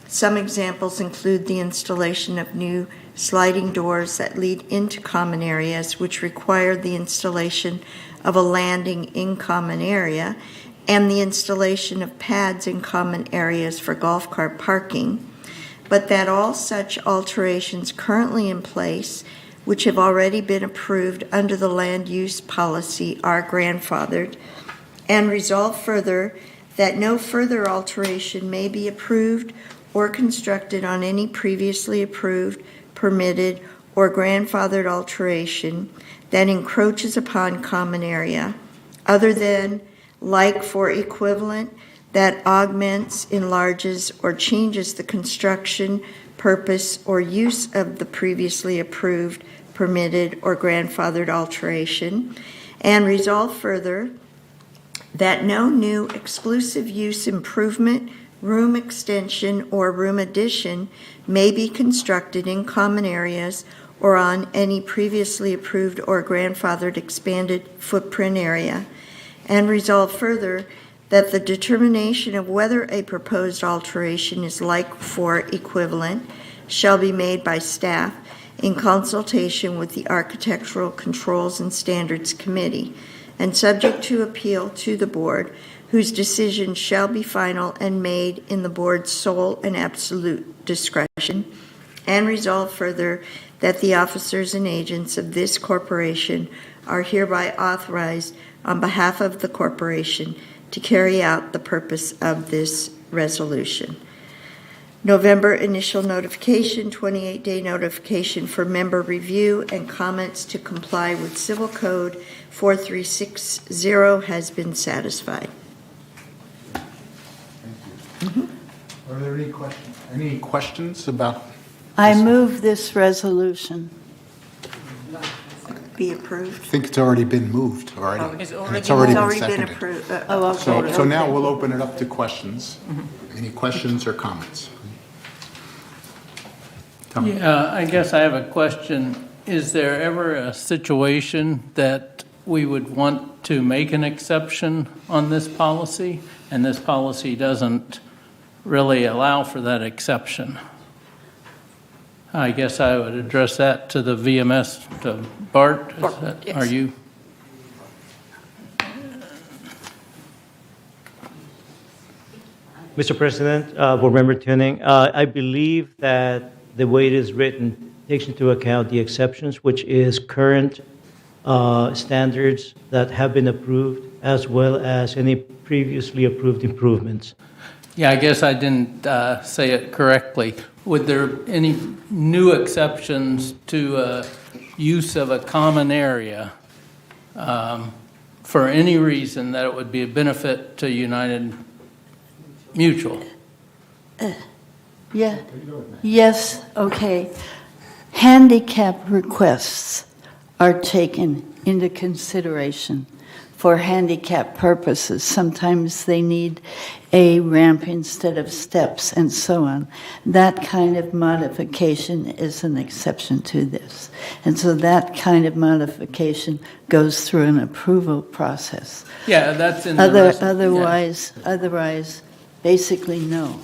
Some examples include the installation of new sliding doors that lead into common areas, which require the installation of a landing in common area, and the installation of pads in common areas for golf cart parking. but that all such alterations currently in place, which have already been approved under the land use policy, are grandfathered, and resolve further that no further alteration may be approved or constructed on any previously approved, permitted, or grandfathered alteration that encroaches upon common area, other than like for equivalent that augments, enlarges, or changes the construction, purpose, or use of the previously approved, permitted, or grandfathered alteration, and resolve further that no new exclusive use improvement, room extension, or room addition may be constructed in common areas or on any previously approved or grandfathered expanded footprint area, and resolve further that the determination of whether a proposed alteration is like for equivalent shall be made by staff in consultation with the Architectural Controls and Standards Committee, and subject to appeal to the board, whose decision shall be final and made in the board's sole and absolute discretion, and resolve further that the officers and agents of this corporation are hereby authorized on behalf of the corporation to carry out the purpose of this resolution. November initial notification, 28-day notification for member review and comments to comply with Civil Code 4360 has been satisfied. Are there any questions about? I move this resolution. Be approved. I think it's already been moved already. It's And it's already been been seconded. approved. So now we'll open it up to questions. Any questions or comments? Yeah, I guess I have a question. Is there ever a situation that we would want to make an exception on this policy, and this policy doesn't really allow for that exception? I guess I would address that to the VMS, to Bart. Is that- yes. Are you? Mr. President, Board Member Tuning, I believe that the way it is written takes into account the exceptions, which is current standards that have been approved, as well as any previously approved improvements. Yeah, I guess I didn't say it correctly. Would there any new exceptions to use of a common area for any reason that it would be a benefit to United Mutual? Yeah. Yes, okay. Handicap requests are taken into consideration for handicap purposes. Sometimes they need a ramp instead of steps and so on. That kind of modification is an exception to this. And so that kind of modification goes through an approval process. Yeah, that's in the Otherwise, basically no.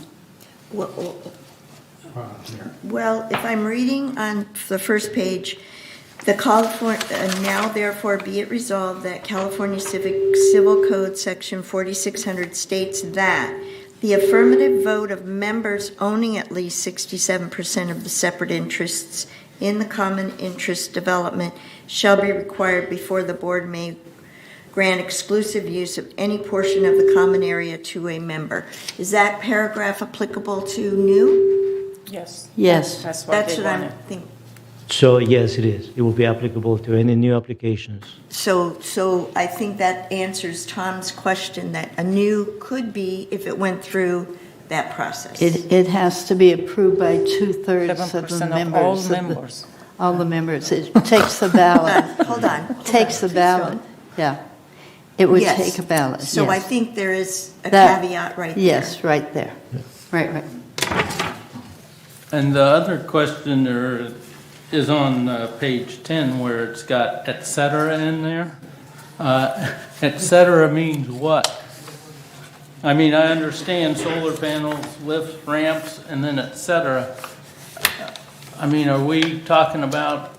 Well, if I'm reading on the first page, the California, now therefore be it resolved that California Civil Code Section 4600 states that the affirmative vote of members owning at least 67% of the separate interests in the common interest development shall be required before the board may grant exclusive use of any portion of the common area to a member. Is that paragraph applicable to new? Yes. Yes. That's what That's they what I'm wanted. thinking. So yes, it is. It will be applicable to any new applications. So I think that answers Tom's question that a new could be if it went through that process. It has to be approved by 2/3 of the 7% members. of all members. All the members. It takes the ballot. Hold on. Takes the ballot, yeah. It would Yes. take a ballot, So I yes. think there is a That- caveat right there. Yes, right there. Right. And the other question there is on page 10 where it's got et cetera in there. Et cetera means what? I mean, I understand solar panels, lifts, ramps, and then et cetera. I mean, are we talking about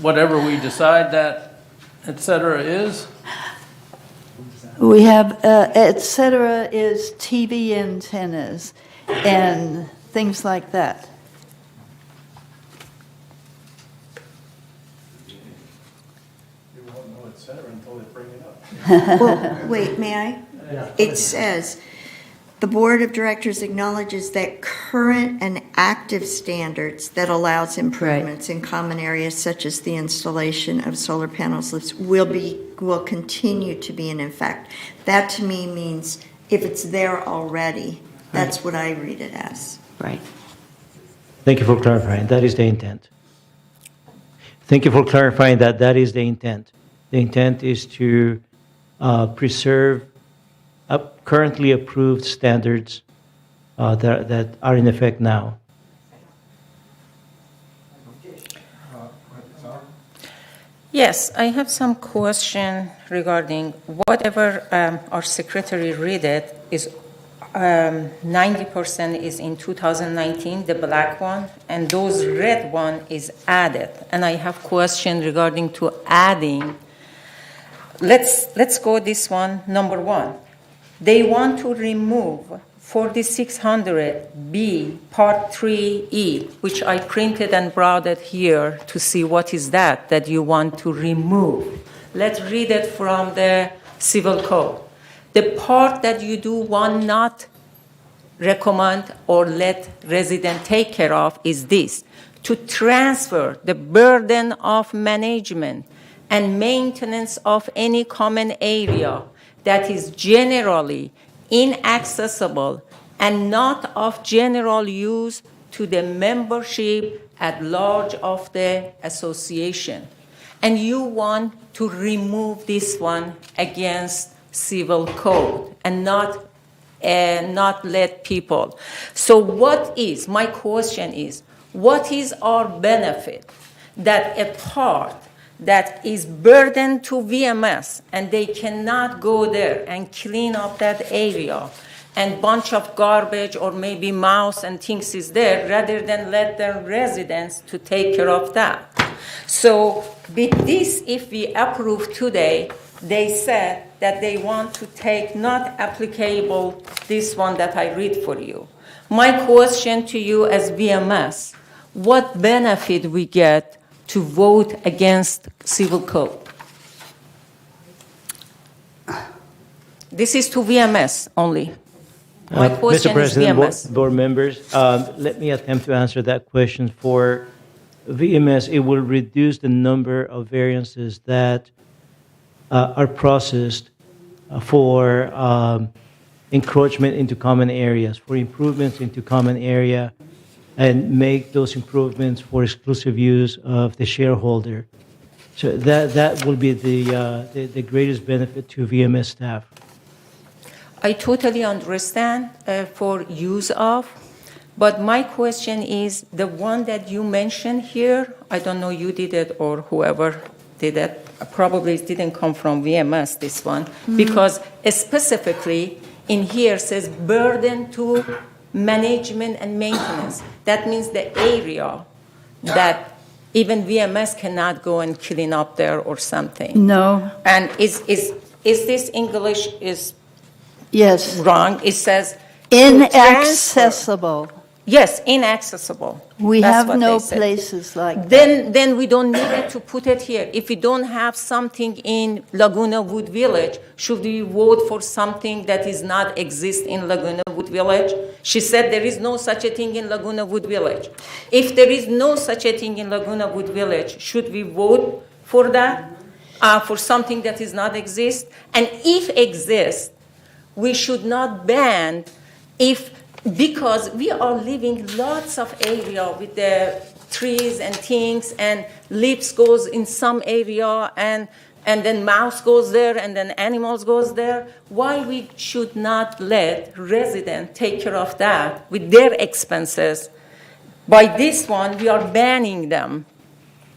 whatever we decide that et cetera is? We have, et cetera, is TV antennas and things like that. You won't know it's there until they bring it up. Well, wait, may I? It says, the Board of Directors acknowledges that current and active standards that allows improvements in common areas such as the installation of solar panels will continue to be in effect. That to me means if it's there already, that's what I read it as. Right. Thank you for clarifying. That is the intent. Thank you for clarifying that that is the intent. The intent is to preserve currently approved standards that are in effect now. Yes, I have some question regarding whatever our secretary read it is 90% is in 2019, the black one, and those red one is added. And I have question regarding to adding. Let's go this one, number one. They want to remove 4600B Part 3E, which I printed and brought it here to see what is that you want to remove. Let's read it from the Civil Code. The part that you do want not recommend or let resident take care of is this: to transfer the burden of management and maintenance of any common area that is generally inaccessible and not of general use to the membership at large of the association. And you want to remove this one against civil code and not let people. So my question is, what is our benefit that a part that is burden to VMS and they cannot go there and clean up that area and bunch of garbage or maybe mouse and things is there rather than let their residents to take care of that. So with this, if we approve today, they said that they want to take not applicable this one that I read for you. My question to you as VMS, what benefit we get to vote against civil code? This is to VMS only. My question Mr. President, is VMS. board members, let me attempt to answer that question. For VMS, it will reduce the number of variances that are processed for encroachment into common areas, for improvements into common area, and make those improvements for exclusive use of the shareholder. So that will be the greatest benefit to VMS staff. I totally understand for use of, but my question is the one that you mentioned here, I don't know you did it or whoever did it, probably it didn't come from VMS, this one, because specifically in here says burden to management and maintenance. That means the area that even VMS cannot go and clean up there or something. No. And is this English is Yes. wrong? It says Inaccessible. Yes, inaccessible. We That's have what no they said. places like Then we don't need it to put it here. If we don't have something in Laguna Wood Village, should we vote for something that is not exist in Laguna Wood Village? She said there is no such a thing in Laguna Wood Village. If there is no such a thing in Laguna Wood Village, should we vote for that? For something that is not exist? And if exists, we should not ban because we are living lots of area with the trees and things, and leaves goes in some area, and then mouse goes there, and then animals goes there. Why we should not let residents take care of that with their expenses? By this one, we are banning them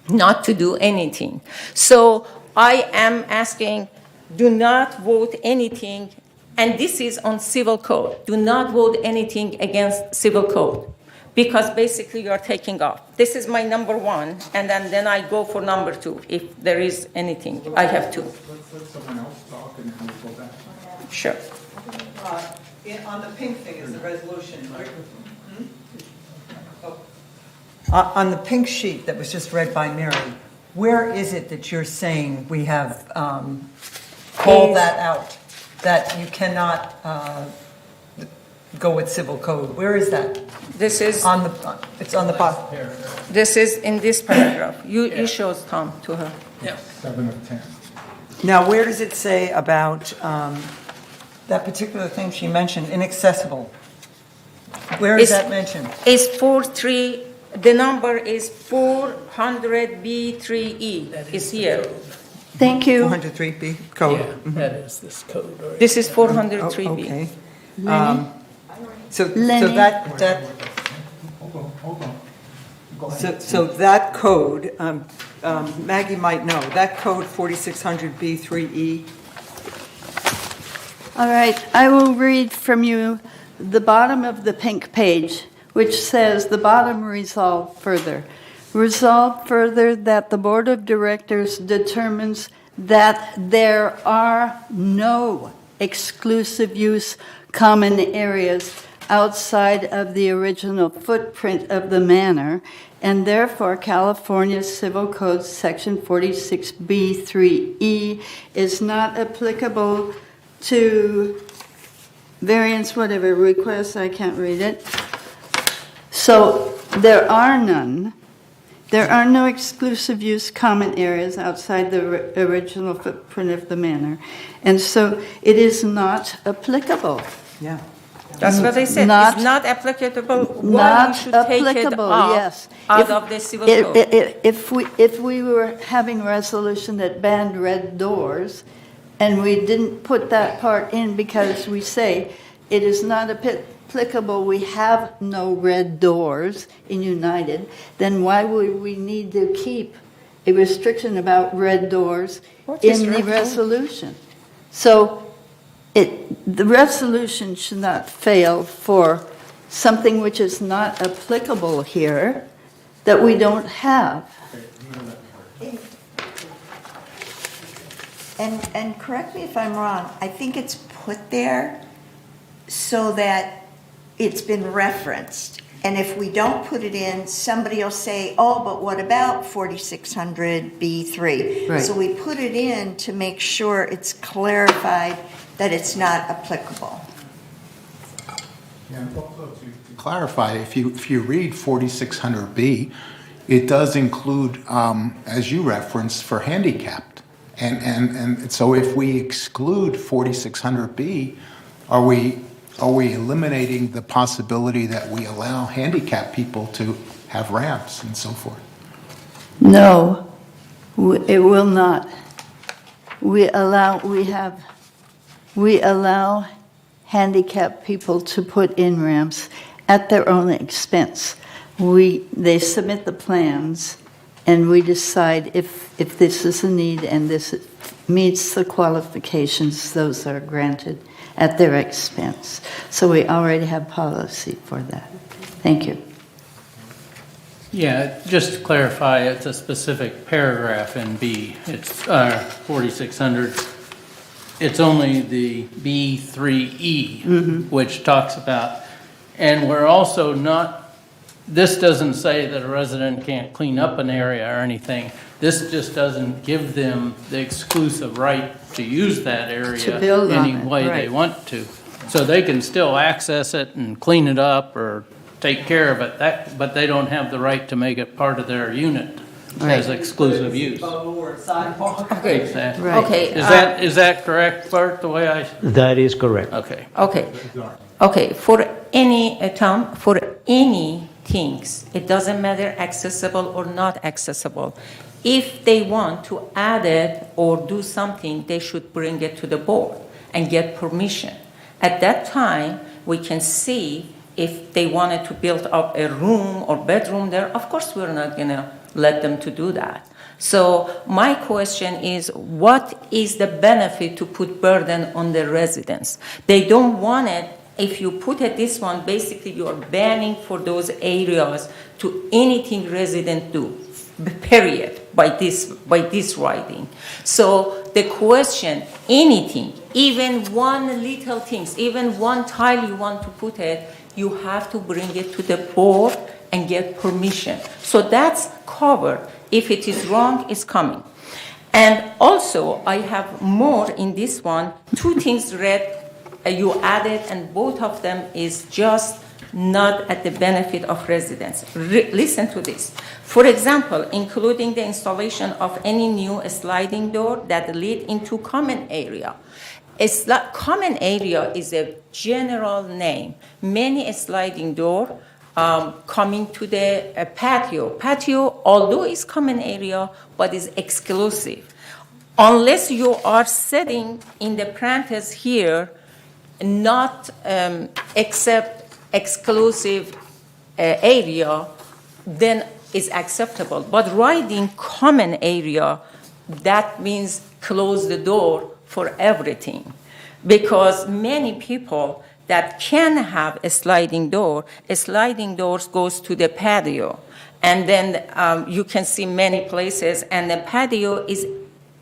not to do anything. So I am asking, do not vote anything. And this is on civil code. Do not vote anything against civil code, because basically you are taking off. This is my number one, and then I go for number two if there is anything. I have two. Let's let someone else talk and then we'll go back. Sure. On the pink thing is the resolution. On the pink sheet that was just read by Mary, where is it that you're saying we have called that out, that you cannot go with civil code? Where is that? This is It's on the bottom. this is in this paragraph. You shows Tom to her. Yeah. 7 of 10. Now, where does it say about that particular thing she mentioned, inaccessible? Where is that mentioned? It's 43, the number is 400B3E is here. Thank you. 403B code. Yeah, that is this code. Right? This is 403B. Okay. Lenny? So Lenny? that so that code, Maggie might know, that code 4600B3E. All right, I will read from you the bottom of the pink page, which says, the bottom resolve further. Resolve further that the Board of Directors determines that there are no exclusive use common areas outside of the original footprint of the manor, and therefore California Civil Code Section 46B3E is not applicable to variance, whatever, requests, I can't read it. So there are none. There are no exclusive use common areas outside the original footprint of the manor. And so it is not applicable. Yeah. That's what I said. It's not applicable. Why you should take it applicable, out, yes. out of the civil code? If we were having a resolution that banned red doors, and we didn't put that part in because we say it is not applicable, we have no red doors in United, then why would we need to keep a restriction about red doors in the resolution? So the resolution should not fail for something which is not applicable here that we don't have. And correct me if I'm wrong, I think it's put there so that it's been referenced. And if we don't put it in, somebody will say, oh, but what about 4600B3? Right. So we put it in to make sure it's clarified that it's not applicable. To clarify, if you read 4600B, it does include, as you referenced, for handicapped. And so if we exclude 4600B, are we eliminating the possibility that we allow handicapped people to have ramps and so forth? No, it will not. We allow handicapped people to put in ramps at their own expense. They submit the plans, and we decide if this is a need and this meets the qualifications, those are granted at their expense. So we already have policy for that. Thank you. Yeah, just to clarify, it's a specific paragraph in B. It's 4600. It's only the B3E, which talks about, and we're also not, this doesn't say that a resident can't clean up an area or anything. This just doesn't give them the exclusive right to use that area To build on any it, way they right. want to. So they can still access it and clean it up or take care of it, but they don't have the right to make it part of their unit as exclusive use. Okay. Exactly. Right. Okay, Is that correct, Bart, the way I? That is correct. Okay. Okay, for any town, for any things, it doesn't matter accessible or not accessible. If they want to add it or do something, they should bring it to the board and get permission. At that time, we can see if they wanted to build up a room or bedroom there. Of course, we're not going to let them to do that. So my question is, what is the benefit to put burden on the residents? They don't want it. If you put it this one, basically you are banning for those areas to anything resident do, period, by this writing. So the question, anything, even one little things, even one tile you want to put it, you have to bring it to the board and get permission. So that's covered. If it is wrong, it's coming. And also, I have more in this one, 2 things read you added, and both of them is just not at the benefit of residents. Listen to this. For example, including the installation of any new sliding door that lead into common area. Common area is a general name. Many sliding door coming to the patio. Patio, although is common area, but is exclusive. Unless you are setting in the parentheses here, not except exclusive area, then it's acceptable. But writing common area, that means close the door for everything. Because many people that can have a sliding doors goes to the patio. And then you can see many places, and the patio is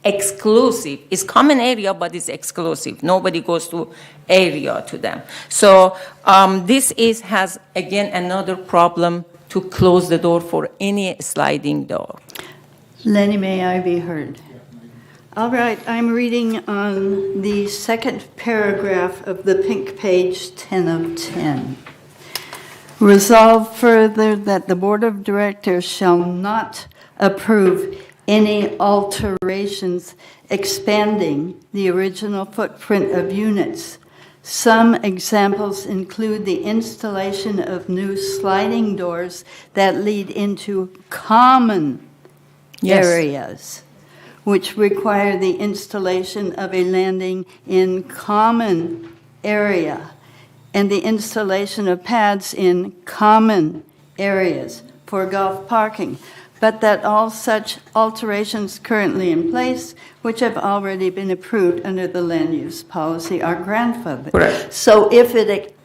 exclusive. It's common area, but it's exclusive. Nobody goes to area to them. So this has, again, another problem to close the door for any sliding door. Lenny, may I be heard? All right, I'm reading on the second paragraph of the pink page 10 of 10. Resolve further that the Board of Directors shall not approve any alterations expanding the original footprint of units. Some examples include the installation of new sliding doors that lead into common areas, which require the installation of a landing in common area, and the installation of pads in common areas for golf parking, but that all such alterations currently in place, which have already been approved under the land use policy, are grandfathered. Correct. So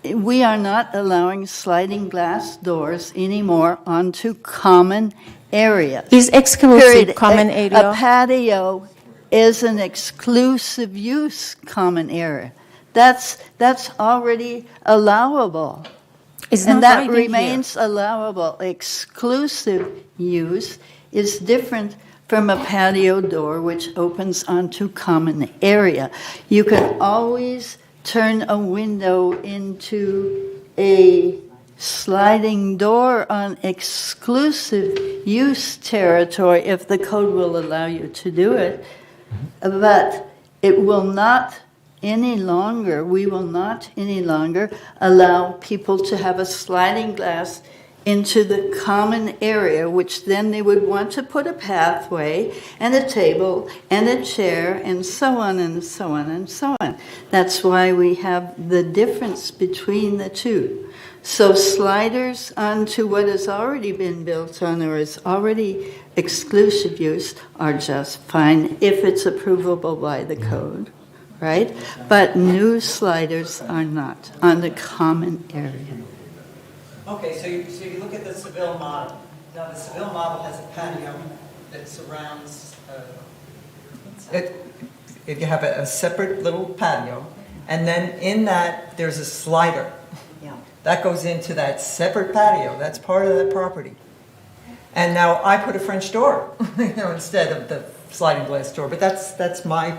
we are not allowing sliding glass doors anymore onto common areas. Is exclusive Period. common area? A patio is an exclusive use common area. That's already allowable. It's and not that right in remains allowable. Exclusive use is different from a patio door which opens onto common area. You can always turn a window into a sliding door on exclusive use territory if the code will allow you to do it, but it will not any longer, we will not any longer allow people to have a sliding glass into the common area, which then they would want to put a pathway and a table and a chair and so on and so on and so on. That's why we have the difference between the two. So sliders onto what has already been built on or is already exclusive use are just fine if it's approvable by the code, right? But new sliders are not on the common area. Okay, so you look at the Seville model. Now, the Seville model has a patio that surrounds it. You have a separate little patio, and then in that, there's a slider. That goes into that separate patio. That's part of that property. And now I put a French door, instead of the sliding glass door. But that's my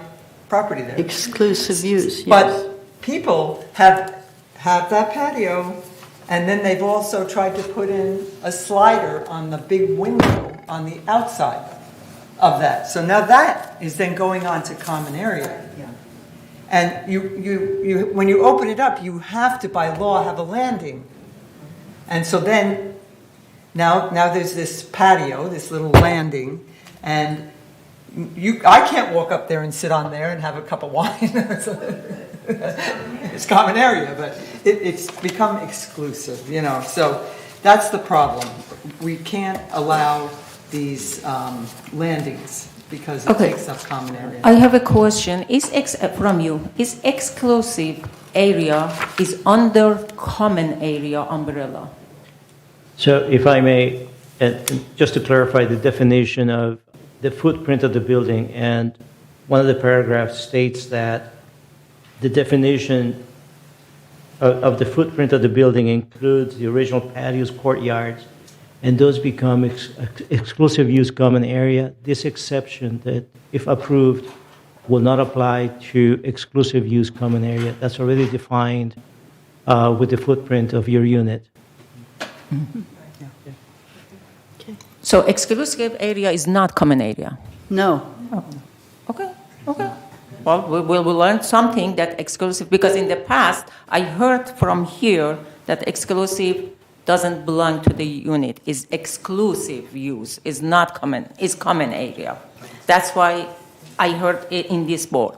property there. Exclusive use, yes. But people have that patio, and then they've also tried to put in a slider on the big window on the outside of that. So now that is then going on to common area. And you when you open it up, you have to, by law, have a landing. And so then, now there's this patio, this little landing, and I can't walk up there and sit on there and have a cup of wine. It's common area, but it's become exclusive, So that's the problem. We can't allow these landings because it takes up common area. I have a question. From you. Is exclusive area is under common area umbrella? So if I may, just to clarify the definition of the footprint of the building, and one of the paragraphs states that the definition of the footprint of the building includes the original patios, courtyards, and those become exclusive use common area, this exception that, if approved, will not apply to exclusive use common area. That's already defined with the footprint of your unit. So exclusive area is not common area. No. Okay. Well, we'll learn something that exclusive, because in the past, I heard from here that exclusive doesn't belong to the unit, is exclusive use, is not common, is common area. That's why I heard it in this board.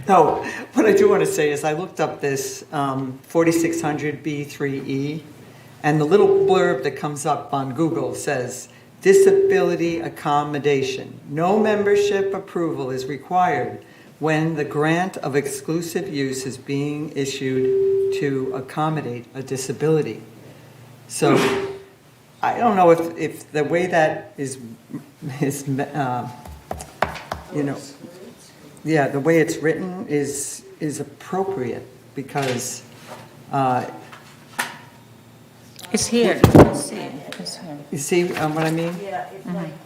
No, what I do want to say is I looked up this 4600 B3E, and the little blurb that comes up on Google says, disability accommodation. No membership approval is required when the grant of exclusive use is being issued to accommodate a disability. So I don't know if the way that is the way it's written is appropriate, because It's here, you can see. It's here. you see what I mean?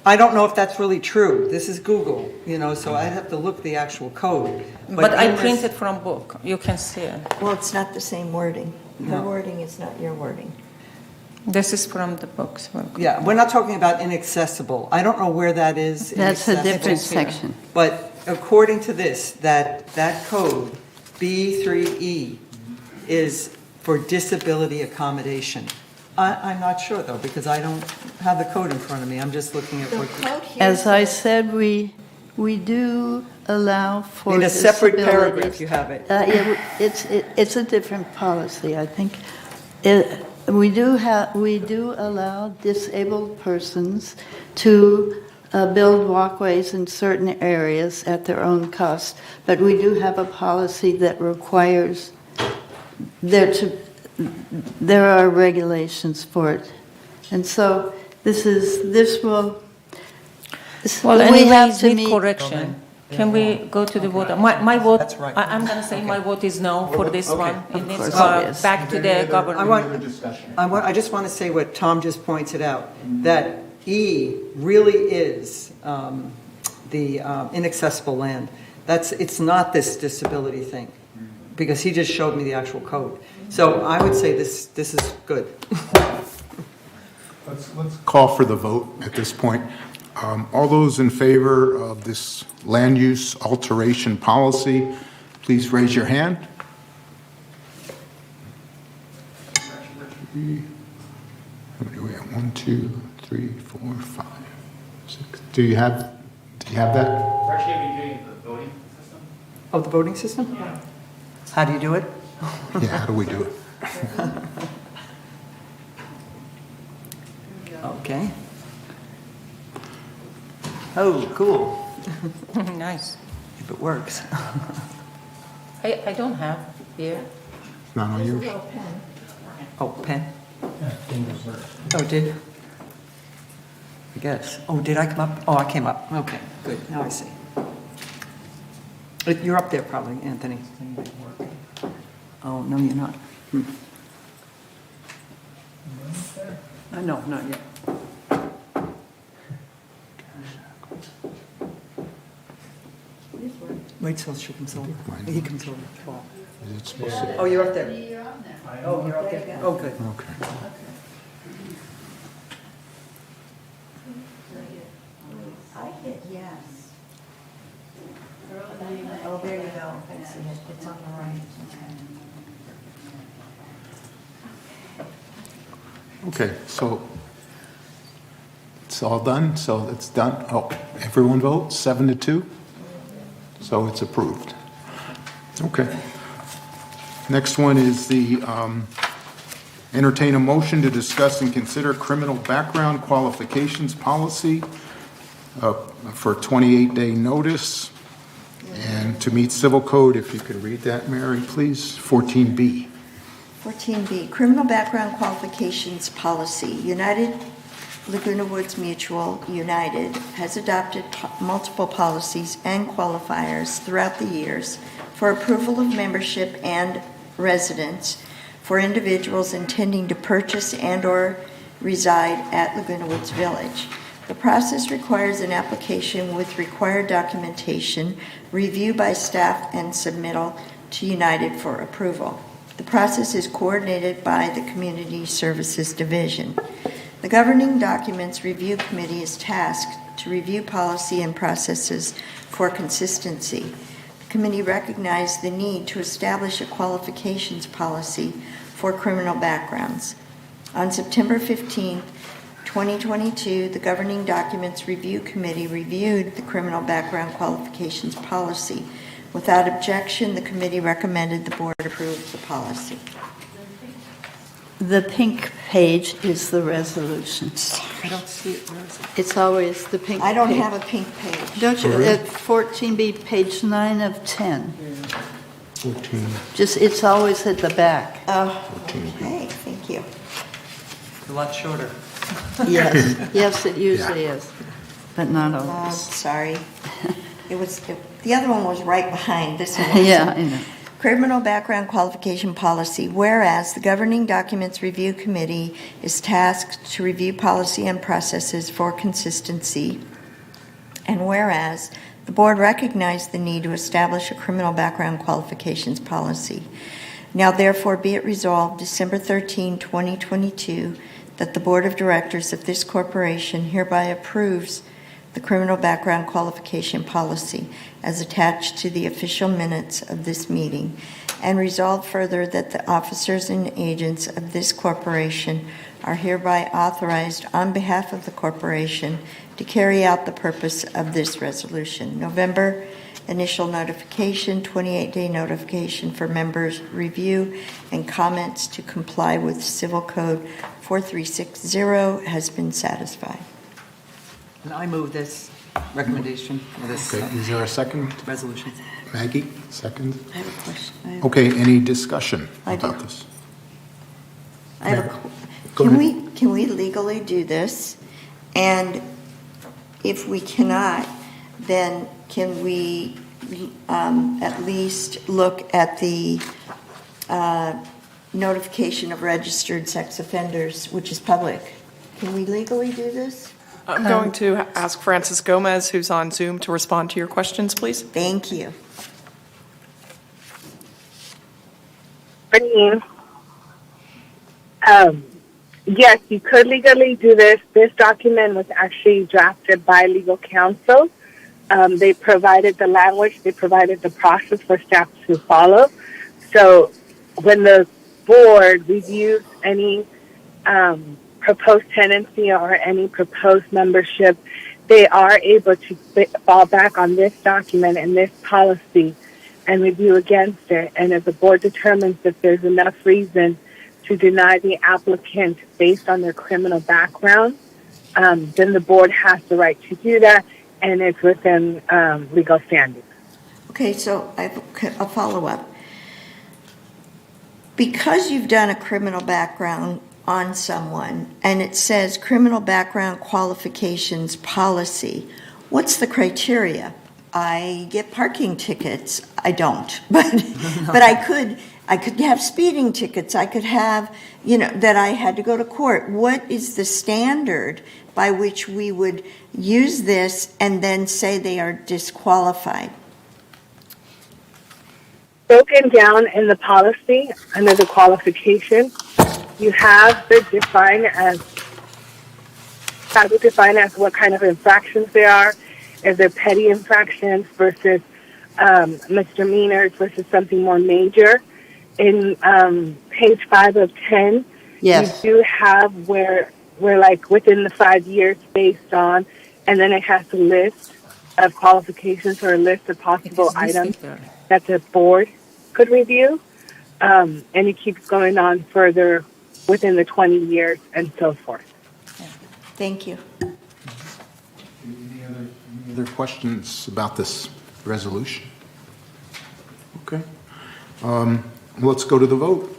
I don't know if that's really true. This is Google, so I'd have to look the actual code. But I in this- printed from book, you can see it. Well, it's not the same wording. Her No. wording is not your wording. This is from the books. Yeah, we're not talking about inaccessible. I don't know where that is. That's a inaccessible. different section. But according to this, that code, B3E, is for disability accommodation. I'm not sure, though, because I don't have the code in front of me. I'm just looking at what. As I said, we do allow for In a separate paragraph, disabilities. you have it. It's a different policy, I think. We do allow disabled persons to build walkways in certain areas at their own cost, but we do have a policy that requires there are regulations for it. And so Well, we anyways, have to need meet. correction. Can we go to the vote? My vote, That's right. I'm going to say my vote is no for this Okay. one. It Of needs course to it go is. back to the government. I just want to say what Tom just pointed out, that E really is the inaccessible land. It's not this disability thing, because he just showed me the actual code. So I would say this is good. Let's call for the vote at this point. All those in favor of this land use alteration policy, please raise your hand. How many do we have? 1, 2, 3, 4, 5, 6. Do you have that? We're actually going to be doing the voting system. Oh, the voting system? Yeah. How do you do it? Yeah, how do we do it? Okay. Oh, cool. Nice. If it works. I don't have here. Not on yours? Oh, pen? Oh, did? I guess. Oh, did I come up? Oh, I came up. Okay, good. Now I see. You're up there probably, Anthony. Oh, no, you're not. No, not yet. Wait till she comes over. He comes over at 12. Is it supposed to? Oh, you're up there. Oh, you're up there. Oh, good. Okay. I hit yes. Oh, there you go. I see it. It's on the right. Okay, so it's all done, so it's done. Oh, everyone votes, 7-2? So it's approved. Okay. Next one is the entertain a motion to discuss and consider criminal background qualifications policy for 28-day notice and to meet civil code. If you could read that, Mary, please. 14B. 14B, Criminal Background Qualifications Policy. United Laguna Woods Mutual, United, has adopted multiple policies and qualifiers throughout the years for approval of membership and residence for individuals intending to purchase and/or reside at Laguna Woods Village. The process requires an application with required documentation, review by staff, and submittal to United for approval. The process is coordinated by the Community Services Division. The Governing Documents Review Committee is tasked to review policy and processes for consistency. The committee recognized the need to establish a qualifications policy for criminal backgrounds. On September 15, 2022, the Governing Documents Review Committee reviewed the criminal background qualifications policy. Without objection, the committee recommended the board approve the policy. The pink page is the resolutions. I don't see it. It's always the pink page. I don't have a pink page. Don't you? Oh, really? At 14B, page 9 of 10. 14. Just, it's always at the back. Okay, thank you. A lot shorter. Yes, yes, it usually is, but not always. Sorry. The other one was right behind this one. Yeah, I know. Criminal background qualification policy. Whereas the Governing Documents Review Committee is tasked to review policy and processes for consistency. And whereas the board recognized the need to establish a criminal background qualifications policy. Now therefore be it resolved December 13, 2022, that the Board of Directors of this corporation hereby approves the criminal background qualification policy as attached to the official minutes of this meeting, and resolve further that the officers and agents of this corporation are hereby authorized on behalf of the corporation to carry out the purpose of this resolution. November, initial notification, 28-day notification for members' review and comments to comply with Civil Code 4360 has been satisfied. And I move this recommendation for this Okay, is there a second? resolution. Maggie, second? I have a question. Okay, any discussion I do. about this? I have a Go Can we legally do this? And if we cannot, then can we at least look at the notification of registered sex offenders, which is public? Can we legally do this? I'm going to ask Francis Gomez, who's on Zoom, to respond to your questions, please. Thank you. Yes, you could legally do this. This document was actually drafted by legal counsel. They provided the language, they provided the process for staff to follow. So when the board reviews any proposed tenancy or any proposed membership, they are able to fall back on this document and this policy and review against it. And if the board determines that there's enough reason to deny the applicant based on their criminal background, then the board has the right to do that, and it's within legal standing. Okay, so I have a follow-up. Because you've done a criminal background on someone, and it says criminal background qualifications policy, what's the criteria? I get parking tickets. I don't, but I could have speeding tickets. I could have, that I had to go to court. What is the standard by which we would use this and then say they are disqualified? Broken down in the policy under the qualification, you have to define as what kind of infractions they are. If they're petty infractions versus misdemeanors versus something more major. In page 5 of 10, Yes. you do have where we're like within the 5 years based on, and then it has a list of qualifications or a list of possible items that the board could review. And it keeps going on further within the 20 years and so forth. Thank you. Any other questions about this resolution? Okay. Let's go to the vote.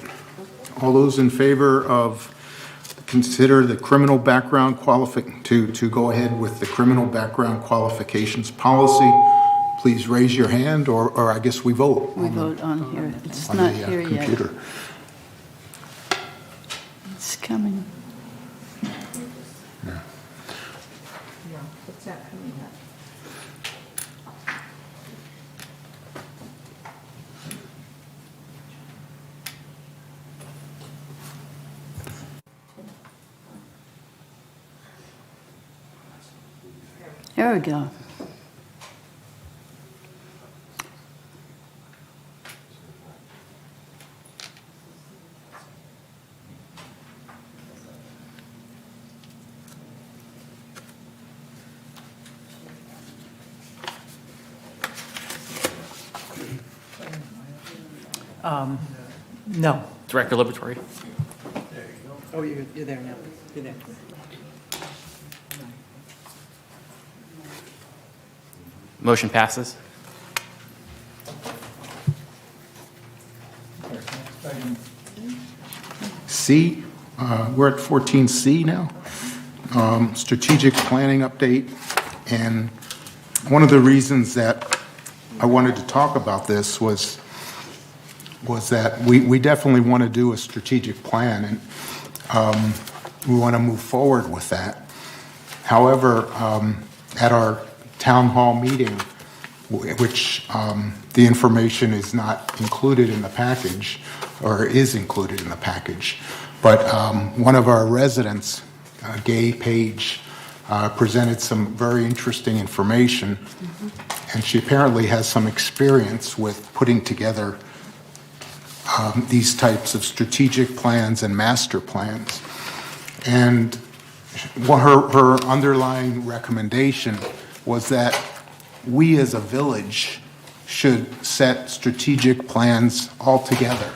All those in favor of consider the criminal background to go ahead with the criminal background qualifications policy, please raise your hand, or I guess we vote. We vote on here. It's on not the here yet. computer. Here we go. No. Director Liberatory. Oh, you're there now. You're there. Motion passes. C, we're at 14C now. Strategic planning update. And one of the reasons that I wanted to talk about this was that we definitely want to do a strategic plan, and we want to move forward with that. However, at our town hall meeting, which the information is not included in the package, or is included in the package, but one of our residents, Gay Page, presented some very interesting information, and she apparently has some experience with putting together these types of strategic plans and master plans. And her underlying recommendation was that we as a village should set strategic plans altogether,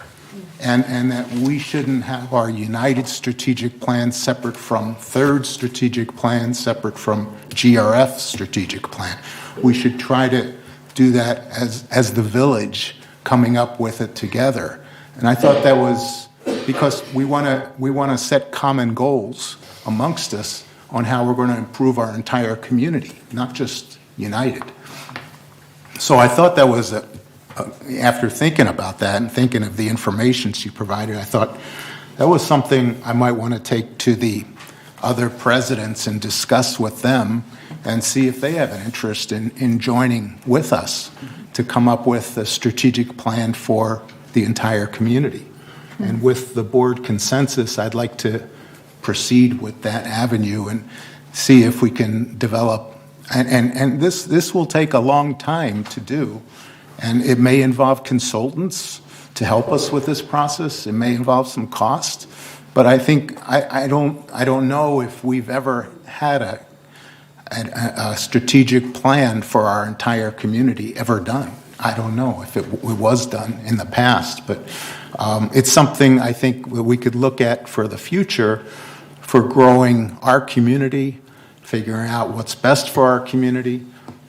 and that we shouldn't have our united strategic plan separate from third strategic plan, separate from GRF strategic plan. We should try to do that as the village, coming up with it together. And I thought that was because we want to set common goals amongst us on how we're going to improve our entire community, not just United. So I thought that was after thinking about that and thinking of the information she provided, I thought that was something I might want to take to the other presidents and discuss with them and see if they have an interest in joining with us to come up with a strategic plan for the entire community. And with the board consensus, I'd like to proceed with that avenue and see if we can develop, and this will take a long time to do, and it may involve consultants to help us with this process. It may involve some cost, but I think, I don't know if we've ever had a strategic plan for our entire community ever done. I don't know if it was done in the past, but it's something I think we could look at for the future for growing our community, figuring out what's best for our community.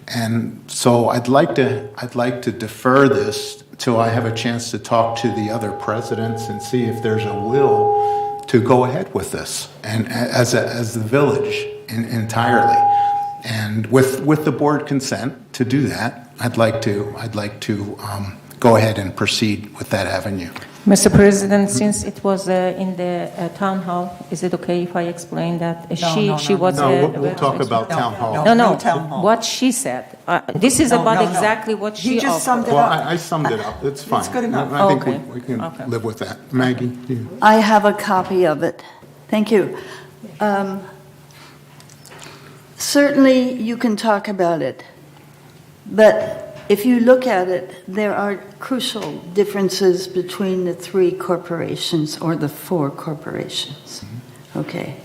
And so I'd like to defer this till I have a chance to talk to the other presidents and see if there's a will to go ahead with this, and as the village entirely. And with the board consent to do that, I'd like to go ahead and proceed with that avenue. Mr. President, since it was in the town hall, is it okay if I explain that she was? No, we'll talk about town hall. No, town hall. what she said. This is about exactly what she He just offered. summed it Well, up. I summed it up. It's fine. It's good enough. I think Okay. we can Okay. live with that. Maggie? You. I have a copy of it. Thank you. Certainly, you can talk about it, but if you look at it, there are crucial differences between the three corporations or the four corporations. Okay.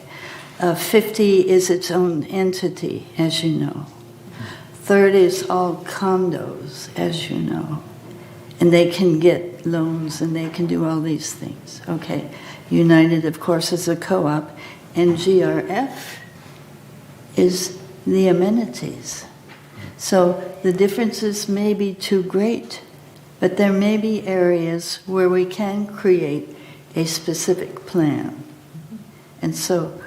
50 is its own entity, as you know. Third is all condos, as you know. And they can get loans and they can do all these things. Okay. United, of course, is a co-op, and GRF is the amenities. So the differences may be too great, but there may be areas where we can create a specific plan. And so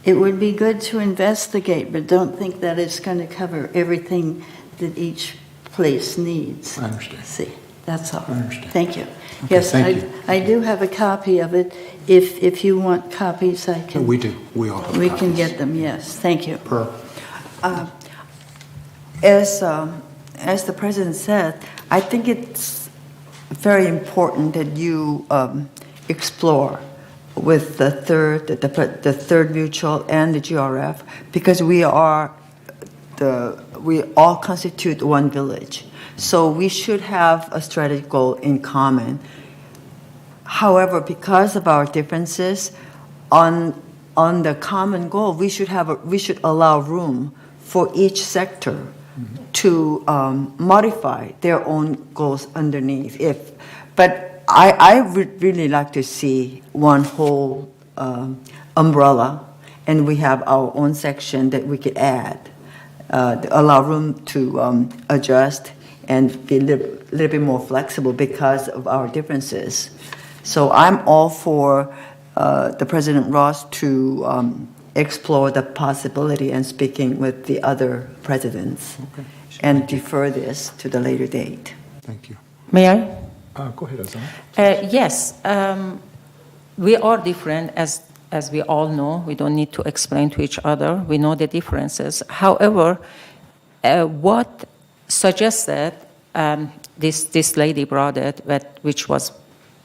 it would be good to investigate, but don't think that it's going to cover everything that each place needs. I understand. See, that's all. I understand. Thank you. Okay, Yes, thank you. I do have a copy of it. If you want copies, I can. We do. We all have We can copies. get them, yes. Thank you. Per. As the president said, I think it's very important that you explore with the third mutual and the GRF, because we are we all constitute one village. So we should have a strategic goal in common. However, because of our differences, on the common goal, we should allow room for each sector to modify their own goals underneath. But I would really like to see one whole umbrella, and we have our own section that we could add, allow room to adjust and be a little bit more flexible because of our differences. So I'm all for the President Ross to explore the possibility and speaking with the other presidents and defer this to the later date. Thank you. May I? Go ahead, Azan. Yes, we are different, as we all know. We don't need to explain to each other. We know the differences. However, what suggested, this lady brought it, which was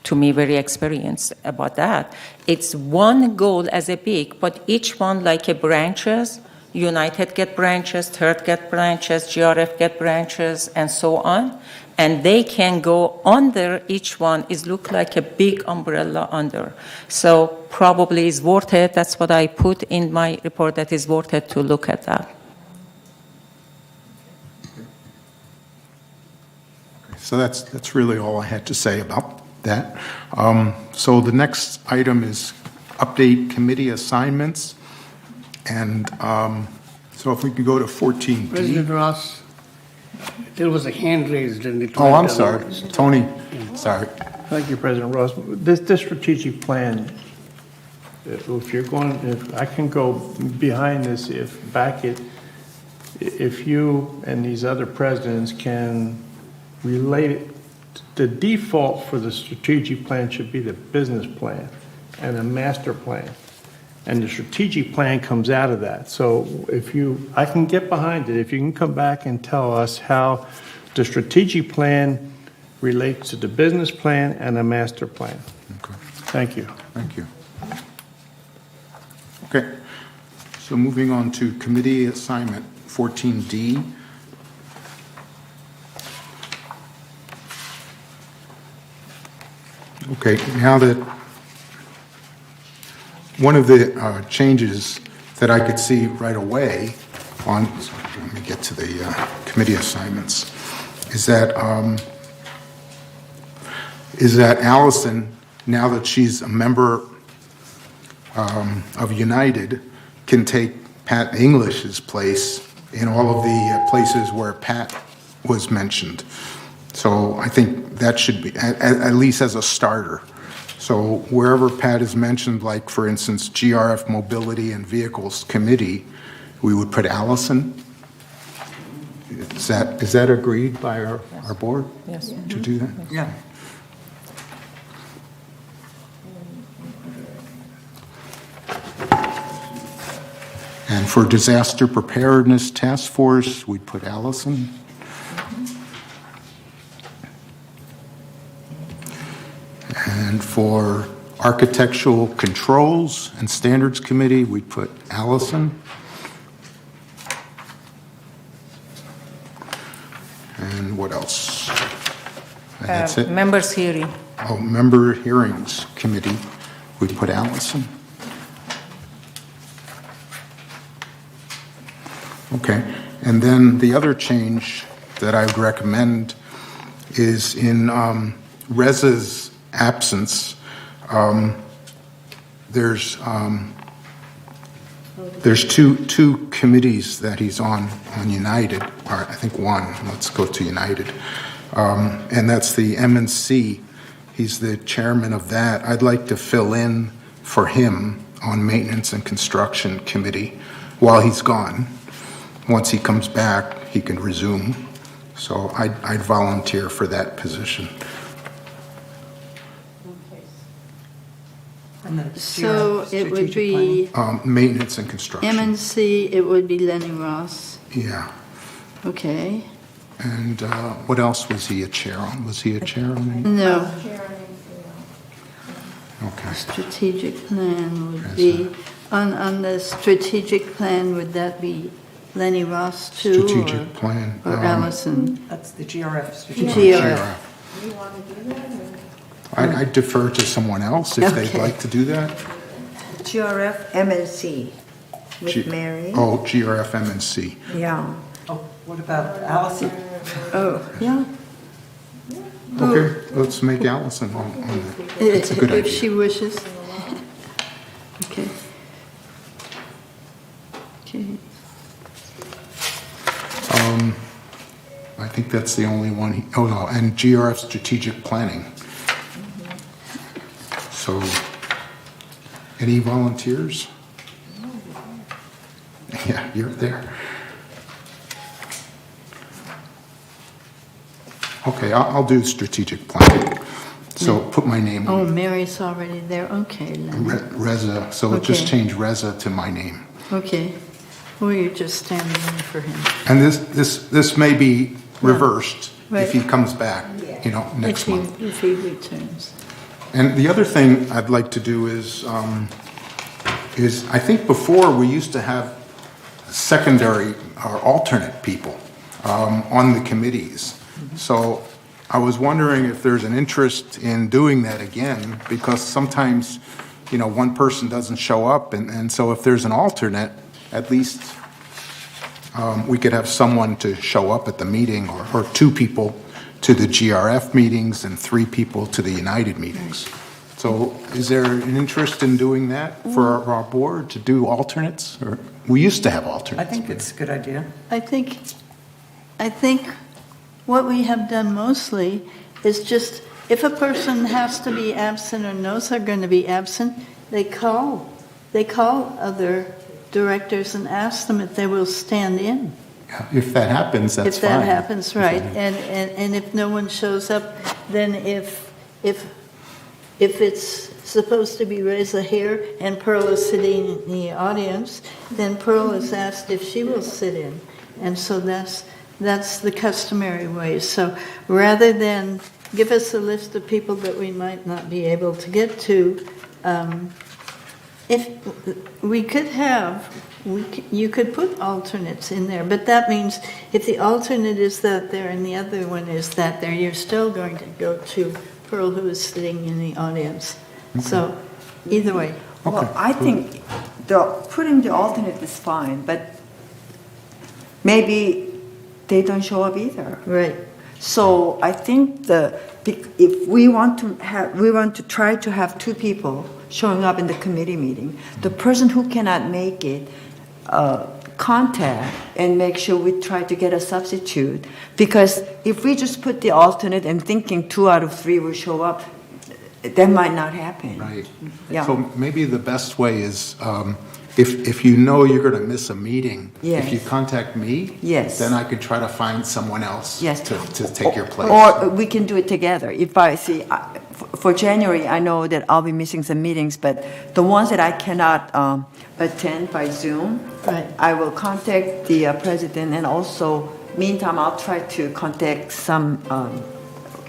to me very experienced about that. It's one goal as a big, but each one like a branches. United get branches, Third get branches, GRF get branches, and so on. And they can go under, each one is look like a big umbrella under. So probably it's worth it. That's what I put in my report, that is worth it to look at that. So that's really all I had to say about that. So the next item is update committee assignments. And so if we could go to 14D. President Ross, there was a hand raised in the. Oh, I'm sorry. Tony, sorry. Thank you, President Ross. This strategic plan, if I can go behind this, if you and these other presidents can relate it, the default for the strategic plan should be the business plan and a master plan. And the strategic plan comes out of that. So I can get behind it. If you can come back and tell us how the strategic plan relates to the business plan and the master plan. Okay. Thank you. Thank you. Okay. So moving on to committee assignment 14D. Okay, now that one of the changes that I could see right away on, let me get to the committee assignments, is that Allison, now that she's a member of United, can take Pat English's place in all of the places where Pat was mentioned. So I think that should be, at least as a starter. So wherever Pat is mentioned, like for instance, GRF Mobility and Vehicles Committee, we would put Allison. Is that agreed by our board? Yes. To do that? Yeah. And for Disaster Preparedness Task Force, we'd put Allison. And for Architectural Controls and Standards Committee, we put Allison. And what else? And that's it. Members hearing. Oh, Member Hearings Committee, we put Allison. Okay, and then the other change that I would recommend is in Reza's absence, there's two committees that he's on United, or I think one. Let's go to United, and that's the M&C. He's the chairman of that. I'd like to fill in for him on Maintenance and Construction Committee while he's gone. Once he comes back, he can resume. So I'd volunteer for that position. So it would be Maintenance and Construction. M&C, it would be Lenny Ross. Yeah. Okay. And what else was he a chair on? Was he a chair on any? No. Okay. Strategic plan would be, on the strategic plan, would that be Lenny Ross too? Strategic plan. Or Allison? That's the GRF. strategic GRF. You want to do that? I defer to someone else if they'd Okay. like to do that. GRF MNC with G- Mary. Oh, GRF MNC. Yeah. Oh, what about Allison? Oh, yeah. Okay, let's make Allison on that. That's a good If idea. she wishes. Okay. Okay. I think that's the only one. Oh, no, and GRF strategic planning. So, any volunteers? Yeah, you're there. Okay, I'll do strategic planning. So put my name Oh, on Mary's already there. Okay, Lenny. Reza. So just Okay. change Reza to my name. Okay. Well, you're just standing in for him. And this may be reversed if he Right. comes back, next month. If he returns. And the other thing I'd like to do is I think before we used to have secondary or alternate people on the committees. So I was wondering if there's an interest in doing that again, because sometimes, one person doesn't show up, and so if there's an alternate, at least we could have someone to show up at the meeting, or two people to the GRF meetings and three people to the United meetings. So is there an interest in doing that for our board, to do alternates? Or we used to have I alternates. think it's a good idea. I think what we have done mostly is just, if a person has to be absent or knows they're going to be absent, they call other directors and ask them if they will stand in. If that happens, that's If that fine. happens, right. And if no one shows up, then if it's supposed to be Reza here and Pearl is sitting in the audience, then Pearl is asked if she will sit in. And so that's the customary way. So rather than give us a list of people that we might not be able to get to, if we could you could put alternates in there, but that means if the alternate is that there and the other one is that there, you're still going to go to Pearl, who is sitting in the audience. So either way. Well, I think putting the alternate is fine, but maybe they don't show up either. Right. So I think if we want to try to have two people showing up in the committee meeting, the person who cannot make it, contact and make sure we try to get a substitute. Because if we just put the alternate and thinking 2 out of 3 will show up, that might not happen. Right. Yeah. So maybe the best way is, if you know you're going to miss a meeting, Yes. if you contact me, Yes. then I could try to find someone else Yes. to take your place. Or we can do it together. If I see, for January, I know that I'll be missing some meetings, but the ones that I cannot attend by Zoom, Right. I will contact the president, and also, meantime, I'll try to contact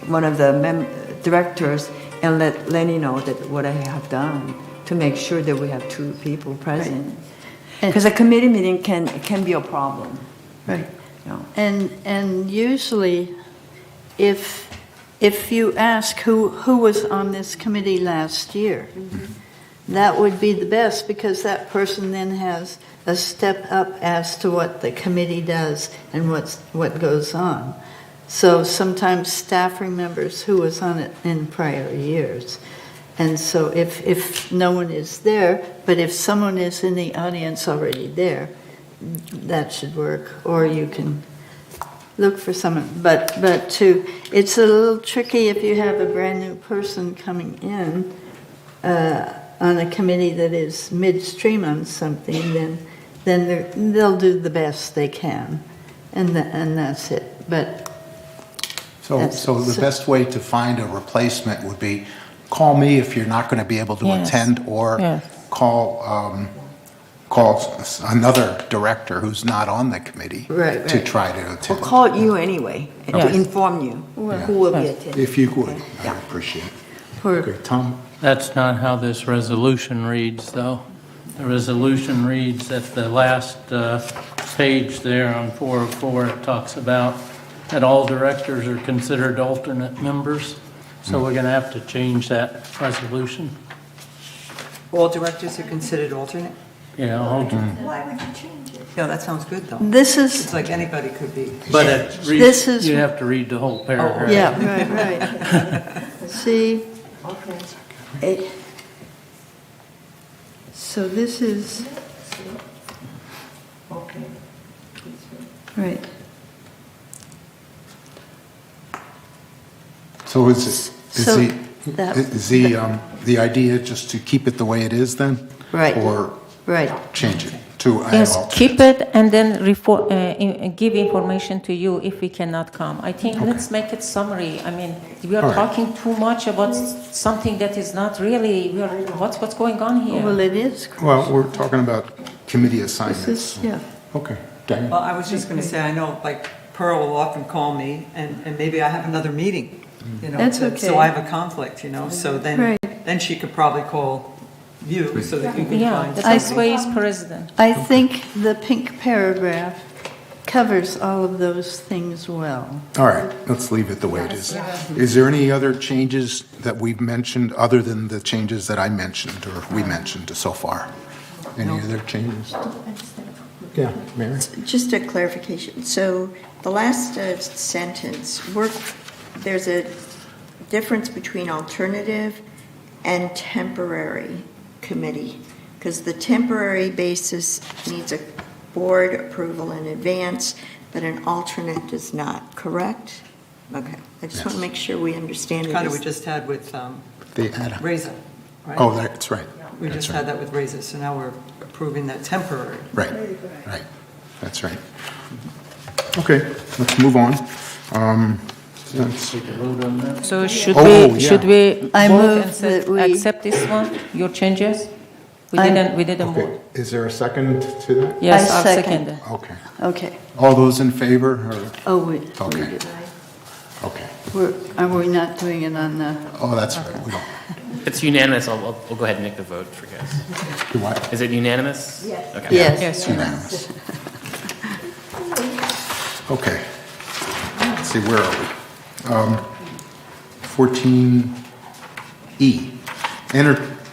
one of the directors and let Lenny know that what I have done to make sure that we have 2 people present. Because a committee meeting can be a problem. Right. Yeah. And usually, if you ask who was on this committee last year, that would be the best, because that person then has a step up as to what the committee does and what goes on. So sometimes staff remembers who was on it in prior years. And so if no one is there, but if someone is in the audience already there, that should work. Or you can look for someone. But it's a little tricky if you have a brand new person coming in on a committee that is midstream on something, then they'll do the best they can, and that's it. But So the best way to find a replacement would be call me if you're not going to be able to Yes. attend, or Yes. call another director who's not on the committee Right, to right. try to We'll attend. call you anyway to Yes. inform you who will be attending. If you would, I appreciate it. Okay, Tom? That's not how this resolution reads, though. The resolution reads that the last page there on 404, it talks about that all directors are considered alternate members. So we're going to have to change that resolution. All directors are considered alternate? Yeah, alternate. Why would you change it? Yeah, that sounds good, though. This is, It's like anybody could be. But This is- you have to read the whole paragraph. yeah, right. See? So this is, right. So is So that- the idea just to keep it the way it is then? Right. Or Right. change it to add Yes, alternate? keep it and then give information to you if we cannot come. I think let's make it summary. I mean, we are All right. talking too much about something that is not really, what's going on here? Well, it is. Well, we're talking about committee This assignments. is, yeah. Okay. Diane? Well, I was just going to say, I know, like, Pearl will often call me, and maybe I have another meeting, you know. That's so- okay. So I have a conflict, you know, so then she could probably call you so that you can Yeah, find the something. best way is president. I think the pink paragraph covers all of those things well. All right, let's leave it the way it is. Is there any other changes that we've mentioned other than the changes that I mentioned or we mentioned so far? Any other changes? Yeah, Mary? Just a clarification. So the last sentence, there's a difference between alternative and temporary committee, because the temporary basis needs a board approval in advance, but an alternate does not, correct? Okay, I just want to make sure we understand it. Kind of we just had with The add- Raisin, right? Oh, that's right. We That's just right. had that with Raisin, so now we're approving that temporary. Right, right. That's right. Okay, let's move on. Let's- So should Oh, we, yeah. should we I vote move and say, that we- accept this one, your changes? We I- didn't Okay, vote. is there a second to that? Yes, I I'll second. second it. Okay. Okay. All those in favor, or, Oh, wait. okay, okay. Are we not doing it on the, Oh, that's right, we don't, It's unanimous. I'll go ahead and make the vote for you guys. do what? Is it unanimous? Yes. Okay. yes. Yes. Unanimous. Okay. Let's see, where are we? 14E.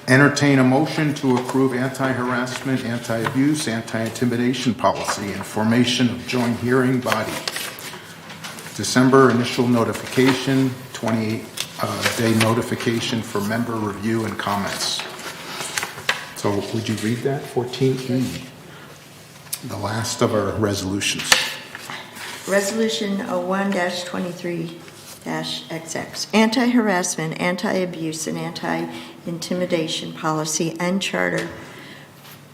Entertain a motion to approve anti-harassment, anti-abuse, anti-intimidation policy and formation of joint hearing body. December initial notification, 28-day notification for member review and comments. So would you read that, 14E? The last of our resolutions. Resolution 01-23-XX, anti-harassment, anti-abuse, and anti-intimidation policy and charter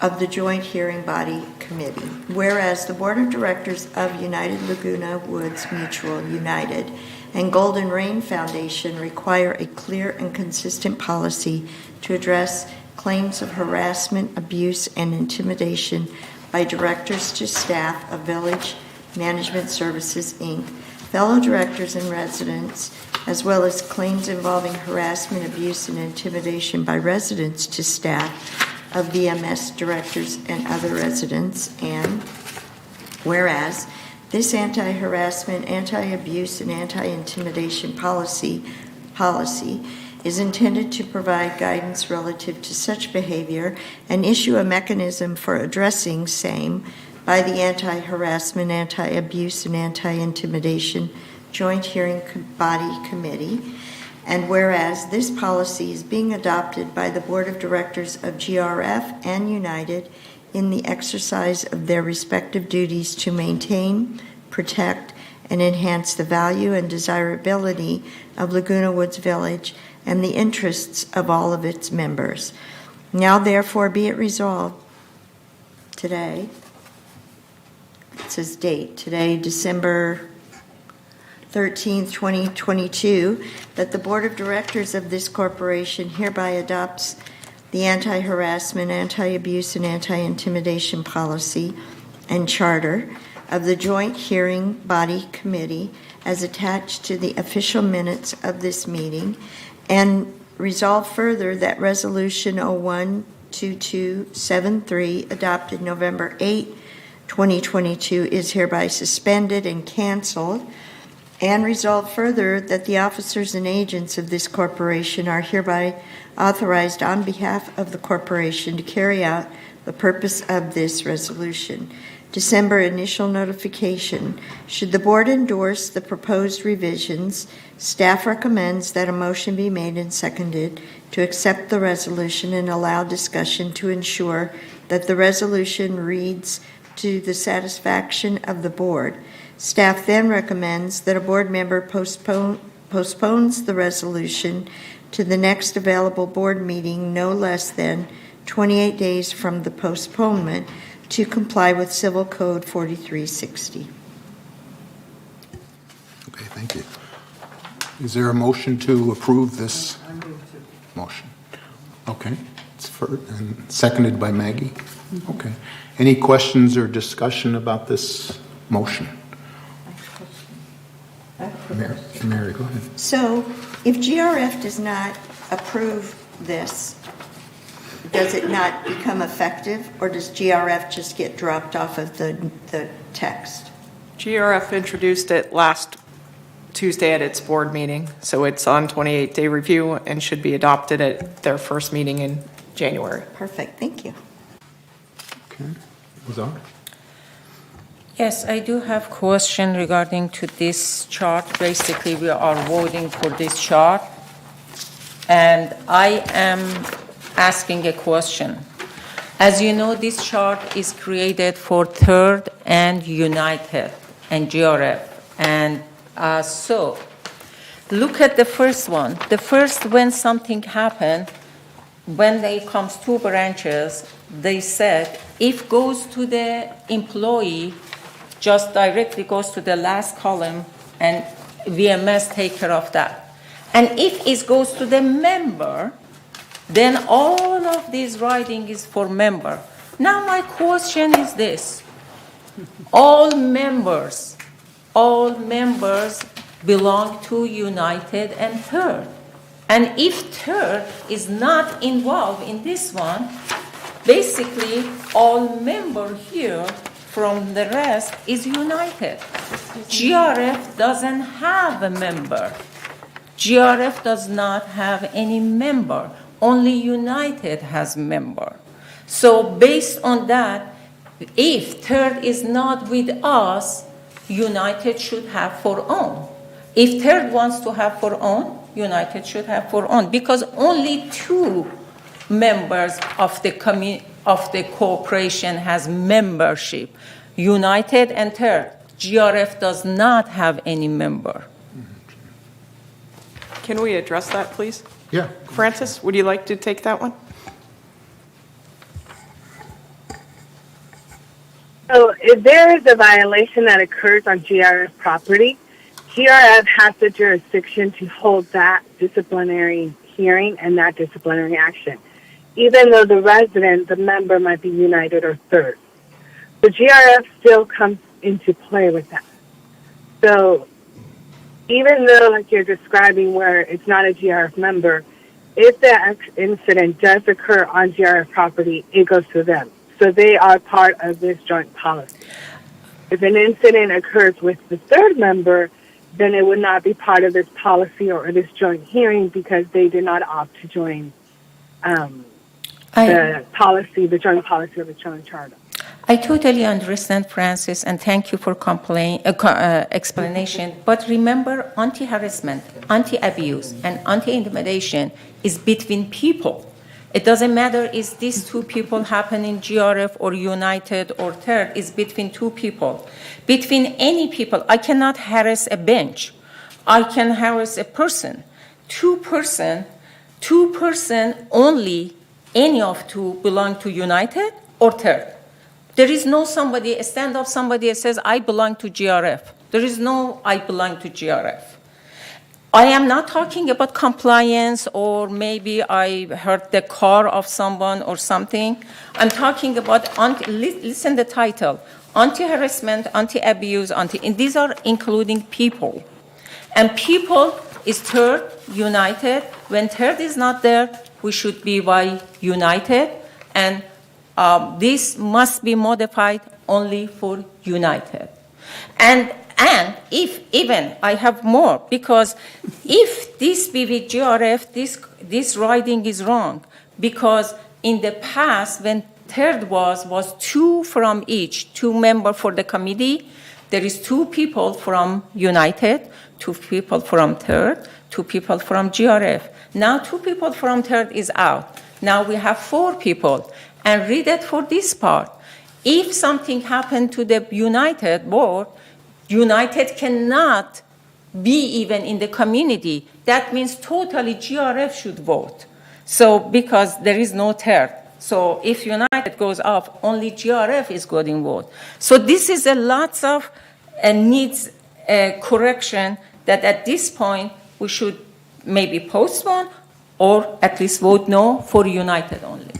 of the Joint Hearing Body Committee. Whereas the Board of Directors of United Laguna Woods Mutual United and Golden Rain Foundation require a clear and consistent policy to address claims of harassment, abuse, and intimidation by directors to staff of Village Management Services, Inc., fellow directors and residents, as well as claims involving harassment, abuse, and intimidation by residents to staff of VMS directors and other residents. And whereas this anti-harassment, anti-abuse, and anti-intimidation policy is intended to provide guidance relative to such behavior and issue a mechanism for addressing same by the Anti-Harassment, Anti-Abuse, and Anti-Intimidation Joint Hearing Body Committee. And whereas this policy is being adopted by the Board of Directors of GRF and United in the exercise of their respective duties to maintain, protect, and enhance the value and desirability of Laguna Woods Village and the interests of all of its members. Now therefore be it resolved today, it says date, today, December 13th, 2022, that the Board of Directors of this corporation hereby adopts the anti-harassment, anti-abuse, and anti-intimidation policy and charter of the Joint Hearing Body Committee as attached to the official minutes of this meeting, and resolve further that Resolution 01-2273, adopted November 8, 2022 is hereby suspended and canceled. And resolve further that the officers and agents of this corporation are hereby authorized on behalf of the corporation to carry out the purpose of this resolution. December initial notification. Should the board endorse the proposed revisions, staff recommends that a motion be made and seconded to accept the resolution and allow discussion to ensure that the resolution reads to the satisfaction of the board. Staff then recommends that a board member postpones the resolution to the next available board meeting no less than 28 days from the postponement to comply with Civil Code 4360. Okay, thank you. Is there a motion to approve this motion? Okay, it's and seconded by Maggie. Okay. Any questions or discussion about this motion? Mary, go ahead. So if GRF does not approve this, does it not become effective, or does GRF just get dropped off of the text? GRF introduced it last Tuesday at its board meeting, so it's on 28-day review and should be adopted at their first meeting in January. Perfect, thank you. Okay. Lazar? Yes, I do have question regarding to this chart. Basically, we are voting for this chart, and I am asking a question. As you know, this chart is created for Third and United and GRF, and so look at the first one. The first, when something happened, when they comes two branches, they said if goes to the employee, just directly goes to the last column, and VMS take care of that. And if it goes to the member, then all of this writing is for member. Now my question is this. All members belong to United and Third. And if Third is not involved in this one, basically all member here from the rest is United. GRF doesn't have a member. GRF does not have any member. Only United has member. So based on that, if Third is not with us, United should have for own. If Third wants to have for own, United should have for own, because only two members of the corporation has membership, United and Third. GRF does not have any member. Can we address that, please? Yeah. Francis, would you like to take that one? So if there is a violation that occurs on GRF property, GRF has the jurisdiction to hold that disciplinary hearing and that disciplinary action, even though the resident, the member, might be United or Third. So GRF still comes into play with that. So even though, like you're describing, where it's not a GRF member, if the incident does occur on GRF property, it goes to them. So they are part of this joint policy. If an incident occurs with the Third member, then it would not be part of this policy or this joint hearing because they did not opt to join the policy, the joint policy of the joint charter. I totally understand, Francis, and thank you for explanation. But remember, anti-harassment, anti-abuse, and anti-intimidation is between people. It doesn't matter if these two people happen in GRF or United or Third, it's between two people. Between any people, I cannot harass a bench. I can harass a person. Two person only, any of two belong to United or Third. There is no somebody, stand up somebody that says, I belong to GRF. There is no, I belong to GRF. I am not talking about compliance or maybe I hurt the car of someone or something. I'm talking about, listen the title, anti-harassment, anti-abuse, and these are including people. And people is Third, United. When Third is not there, we should be by United. And this must be modified only for United. And if even, I have more, because if this BVGRF, this writing is wrong, because in the past, when third was 2 from each, 2 members for the committee, there is 2 people from United, 2 people from third, 2 people from GRF. Now 2 people from third is out. Now we have 4 people. And read it for this part. If something happened to the United board, United cannot be even in the community. That means totally GRF should vote. So because there is no third. So if United goes off, only GRF is going to vote. So this is a lot of needs correction that at this point we should maybe postpone or at least vote no for United only.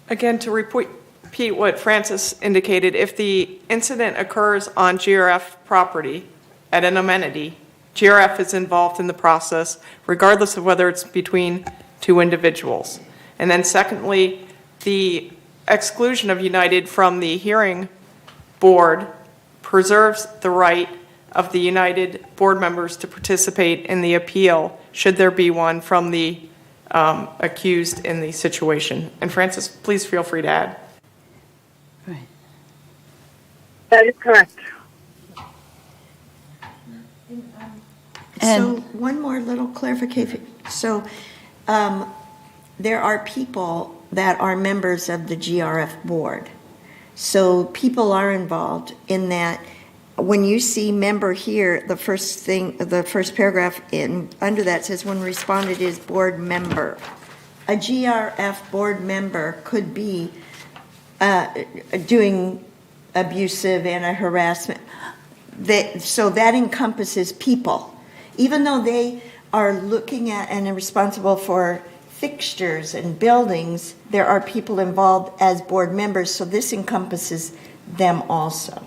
Again, to repeat what Francis indicated, if the incident occurs on GRF property at an amenity, GRF is involved in the process, regardless of whether it's between 2 individuals. And then secondly, the exclusion of United from the hearing board preserves the right of the United board members to participate in the appeal, should there be one from the accused in the situation. And Francis, please feel free to add. Right. That is correct. So one more little clarification. So there are people that are members of the GRF board. So people are involved in that. When you see member here, the first paragraph under that says when responded is board member. A GRF board member could be doing abusive and harassment. So that encompasses people. Even though they are looking at and are responsible for fixtures and buildings, there are people involved as board members, so this encompasses them also.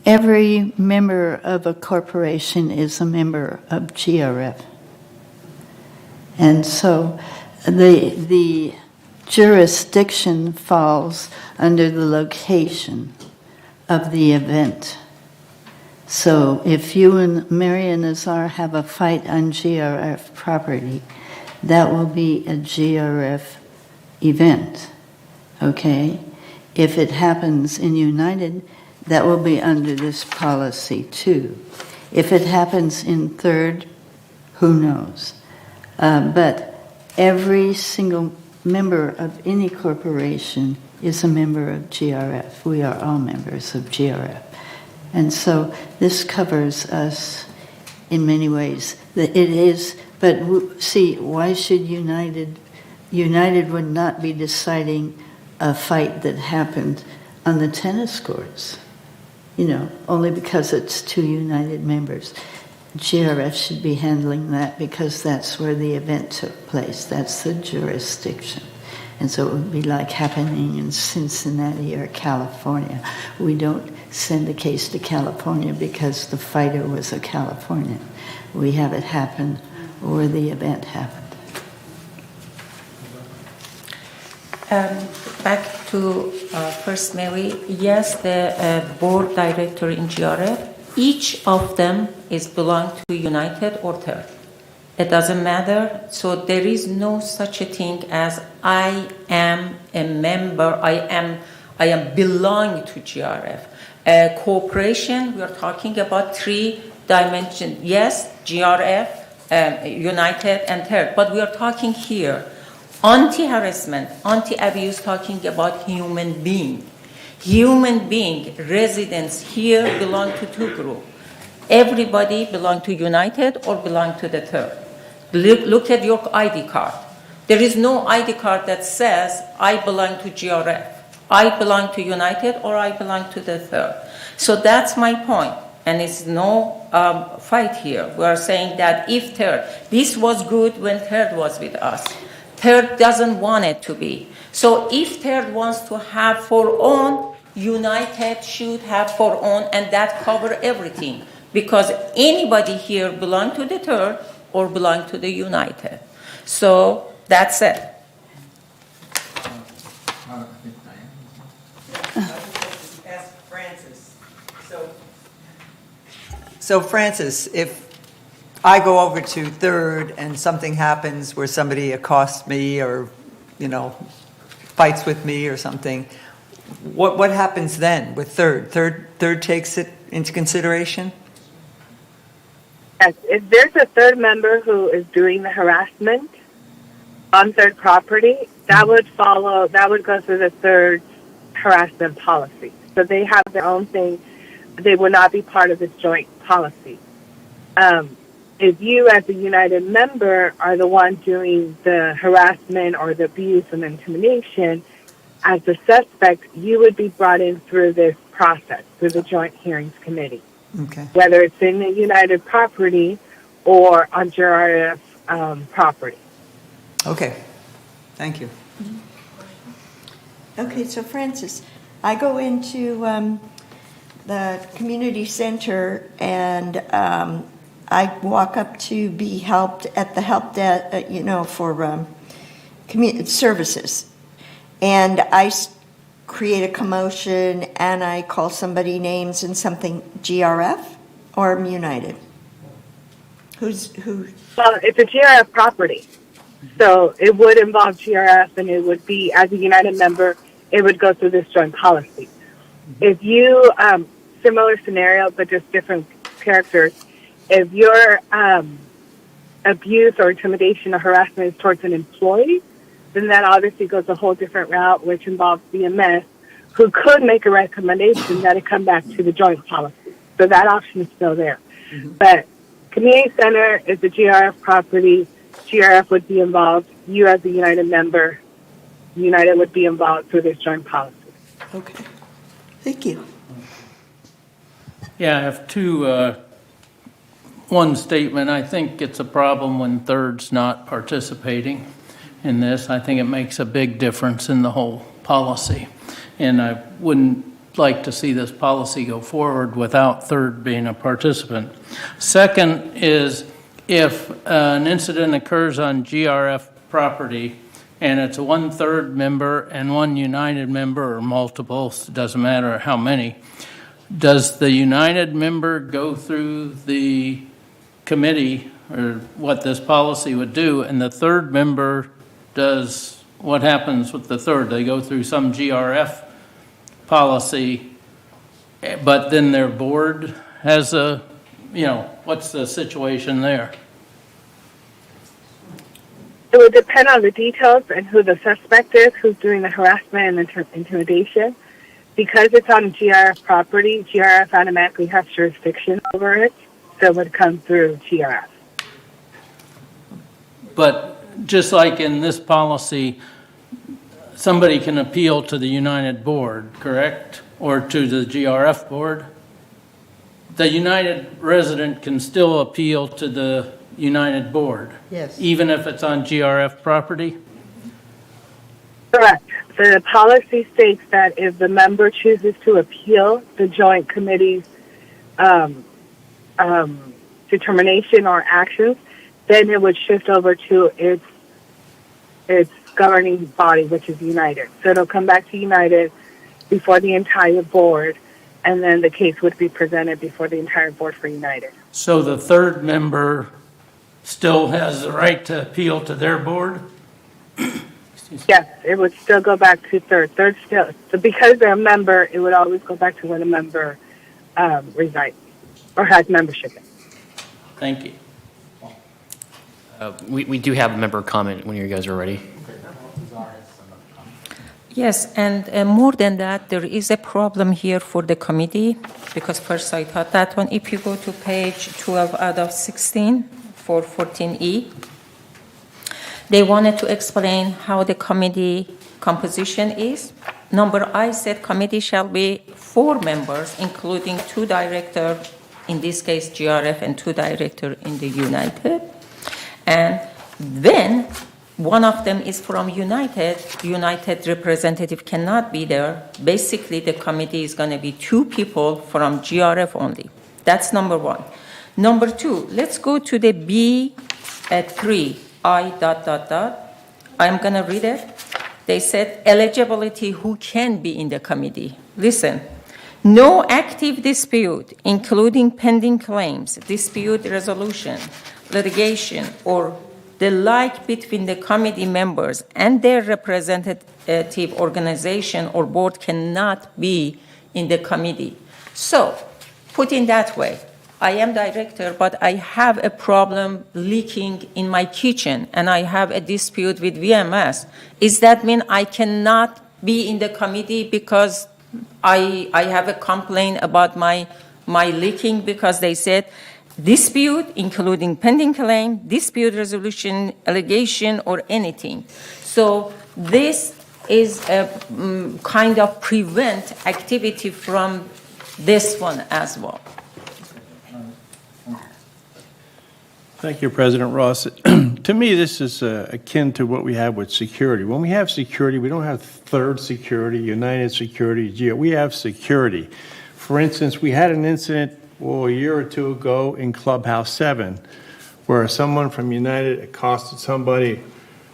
Every member of a corporation is a member of GRF. And so the jurisdiction falls under the location of the event. So if you and Marian Nazar have a fight on GRF property, that will be a GRF event, okay? If it happens in United, that will be under this policy too. If it happens in third, who knows? But every single member of any corporation is a member of GRF. We are all members of GRF. And so this covers us in many ways. It is, but see, why should United would not be deciding a fight that happened on the tennis courts, only because it's 2 United members. GRF should be handling that because that's where the event took place. That's the jurisdiction. And so it would be like happening in Cincinnati or California. We don't send a case to California because the fighter was a Californian. We have it happen where the event happened. Back to First Mary, yes, the board director in GRF, each of them is belong to United or Third. It doesn't matter. So there is no such a thing as I am a member, I am belong to GRF. Cooperation, we are talking about 3 dimensions. Yes, GRF, United, and Third. But we are talking here anti-harassment, anti-abuse, talking about human being. Human being, residents here belong to 2 groups. Everybody belong to United or belong to the Third. Look at your ID card. There is no ID card that says, I belong to GRF, I belong to United, or I belong to the Third. So that's my point. And it's no fight here. We are saying that if Third, this was good when Third was with us. Third doesn't want it to be. So if Third wants to have for own, United should have for own, and that cover everything. Because anybody here belong to the Third or belong to the United. So that's it. I think Diane. Ask Francis. So Francis, if I go over to Third and something happens where somebody accosts me or, fights with me or something, what happens then with Third? Third takes it into consideration? Yes, if there's a third member who is doing the harassment on third property, that would go through the third harassment policy. So they have their own thing. They will not be part of this joint policy. If you, as a United member, are the one doing the harassment or the abuse and intimidation, as a suspect, you would be brought in through this process, through the Joint Hearings Committee. Okay. Whether it's in the United property or on GRF property. Okay. Thank you. Okay, so Francis, I go into the community center and I walk up to be helped at the help desk, for community services. And I create a commotion and I call somebody names and something GRF or United? Who? Well, it's a GRF property. So it would involve GRF and it would be, as a United member, it would go through this joint policy. If you, similar scenario, but just different characters, if your abuse or intimidation or harassment is towards an employee, then that obviously goes a whole different route, which involves CMS, who could make a recommendation that it come back to the joint policy. So that option is still there. Mm-hmm. But community center is a GRF property. GRF would be involved. You as a United member, United would be involved through this joint policy. Okay. Thank you. Yeah, I have one statement. I think it's a problem when Third's not participating in this. I think it makes a big difference in the whole policy. And I wouldn't like to see this policy go forward without Third being a participant. Second is if an incident occurs on GRF property and it's a 1/3 member and one United member or multiples, it doesn't matter how many, does the United member go through the committee or what this policy would do, and the third member does what happens with the third? They go through some GRF policy, but then their board has what's the situation there? It would depend on the details and who the suspect is, who's doing the harassment and intimidation. Because it's on GRF property, GRF automatically has jurisdiction over it, so it would come through GRF. But just like in this policy, somebody can appeal to the United board, correct? Or to the GRF board? The United resident can still appeal to the United board? Yes. Even if it's on GRF property? Correct. The policy states that if the member chooses to appeal the joint committee's determination or actions, then it would shift over to its governing body, which is United. So it'll come back to United before the entire board, and then the case would be presented before the entire board for United. So the third member still has the right to appeal to their board? Yes, it would still go back to third. Third still, so because they're a member, it would always go back to where the member resides or has membership in. Thank you. We do have a member comment when you guys are ready. Yes, and more than that, there is a problem here for the committee, because first I thought that one. If you go to page 12 out of 16 for 14E, they wanted to explain how the committee composition is. I said committee shall be 4 members, including 2 directors, in this case GRF, and 2 directors in the United. And then one of them is from United. United representative cannot be there. Basically, the committee is going to be 2 people from GRF only. That's number 1. Number 2, let's go to the B at 3. I'm going to read it. They said eligibility, who can be in the committee. Listen, no active dispute, including pending claims, dispute resolution, litigation, or the like between the committee members and their representative organization or board cannot be in the committee. So, put in that way, I am director, but I have a problem leaking in my kitchen and I have a dispute with VMS. Does that mean I cannot be in the committee because I have a complaint about my leaking because they said dispute, including pending claim, dispute resolution, allegation, or anything. So this is a kind of prevent activity from this one as well. Thank you, President Ross. To me, this is akin to what we have with security. When we have security, we don't have Third Security, United Security, GEO. We have security. For instance, we had an incident a year or two ago in Clubhouse 7 where someone from United accosted somebody,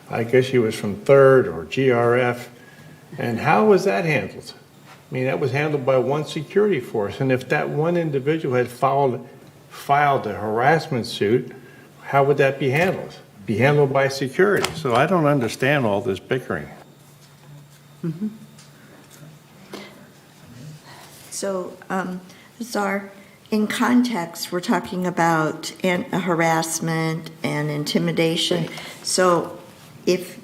I guess he was from Third or GRF, and how was that handled? I mean, that was handled by one security force, and if that one individual had filed a harassment suit, how would that be handled? Be handled by security. So I don't understand all this bickering. Mm-hmm. So, Czar, in context, we're talking about harassment and intimidation. So if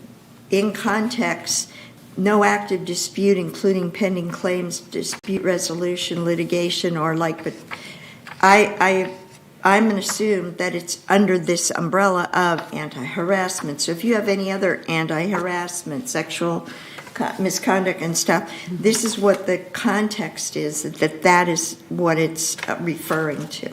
in context, no active dispute, including pending claims, dispute resolution, litigation, or like, but I'm going to assume that it's under this umbrella of anti-harassment. So if you have any other anti-harassment, sexual misconduct and stuff, this is what the context is, that is what it's referring to.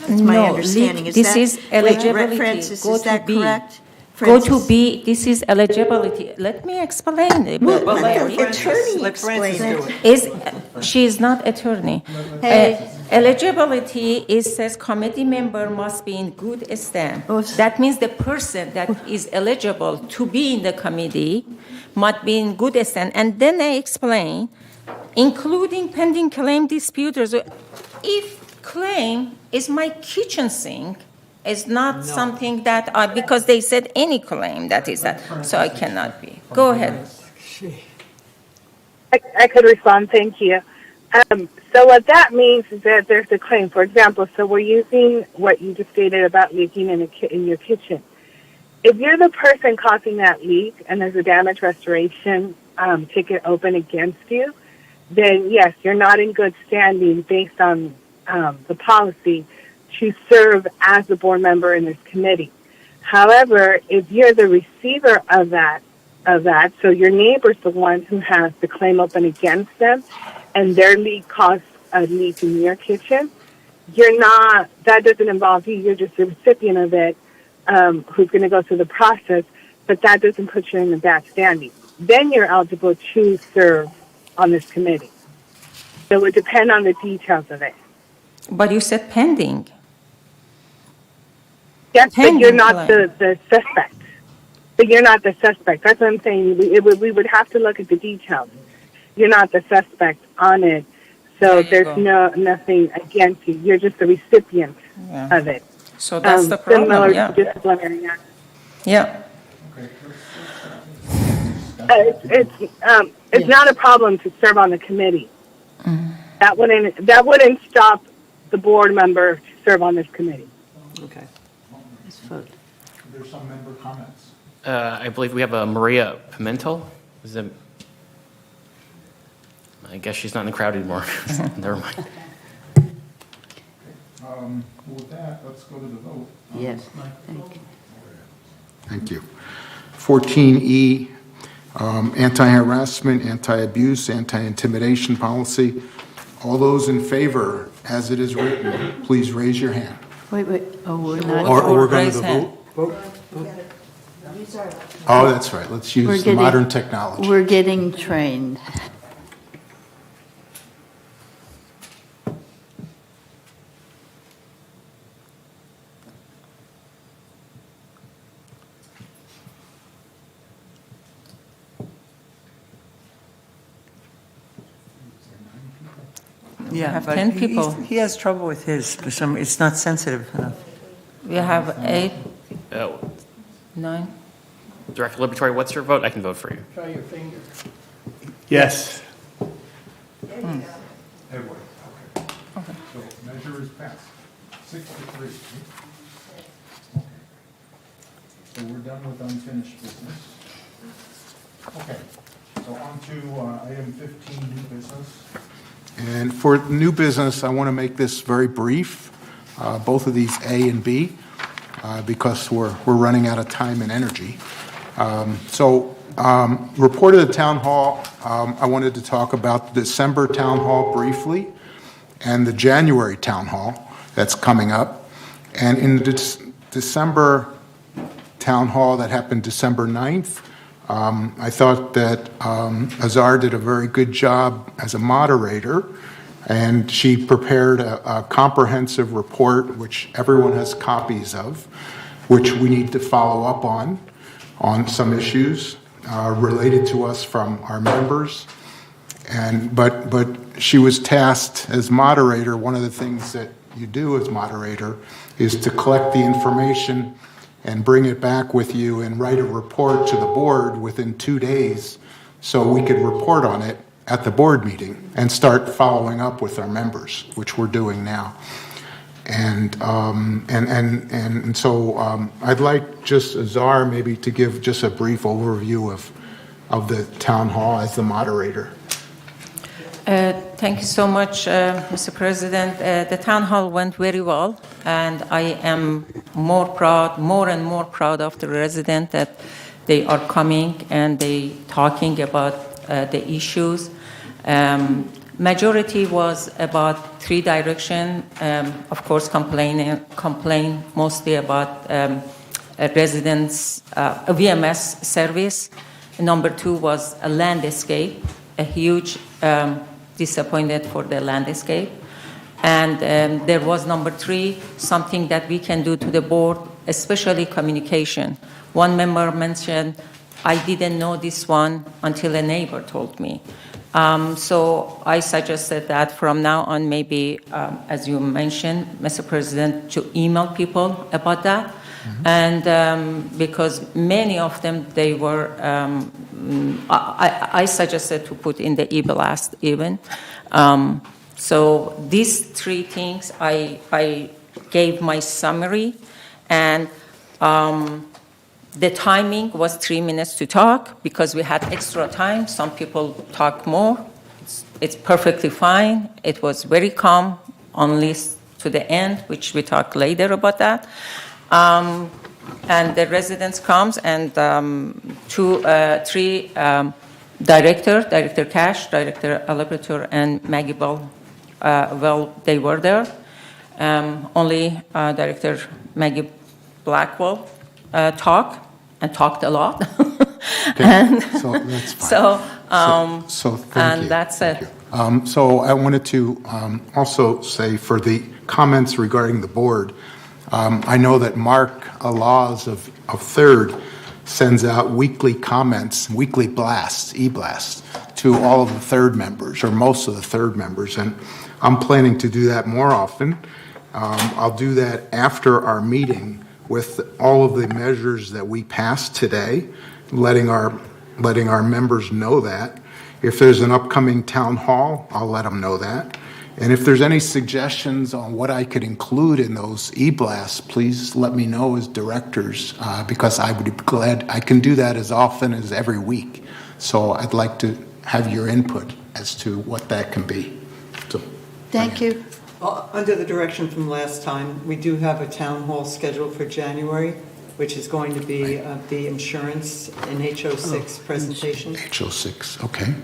That's my understanding. This is eligibility. Francis, is that correct? Go to B, this is eligibility. Let me explain it. Let the attorney explain it. She is not attorney. Eligibility says committee member must be in good stand. That means the person that is eligible to be in the committee must be in good stand. And then they explain, including pending claim disputers. If claim is my kitchen sink, it's not something that because they said any claim that is that, so I cannot be. Go ahead. I could respond, thank you. So what that means is that there's a claim. For example, so we're using what you just stated about leaking in your kitchen. If you're the person causing that leak and there's a damage restoration ticket open against you, then yes, you're not in good standing based on the policy to serve as a board member in this committee. However, if you're the receiver of that, so your neighbor's the one who has the claim open against them, and their leak caused a leak in your kitchen, that doesn't involve you, you're just the recipient of it, who's going to go through the process, but that doesn't put you in the bad standing. Then you're eligible to serve on this committee. So it would depend on the details of it. But you said pending. Yes, but you're not the suspect. But you're not the suspect. That's what I'm saying. We would have to look at the details. You're not the suspect on it, so there's nothing against you. You're just the recipient of it. So that's the problem. Similar to disciplinary action. Yeah. It's not a problem to serve on the committee. That wouldn't stop the board member to serve on this committee. Okay. Let's vote. There's some member comments. I believe we have a Maria Pimentel. I guess she's not in the crowd anymore. Never mind. With that, let's go to the vote. Yes, thank you. Thank you. 14E, anti-harassment, anti-abuse, anti-intimidation policy. All those in favor, as it is written, please raise your hand. Wait. Oh, we're not. Or we're going to vote? Oh, that's right. Let's use the modern technology. We're getting trained. We Yeah, have but 10 people. he has trouble with his, for some, it's not sensitive enough. We have 8, Oh, 9. Director Liberatory, what's your vote? I can vote for you. Try your finger. Yes. Edward, okay. So measure is passed, 6-3. So we're done with unfinished business. Okay, so on to item 15, new business. And for new business, I want to make this very brief, both of these A and B, because we're running out of time and energy. Report of the town hall, I wanted to talk about the December town hall briefly and the January town hall that's coming up. And in the December town hall that happened December 9th, I thought that Azar did a very good job as a moderator, and she prepared a comprehensive report, which everyone has copies of, which we need to follow up on some issues related to us from our members. But she was tasked as moderator. One of the things that you do as moderator is to collect the information and bring it back with you and write a report to the board within 2 days so we could report on it at the board meeting and start following up with our members, which we're doing now. And so I'd like just Azar maybe to give just a brief overview of the town hall as the moderator. Thank you so much, Mr. President. The town hall went very well, and I am more and more proud of the residents that they are coming and they talking about the issues. Majority was about 3 directions. Of course, complain mostly about residents, VMS service. Number 2 was a landscape, a huge disappointed for the landscape. And there was number 3, something that we can do to the board, especially communication. One member mentioned, I didn't know this one until a neighbor told me. So I suggested that from now on, maybe, as you mentioned, Mr. President, to email people about that. Mm-hmm. And because many of them, they were, I suggested to put in the e-blast even. So these 3 things, I gave my summary, and the timing was 3 minutes to talk because we had extra time. Some people talk more. It's perfectly fine. It was very calm, only to the end, which we talk later about that. And the residents comes and 3 Director Cash, Director Alabrador, and Maggie Bell, they were there. Only Director Maggie Blackwell talked a lot. Okay. And so that's fine. Thank you. That's it. So I wanted to also say for the comments regarding the board, I know that Mark Laws of Third sends out weekly comments, weekly blasts, e-blasts, to all of the Third members, or most of the Third members, and I'm planning to do that more often. I'll do that after our meeting with all of the measures that we passed today, letting our members know that. If there's an upcoming town hall, I'll let them know that. And if there's any suggestions on what I could include in those e-blasts, please let me know as directors, because I would be glad. I can do that as often as every week. So I'd like to have your input as to what that can be. So, Thank you. Under the direction from last time, we do have a town hall scheduled for January, which is going to be the insurance and HO6 presentation. HO6, okay.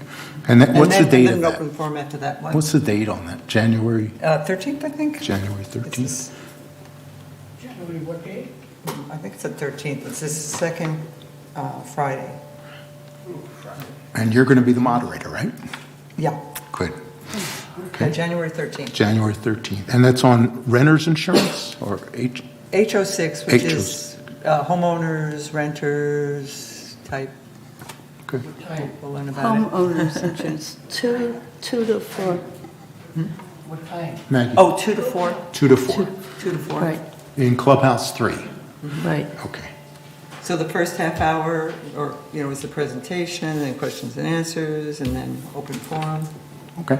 And what's the date of And then an that? open format to that one. What's the date on that? January? 13th, I think. January 13th? January what day? I think it's the 13th. It's the second Friday. And you're going to be the moderator, right? Yeah. Good. Okay. January 13th. January 13th. And that's on renter's insurance or HO6, which is homeowners, renters type. Good. We'll learn about it. Homeowners insurance, 2 to 4. What time? Maggie? Oh, 2 to 4? 2 to 4. 2 to 4. Right, In Clubhouse 3. right. Okay. So the first half hour, or, is the presentation, and questions and answers, and then open forum. Okay.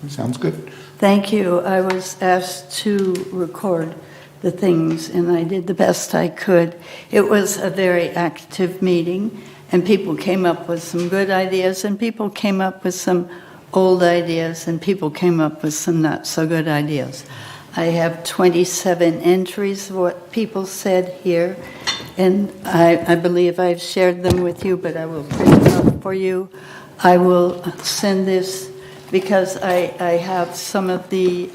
Sounds good. Thank you. I was asked to record the things, and I did the best I could. It was a very active meeting, and people came up with some good ideas, and people came up with some old ideas, and people came up with some not so good ideas. I have 27 entries of what people said here, and I believe I've shared them with you, but I will print them up for you. I will send this because I have some of the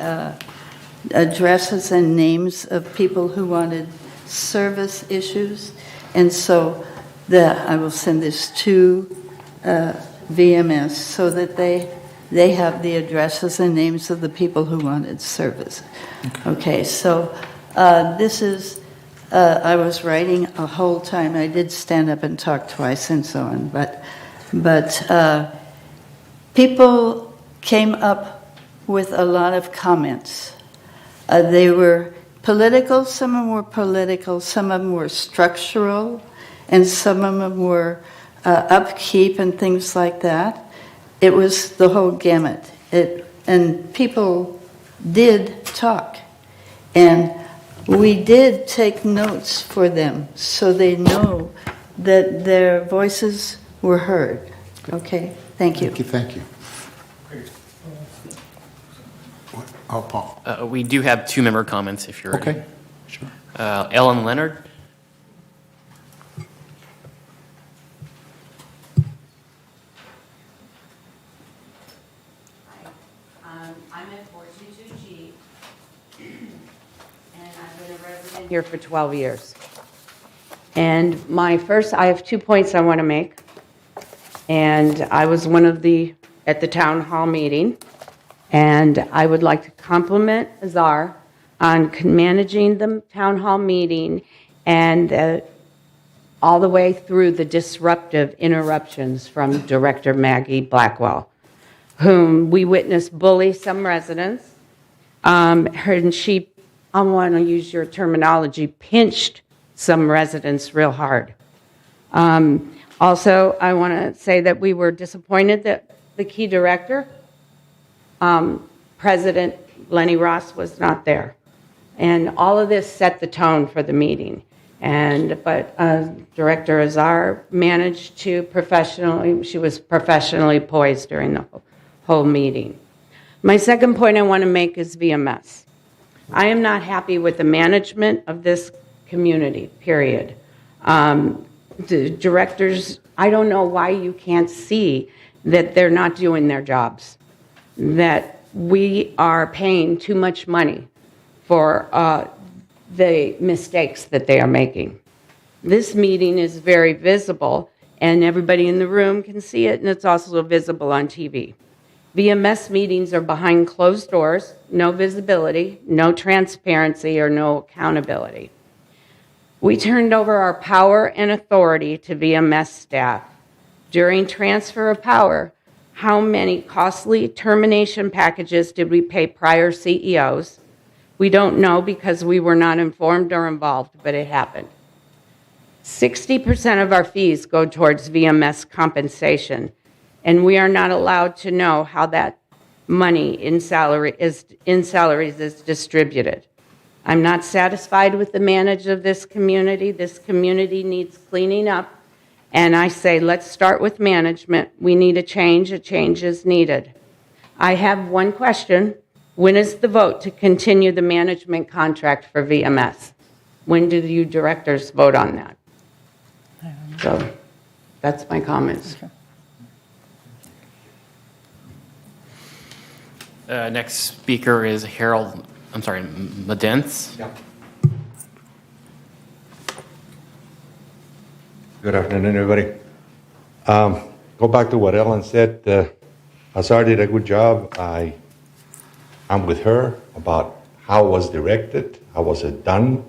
addresses and names of people who wanted service issues, and so I will send this to VMS so that they have the addresses and names of the people who wanted service. Okay, so this is, I was writing a whole time. I did stand up and talk twice and so on, but people came up with a lot of comments. They were political, some of them were political, some of them were structural, and some of them were upkeep and things like that. It was the whole gamut. And people did talk. And we did take notes for them so they know that their voices were heard. Okay, thank you. Thank you. Oh, Paul. We do have 2 member comments if you're ready. Okay, sure. Ellen Leonard. I'm at 422G, and I've been a resident here for 12 years. And I have 2 points I want to make. And I was one of at the town hall meeting, and I would like to compliment Azar on managing the town hall meeting and all the way through the disruptive interruptions from Director Maggie Blackwell, whom we witnessed bully some residents. And she, I want to use your terminology, pinched some residents real hard. Also, I want to say that we were disappointed that the key director, President Lenny Ross, was not there. And all of this set the tone for the meeting. But Director Azar managed to she was professionally poised during the whole meeting. My second point I want to make is VMS. I am not happy with the management of this community, period. The directors, I don't know why you can't see that they're not doing their jobs, that we are paying too much money for the mistakes that they are making. This meeting is very visible, and everybody in the room can see it, and it's also visible on TV. VMS meetings are behind closed doors, no visibility, no transparency, or no accountability. We turned over our power and authority to VMS staff. During transfer of power, how many costly termination packages did we pay prior CEOs? We don't know because we were not informed or involved, but it happened. 60% of our fees go towards VMS compensation, and we are not allowed to know how that money in salaries is distributed. I'm not satisfied with the management of this community. This community needs cleaning up, and I say let's start with management. We need a change is needed. I have one question. When is the vote to continue the management contract for VMS? When do you directors vote on that? So that's my comments. Next speaker is Madence. Yep. Good afternoon, everybody. Go back to what Ellen said. Azar did a good job. I'm with her about how it was directed, how was it done.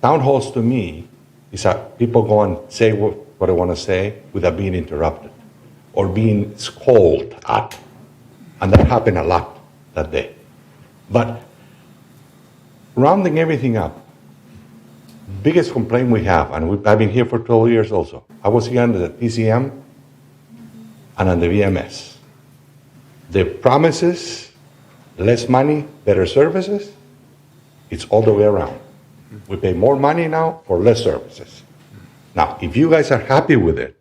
Town halls to me is that people go and say what I want to say without being interrupted or being scolded at. And that happened a lot that day. But rounding everything up, biggest complaint we have, and I've been here for 12 years also, I was here under the PCM and under VMS. The promises, less money, better services, it's all the way around. We pay more money now for less services. Now, if you guys are happy with it,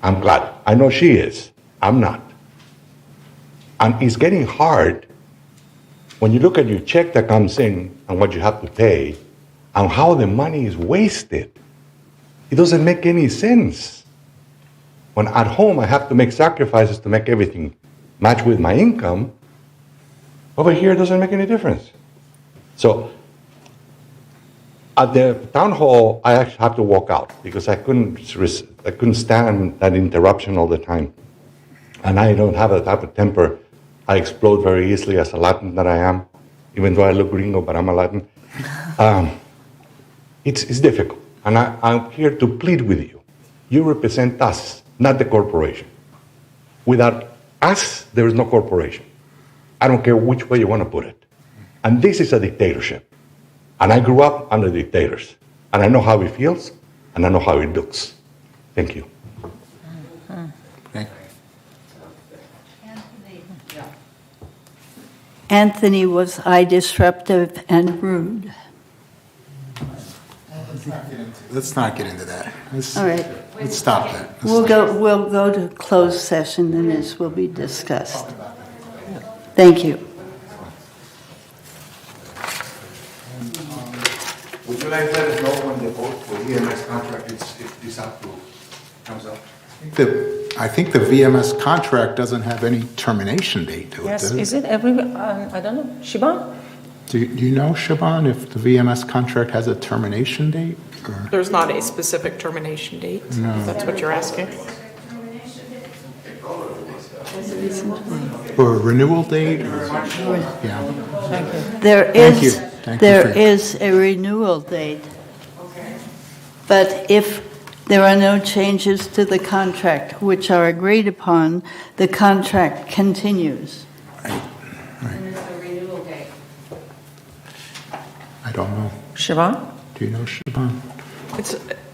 I'm glad. I know she is. I'm not. And it's getting hard when you look at your check that comes in and what you have to pay and how the money is wasted. It doesn't make any sense. When at home I have to make sacrifices to make everything match with my income, over here it doesn't make any difference. So at the town hall, I actually had to walk out because I couldn't stand that interruption all the time. And I don't have that type of temper. I explode very easily as a Latin that I am, even though I look gringo, but I'm a Latin. It's difficult. And I'm here to plead with you. You represent us, not the corporation. Without us, there is no corporation. I don't care which way you want to put it. And this is a dictatorship. And I grew up under dictators. And I know how it feels, and I know how it looks. Thank you. Anthony, was I disruptive and rude? Let's not get into that. All right. Let's stop that. We'll go to closed session, and this will be discussed. Thank you. Would you like to let us know when the vote for EMS contract is up to, comes up? I think the VMS contract doesn't have any termination date to it, Yes, does it? is it every, I don't know, Shiban? Do you know, Shaban, if the VMS contract has a termination date? Or? There's not a specific termination date, No. if that's what you're asking. Or a renewal date? Or, yeah. There Thank you. is, Thank you there for- is a renewal date. But if there are no changes to the contract which are agreed upon, the contract continues. When is the renewal date? I don't know. Shivan? Do you know, Shaban?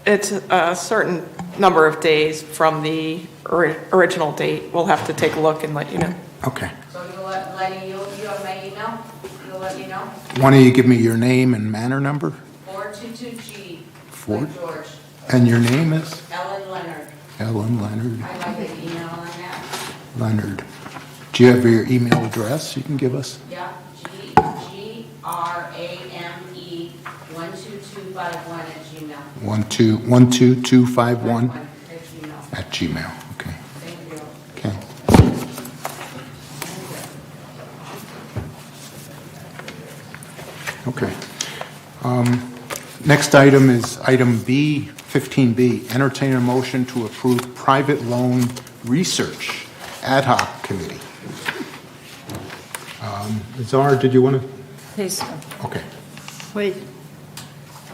It's a certain number of days from the original date. We'll have to take a look and let you know. Okay. So you'll let Lenny, you have my email? You'll let me know? Why don't you give me your name and manor number? 422G, Four. like George. And your name is? Ellen Leonard. Ellen Leonard. I'd like an email on that. Leonard. Do you have your email address you can give us? Yeah, GRAME 12251 at Gmail. 12251 At Gmail. at Gmail. Okay. Thank you. Okay. Okay. Next item is item B, 15B, entertain a motion to approve private loan research ad hoc committee. Zara, did you want to? Please. Okay. Wait.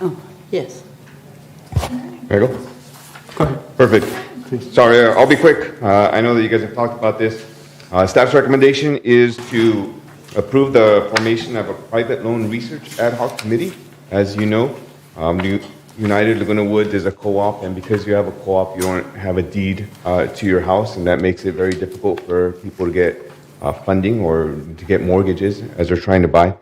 Oh, yes. There you go. Go ahead. Perfect. Sorry, I'll be quick. I know that you guys have talked about this. Staff's recommendation is to approve the formation of a private loan research ad hoc committee. As you know, United Laguna Woods is a co-op, and because you have a co-op, you don't have a deed to your house, and that makes it very difficult for people to get funding or to get mortgages as they're trying to buy.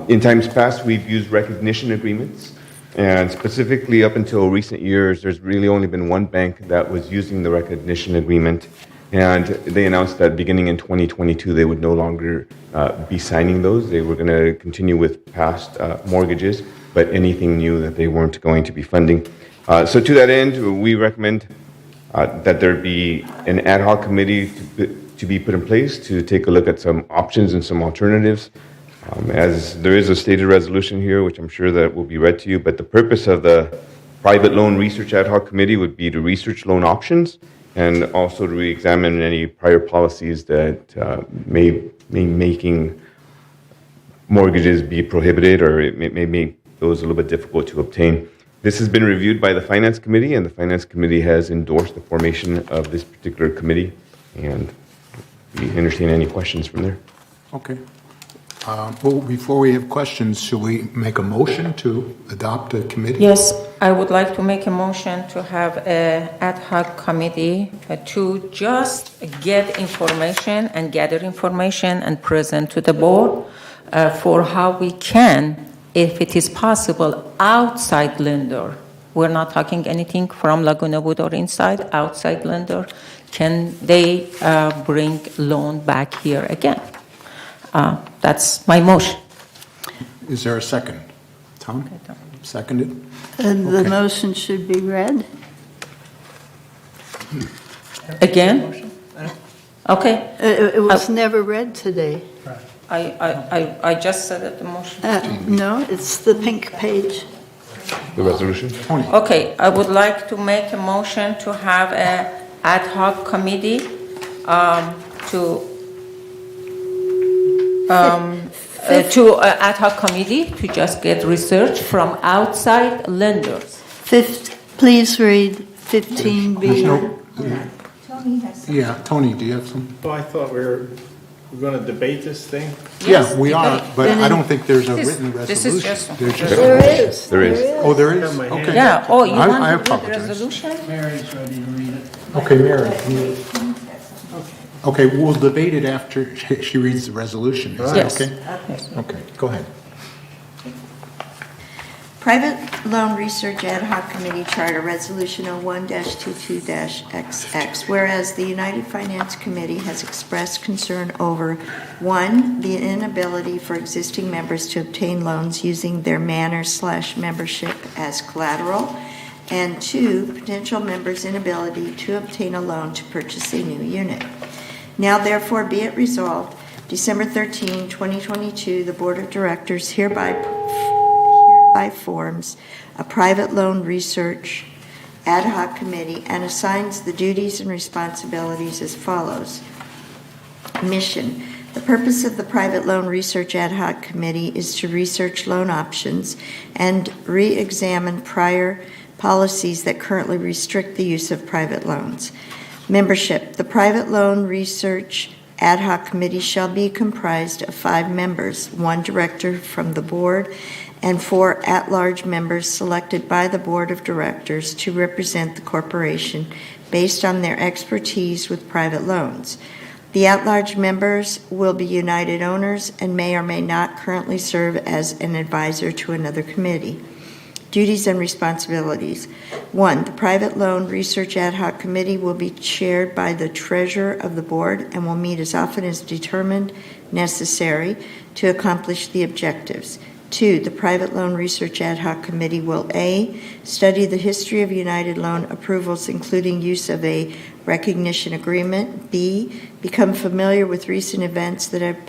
In times past, we've used recognition agreements, and specifically up until recent years, there's really only been one bank that was using the recognition agreement, and they announced that beginning in 2022, they would no longer be signing those. They were going to continue with past mortgages, but anything new that they weren't going to be funding. So to that end, we recommend that there be an ad hoc committee to be put in place to take a look at some options and some alternatives. As there is a stated resolution here, which I'm sure that will be read to you, but the purpose of the private loan research ad hoc committee would be to research loan options and also to re-examine any prior policies that may making mortgages be prohibited, or it may make those a little bit difficult to obtain. This has been reviewed by the Finance Committee, and the Finance Committee has endorsed the formation of this particular committee. And we entertain any questions from there. Okay. Well, before we have questions, should we make a motion to adopt a committee? Yes, I would like to make a motion to have an ad hoc committee to just get information and gather information and present to the board for how we can, if it is possible, outside lender. We're not talking anything from Laguna Wood or inside, outside lender. Can they bring loan back here again? That's my motion. Is there a second? Tom? Seconded? And the Okay. motion should be read? Again? Okay. It was never read today. I just said it, the motion. No, it's the pink page. The resolution? Okay, I would like to make a motion to have an ad hoc committee ad hoc committee to just get research from outside lenders. Please read 15B. There's no- Yeah, Tony, do you have some? Oh, I thought we were going to debate this thing? Yeah, we are, but Then I don't think there's a This- written this is resolution. just- There's just- There is. There is. Oh, there is? Have my hand Okay. Yeah, oh, you I want to read the apologize. resolution? Mary's ready to read it. Okay, Mary. Okay, we'll debate it after she reads the resolution. Is that Yes. okay? Okay, go ahead. Private Loan Research Ad Hoc Committee Charter Resolution 01-22-XX, whereas the United Finance Committee has expressed concern over, 1, the inability for existing members to obtain loans using their Manor/membership as collateral, and 2, potential members' inability to obtain a loan to purchase a new unit. Now therefore be it resolved, December 13, 2022, the Board of Directors hereby forms a private loan research ad hoc committee and assigns the duties and responsibilities as follows. Mission. The purpose of the private loan research ad hoc committee is to research loan options and re-examine prior policies that currently restrict the use of private loans. Membership. The private loan research ad hoc committee shall be comprised of 5 members, 1 director from the board, and 4 at-large members selected by the board of directors to represent the corporation based on their expertise with private loans. The at-large members will be United owners and may or may not currently serve as an advisor to another committee. Duties and responsibilities. 1, the Private Loan Research Ad Hoc Committee will be chaired by the treasurer of the board and will meet as often as determined necessary to accomplish the objectives. 2, the Private Loan Research Ad Hoc Committee will A, study the history of United loan approvals, including use of a recognition agreement. B, become familiar with recent events that have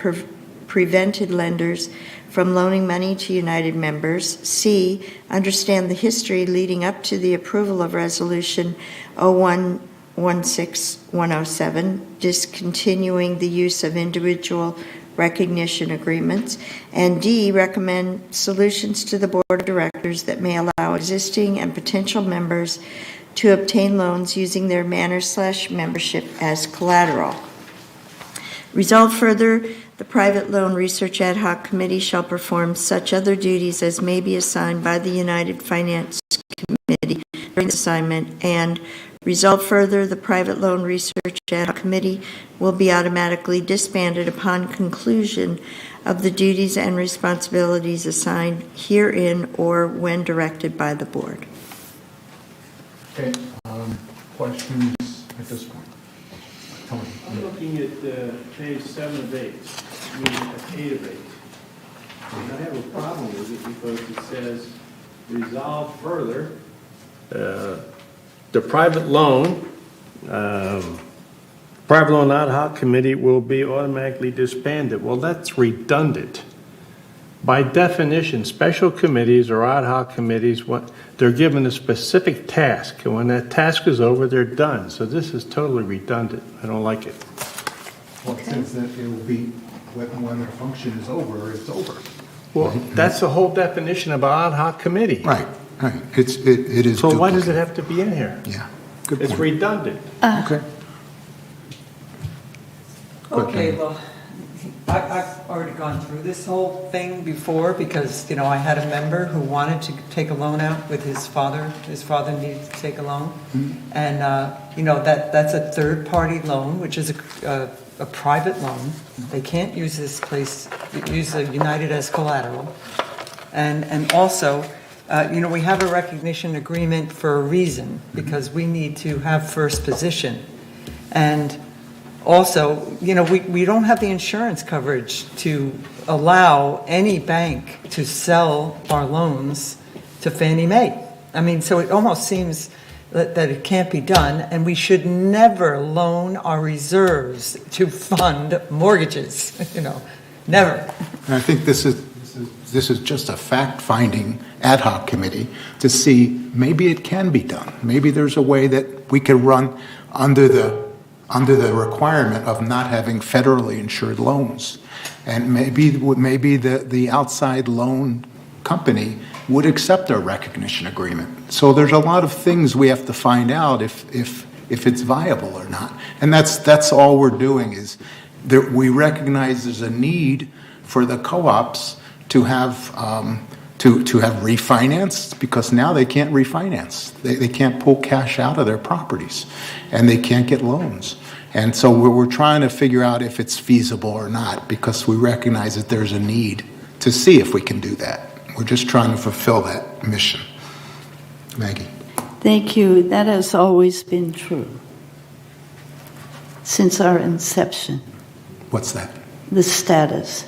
prevented lenders from loaning money to United members. C, understand the history leading up to the approval of Resolution 01-16107, discontinuing the use of individual recognition agreements, and D, recommend solutions to the board of directors that may allow existing and potential members to obtain loans using their Manor/membership as collateral. Resolved further, the Private Loan Research Ad Hoc Committee shall perform such other duties as may be assigned by the United Finance Committee during the assignment, and resolved further, the Private Loan Research Ad Hoc Committee will be automatically disbanded upon conclusion of the duties and responsibilities assigned herein or when directed by the board. Okay, questions at this point? Tony? I'm looking at page 7 of 8, I mean, 8 of 8. And I have a problem with it because it says, resolve further, the private loan ad hoc committee will be automatically disbanded. Well, that's redundant. By definition, special committees or ad hoc committees, they're given a specific task, and when that task is over, they're done. So this is totally redundant. I don't like it. Well, it says that it will be, when their function is over, it's over. Well, that's the whole definition of an ad hoc committee. Right, right. It is. So why does it have to be in here? Yeah, good It's point. redundant. Okay. Okay, well, I've already gone through this whole thing before because, I had a member who wanted to take a loan out with his father. His father needed to take a loan. And, that's a third-party loan, which is a private loan. They can't use this place, use the United as collateral. And also, we have a recognition agreement for a reason because we need to have first position. And also, we don't have the insurance coverage to allow any bank to sell our loans to Fannie Mae. I mean, so it almost seems that it can't be done, and we should never loan our reserves to fund mortgages, never. And I think this is just a fact-finding ad hoc committee to see maybe it can be done. Maybe there's a way that we can run under the requirement of not having federally insured loans. And maybe the outside loan company would accept our recognition agreement. So there's a lot of things we have to find out if it's viable or not. And that's all we're doing is that we recognize there's a need for the co-ops to have refinanced because now they can't refinance. They can't pull cash out of their properties and they can't get loans. And so we're trying to figure out if it's feasible or not because we recognize that there's a need to see if we can do that. We're just trying to fulfill that mission. Maggie. Thank you. That has always been true since our inception. What's that? The status.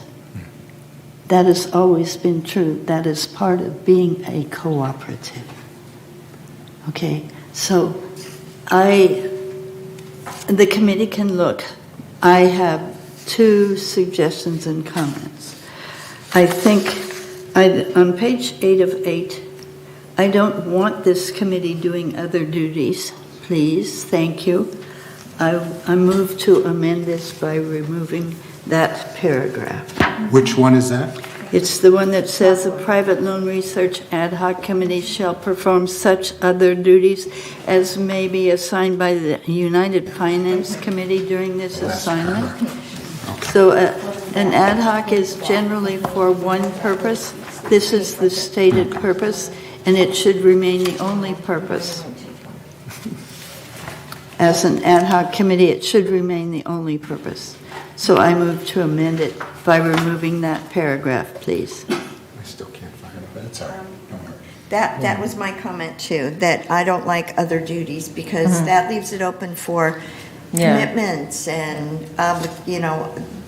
That has always been true. That is part of being a cooperative. Okay, so the committee can look. I have 2 suggestions and comments. I think on page 8 of 8, I don't want this committee doing other duties. Please, thank you. I move to amend this by removing that paragraph. Which one is that? It's the one that says a private loan research ad hoc committee shall perform such other duties as may be assigned by the United Finance Committee during this assignment. So an ad hoc is generally for one purpose. This is the stated purpose, and it should remain the only purpose. As an ad hoc committee, it should remain the only purpose. So I move to amend it by removing that paragraph, please. I still can't find it, but it's all right. Don't worry. That was my comment too, that I don't like other duties because that leaves it open for commitments and,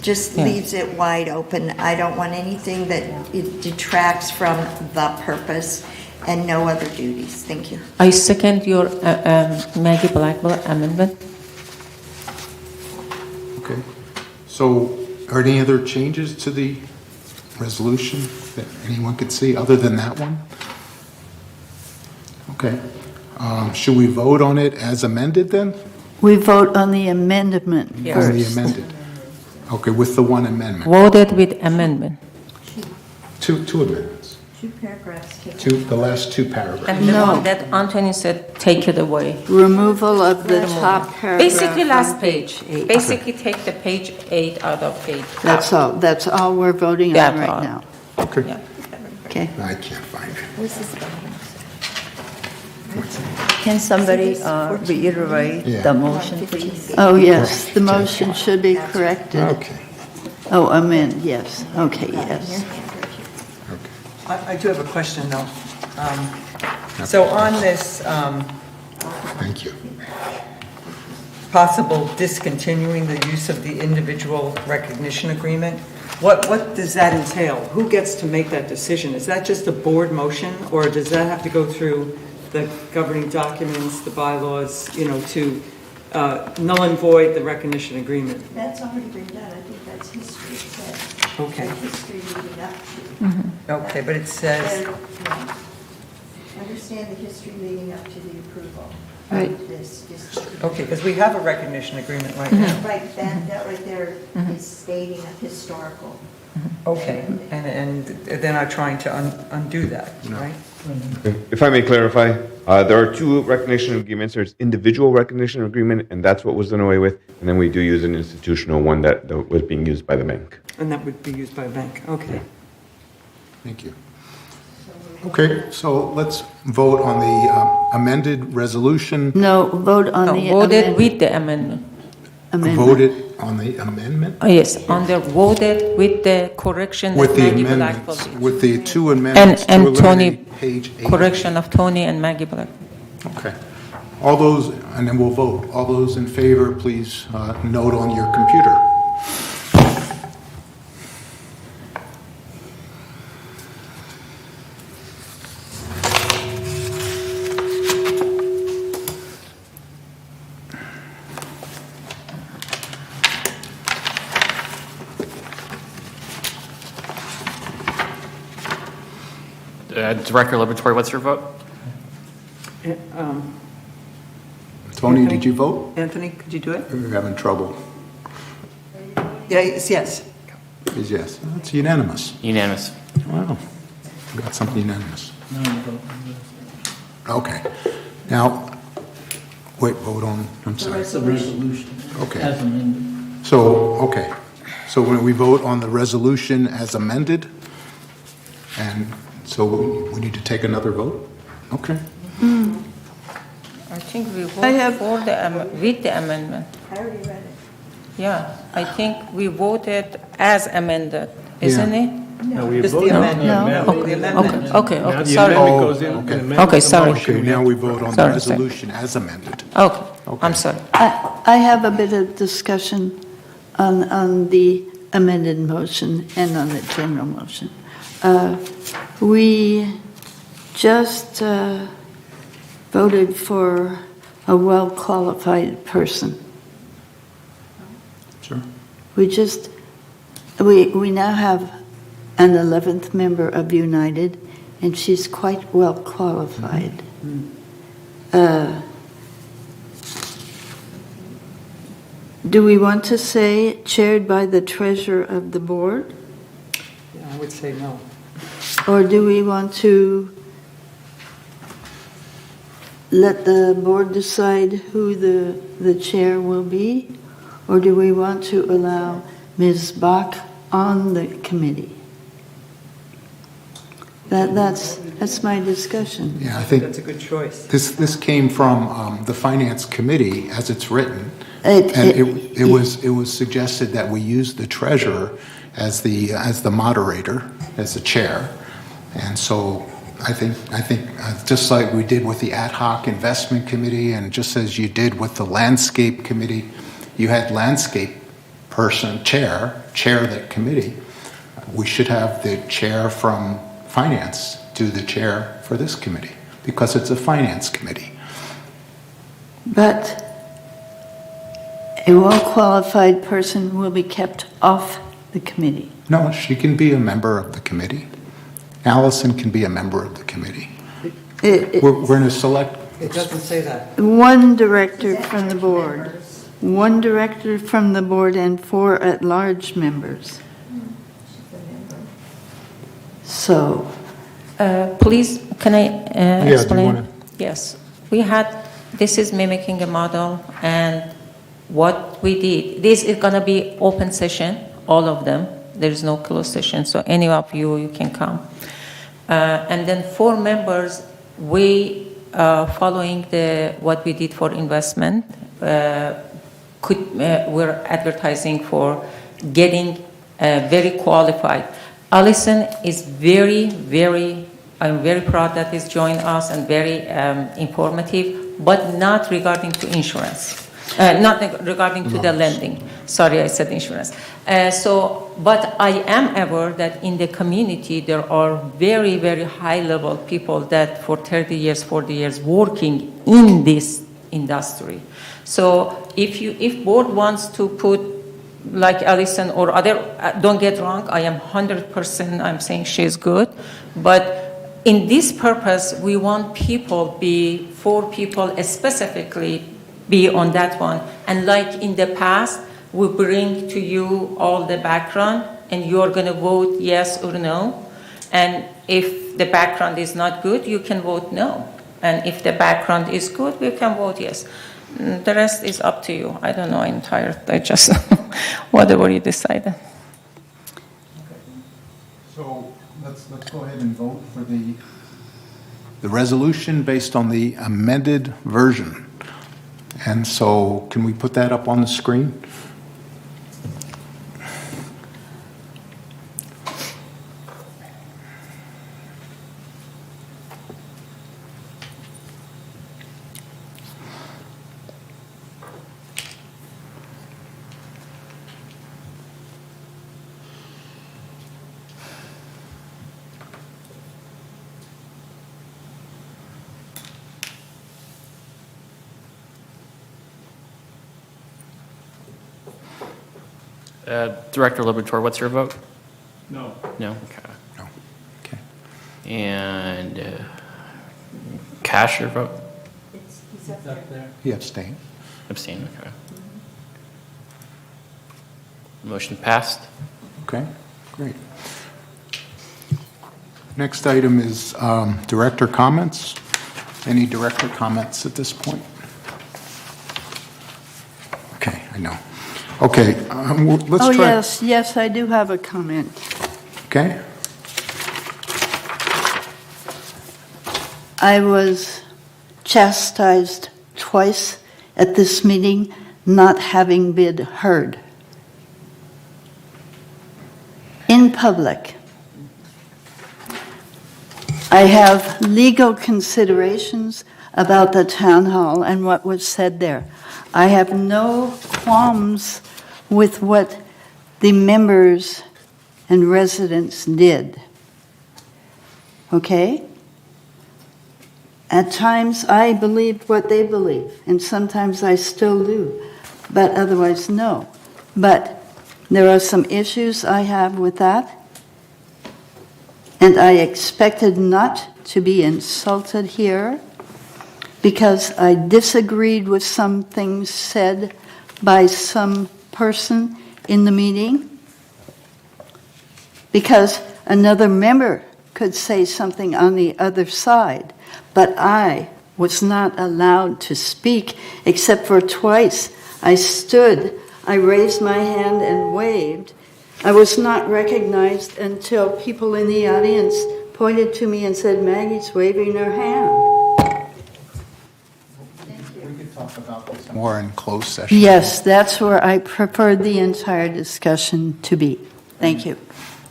just leaves it wide open. I don't want anything that it detracts from the purpose and no other duties. Thank you. I second your Maggie Blackmore amendment. Okay. So are any other changes to the resolution that anyone could see other than that one? Okay. Should we vote on it as amended then? We vote on the amendment On the first. amended. Okay, with the one amendment. Voted with amendment. Two amendments. 2 paragraphs. The last 2 paragraphs. And the one that Anthony said, take it away. Removal of the top paragraph. Basically, last on page. eight. Basically, take the page 8 out of page. That's all. That's all we're voting That's on right all. now. Okay. Yeah. Okay. I can't find it. Can somebody reiterate Yeah. the motion, please? Oh, yes, the motion should be corrected. Okay. Oh, amend, yes. Okay, yes. I do have a question, though. So on this Thank you. possible discontinuing the use of the individual recognition agreement, what does that entail? Who gets to make that decision? Is that just a board motion, or does that have to go through the governing documents, the bylaws, to null and void the recognition agreement? That's already been done. I think that's history. Okay. History leading up to. Okay, but it says, Understand the history leading up to the approval. Right. Of this district. okay, because we have a recognition agreement right now. Right, that right there is stating a historical. Okay, and then I'm trying to undo that, right? If I may clarify, There are two recognition agreements. There's individual recognition agreement, and that's what was done away with. And then we do use an institutional one that was being used by the bank. And that would be used by a bank, okay. Thank you. Okay, so let's vote on the amended resolution. No, vote on the Voted amendment. with the amendment. Voted on the amendment? Yes, voted with the correction With that the Maggie Black amendments, published. with the two amendments to And Tony, eliminate page 8. correction of Tony and Maggie Black. Okay. All those, and then we'll vote. All those in favor, please note on your computer. Director Laboratory, what's your vote? Tony, did you vote? Anthony, could you do it? We're having trouble. Yeah, it's yes. Is yes. It's unanimous. Unanimous. Wow. We got something unanimous. Okay. Now, wait, vote on, I'm sorry. It's a resolution. Okay. As amended. So, okay. So when we vote on the resolution as amended, and so we need to take another vote? Okay. I think we I voted have- for with the amendment. I already read it. Yeah, I think we voted as amended, isn't it? No, we Just the voted on the amendment. amendment. The amendment. Okay, Now the sorry. amendment goes in. Oh, okay. an amendment Okay, to the sorry. motion. Okay, now we vote on the Sorry, sorry. resolution as amended. Okay, Okay. I'm sorry. I have a bit of discussion on the amended motion and on the general motion. We just voted for a well-qualified person. Sure. We now have an 11th member of United, and she's quite well qualified. Do we want to say chaired by the treasurer of the board? Yeah, I would say no. Or do we want to let the board decide who the chair will be? Or do we want to allow Ms. Bach on the committee? That's my discussion. Yeah, I think That's a good choice. this came from the Finance Committee as it's written. It- And it- it was suggested that we use the treasurer as the moderator, as the chair. And so I think just like we did with the Ad hoc Investment Committee, and just as you did with the Landscape Committee, you had landscape person, chair that committee. We should have the chair from Finance do the chair for this committee, because it's a Finance Committee. But a well-qualified person will be kept off the committee. No, she can be a member of the committee. Allison can be a member of the committee. We're going to select It doesn't say that. One director from the board. One director from the board and 4 at-large members. So, Please, can I do you explain? wanna- Yes, this is mimicking a model, and what we did, this is going to be open session, all of them. There is no closed session, so any of you can come. And then 4 members, we, following what we did for investment, we're advertising for getting very qualified. Allison is I'm very proud that he's joined us and very informative, but not regarding to insurance. Not regarding to the lending. Sorry, I said insurance. But I am aware that in the community there are very, very high-level people that for 30 years, 40 years working in this industry. So if board wants to put like Allison or other, don't get wrong, I am 100%, I'm saying she's good, but in this purpose, we want 4 people specifically be on that one. And like in the past, we bring to you all the background and you're going to vote yes or no. And if the background is not good, you can vote no. And if the background is good, we can vote yes. The rest is up to you. I don't know, I'm tired. I just, whatever you decided. So let's go ahead and vote for the resolution based on the amended version. And so can we put that up on the screen? Director Liberatore, what's your vote? No. No? Okay. No. Okay. And Cash, your vote? He's up there. He abstained. Abstain, okay. Motion passed. Okay, great. Next item is director comments. Any director comments at this point? Okay, I know. Okay, let's Oh, try. yes, I do have a comment. Okay, I was chastised twice at this meeting not having been heard. In public. I have legal considerations about the town hall and what was said there. I have no qualms with what the members and residents did. Okay? At times I believed what they believe, and sometimes I still do, but otherwise no. But there are some issues I have with that, and I expected not to be insulted here because I disagreed with some things said by some person in the meeting, because another member could say something on the other side, but I was not allowed to speak except for twice. I stood, I raised my hand and waved. I was not recognized until people in the audience pointed to me and said, "Maggie's waving her hand." we could talk about this more in closed session. Yes, that's where I preferred the entire discussion to be. Thank you.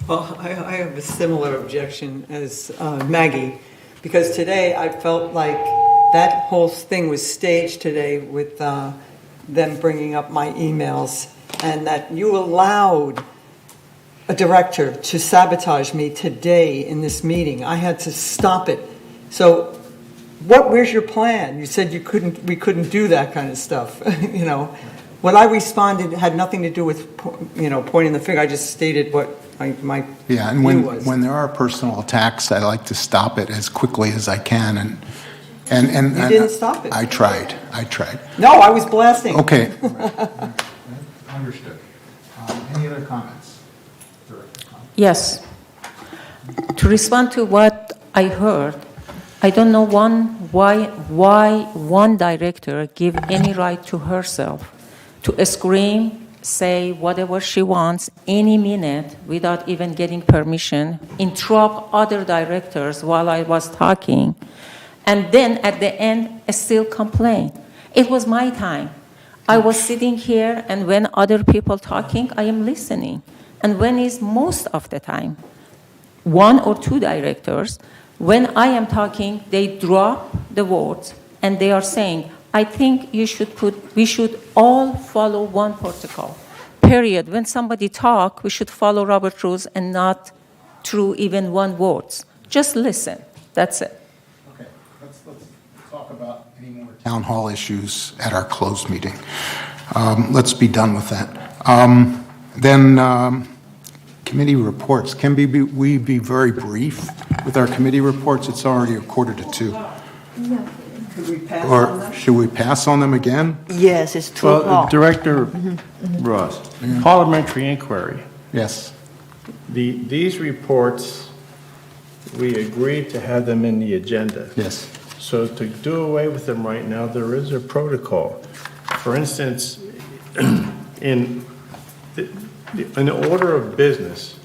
Well, I have a similar objection as Maggie, because today I felt like that whole thing was staged today with them bringing up my emails, and that you allowed a director to sabotage me today in this meeting. I had to stop it. So where's your plan? You said we couldn't do that kind of stuff. You know, what I responded had nothing to do with, pointing the finger. I just stated what my Yeah, and view was. when there are personal attacks, I like to stop it as quickly as I can, and You didn't stop it. I tried. No, I was blasting. Okay. Understood. Any other comments? Yes. To respond to what I heard, I don't know why one director give any right to herself to scream, say whatever she wants any minute without even getting permission, interrupt other directors while I was talking, and then at the end still complain. It was my time. I was sitting here, and when other people talking, I am listening. And when is most of the time, one or two directors, when I am talking, they drop the words and they are saying, I think we should all follow one protocol, period. When somebody talk, we should follow Robert rules and not through even one words. Just listen, that's it. Okay, let's talk about any more town hall issues at our closed meeting. Let's be done with that. Then committee reports. Can we be very brief with our committee reports? It's already 1:45. Could we pass on Or that? should we pass on them again? Yes, it's 2 Well, o'clock. Director Ross, parliamentary inquiry. Yes. These reports, we agreed to have them in the agenda. Yes. So to do away with them right now, there is a protocol. For instance, in the order of business,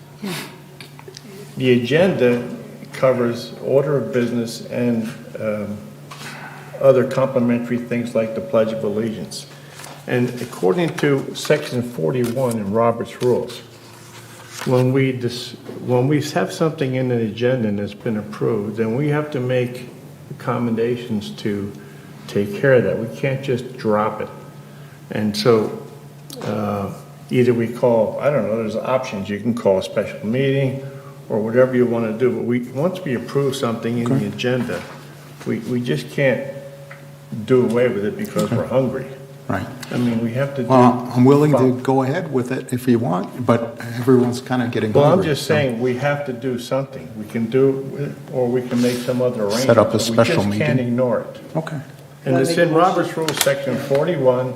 the agenda covers order of business and other complementary things like the Pledge of Allegiance. And according to Section 41 in Robert's Rules, when we have something in an agenda and it's been approved, then we have to make accommodations to take care of that. We can't just drop it. And so either we call, I don't know, there's options. You can call a special meeting or whatever you want to do. But once we approve something in the agenda, we just can't do away with it because we're hungry. Right. I mean, we have to do. Well, I'm willing to go ahead with it if you want, but everyone's kind of getting Well, hungry. I'm just saying, we have to do something. We can do, or we can make some other arrangement. Set up a but special We just can't meeting. ignore it. Okay. And it's in Robert's Rules, Section 41,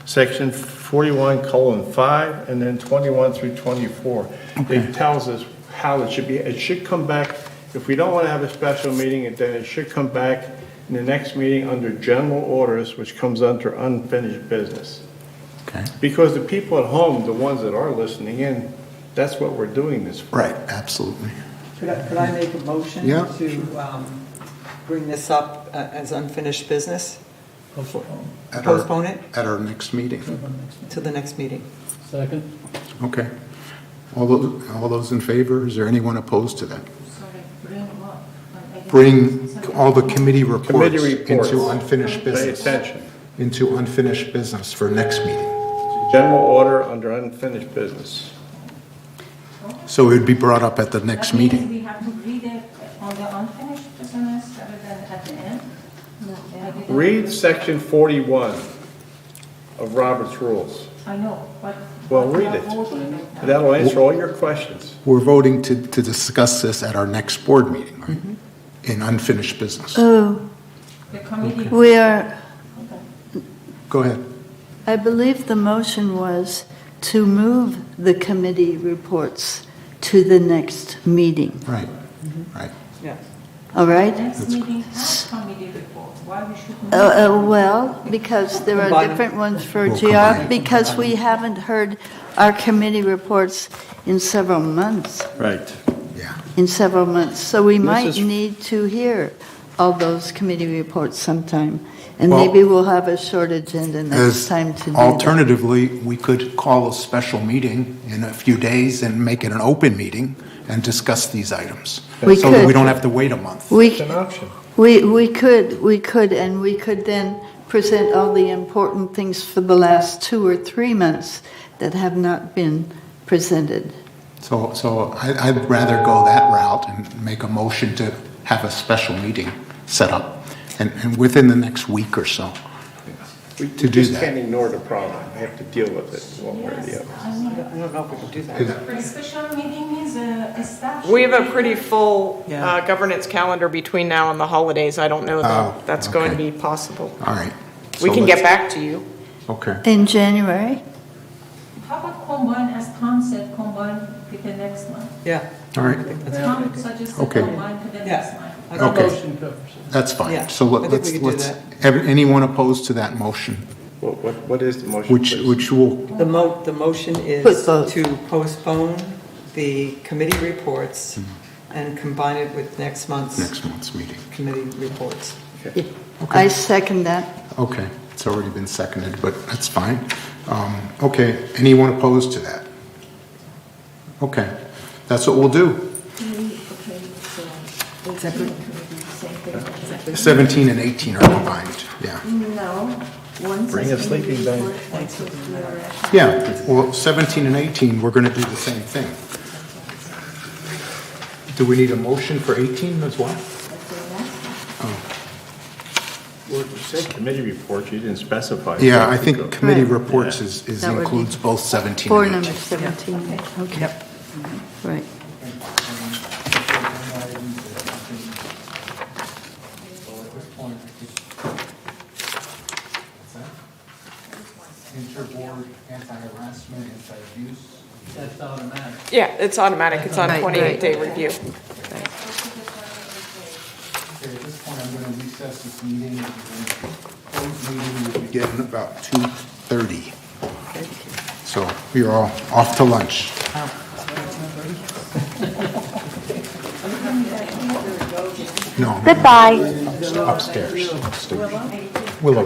Section 41:5, and then 21 through 24. It tells us how it should be. It should come back, if we don't want to have a special meeting, then it should come back in the next meeting under general orders, which comes under unfinished business. Okay. Because the people at home, the ones that are listening in, that's what we're doing this for. Right, absolutely. Could I make a motion Yeah. to bring this up as unfinished business? At our- Postpone it At our next meeting. to the next meeting. Second? Okay. All those in favor? Is there anyone opposed to that? Bring all the committee reports into unfinished Pay business. attention. Into unfinished business for next meeting. General order under unfinished business. So it would be brought up at the next meeting. We have to read it on the unfinished business rather than at the end? Read Section 41 of Robert's Rules. I know, but. Well, read it. That'll answer all your questions. We're voting to discuss this at our next board meeting, right? In unfinished business. Oh, The committee. we are, Go ahead. I believe the motion was to move the committee reports to the next meeting. Right, right. Yeah. All right? Next meeting has committee report. Why we should? Well, because there are Combine different ones for We'll GR, combine. because we haven't heard our committee reports in several months, Right. So we might is- need to hear all those committee reports sometime. And Well, maybe we'll have a short agenda next As time to do that. alternatively, we could call a special meeting in a few days and make it an open meeting and discuss these items. We So that we could. don't have to wait a month. It's an option. We could, and we could then present all the important things for the last 2 or 3 months that have not been presented. So I'd rather go that route and make a motion to have a special meting set up and within the next week or so. We To do just that. can't ignore the problem. We have to deal with it one way or the other. I don't know if we can do that. For a special meeting means a staff. We have a should pretty be- full Yeah. governance calendar between now and the holidays. I don't know Oh, that that's going to okay. be possible. All right. We So can let's- get back to you. Okay. In January? How about combine, as Tom said, combine with the next one? Yeah. All right. Tom suggested Okay. combine to the next one. I Okay. Motion covers it. That's fine. Yeah, So I think let's, we can do that. anyone opposed to that motion? What is the motion, please? Which will, The motion is Put both. to postpone the committee reports and combine it with next month's next month's meeting. committee reports. I second that. Okay, it's already been seconded, but that's fine. Okay, anyone opposed to that? Okay, that's what we'll do. 17 and 18 are combined, yeah. No. Bring a sleeping bag. Yeah, well, 17 and 18, we're going to do the same thing. Do we need a motion for 18 as well? Well, you said committee reports, you didn't specify. Yeah, I think committee Right. reports Yeah. is That would be includes both 17 For and number 18. 17. Okay. Right. Interboard, anti-harassment, anti-abuse. That's automatic. Yeah, it's automatic. It's on a Right, 28-day right. review. Okay, at this point, I'm going to recess this meeting, and then closed meeting will begin about 2:30. So you're all off to lunch. No. Goodbye. Upstairs. Willow.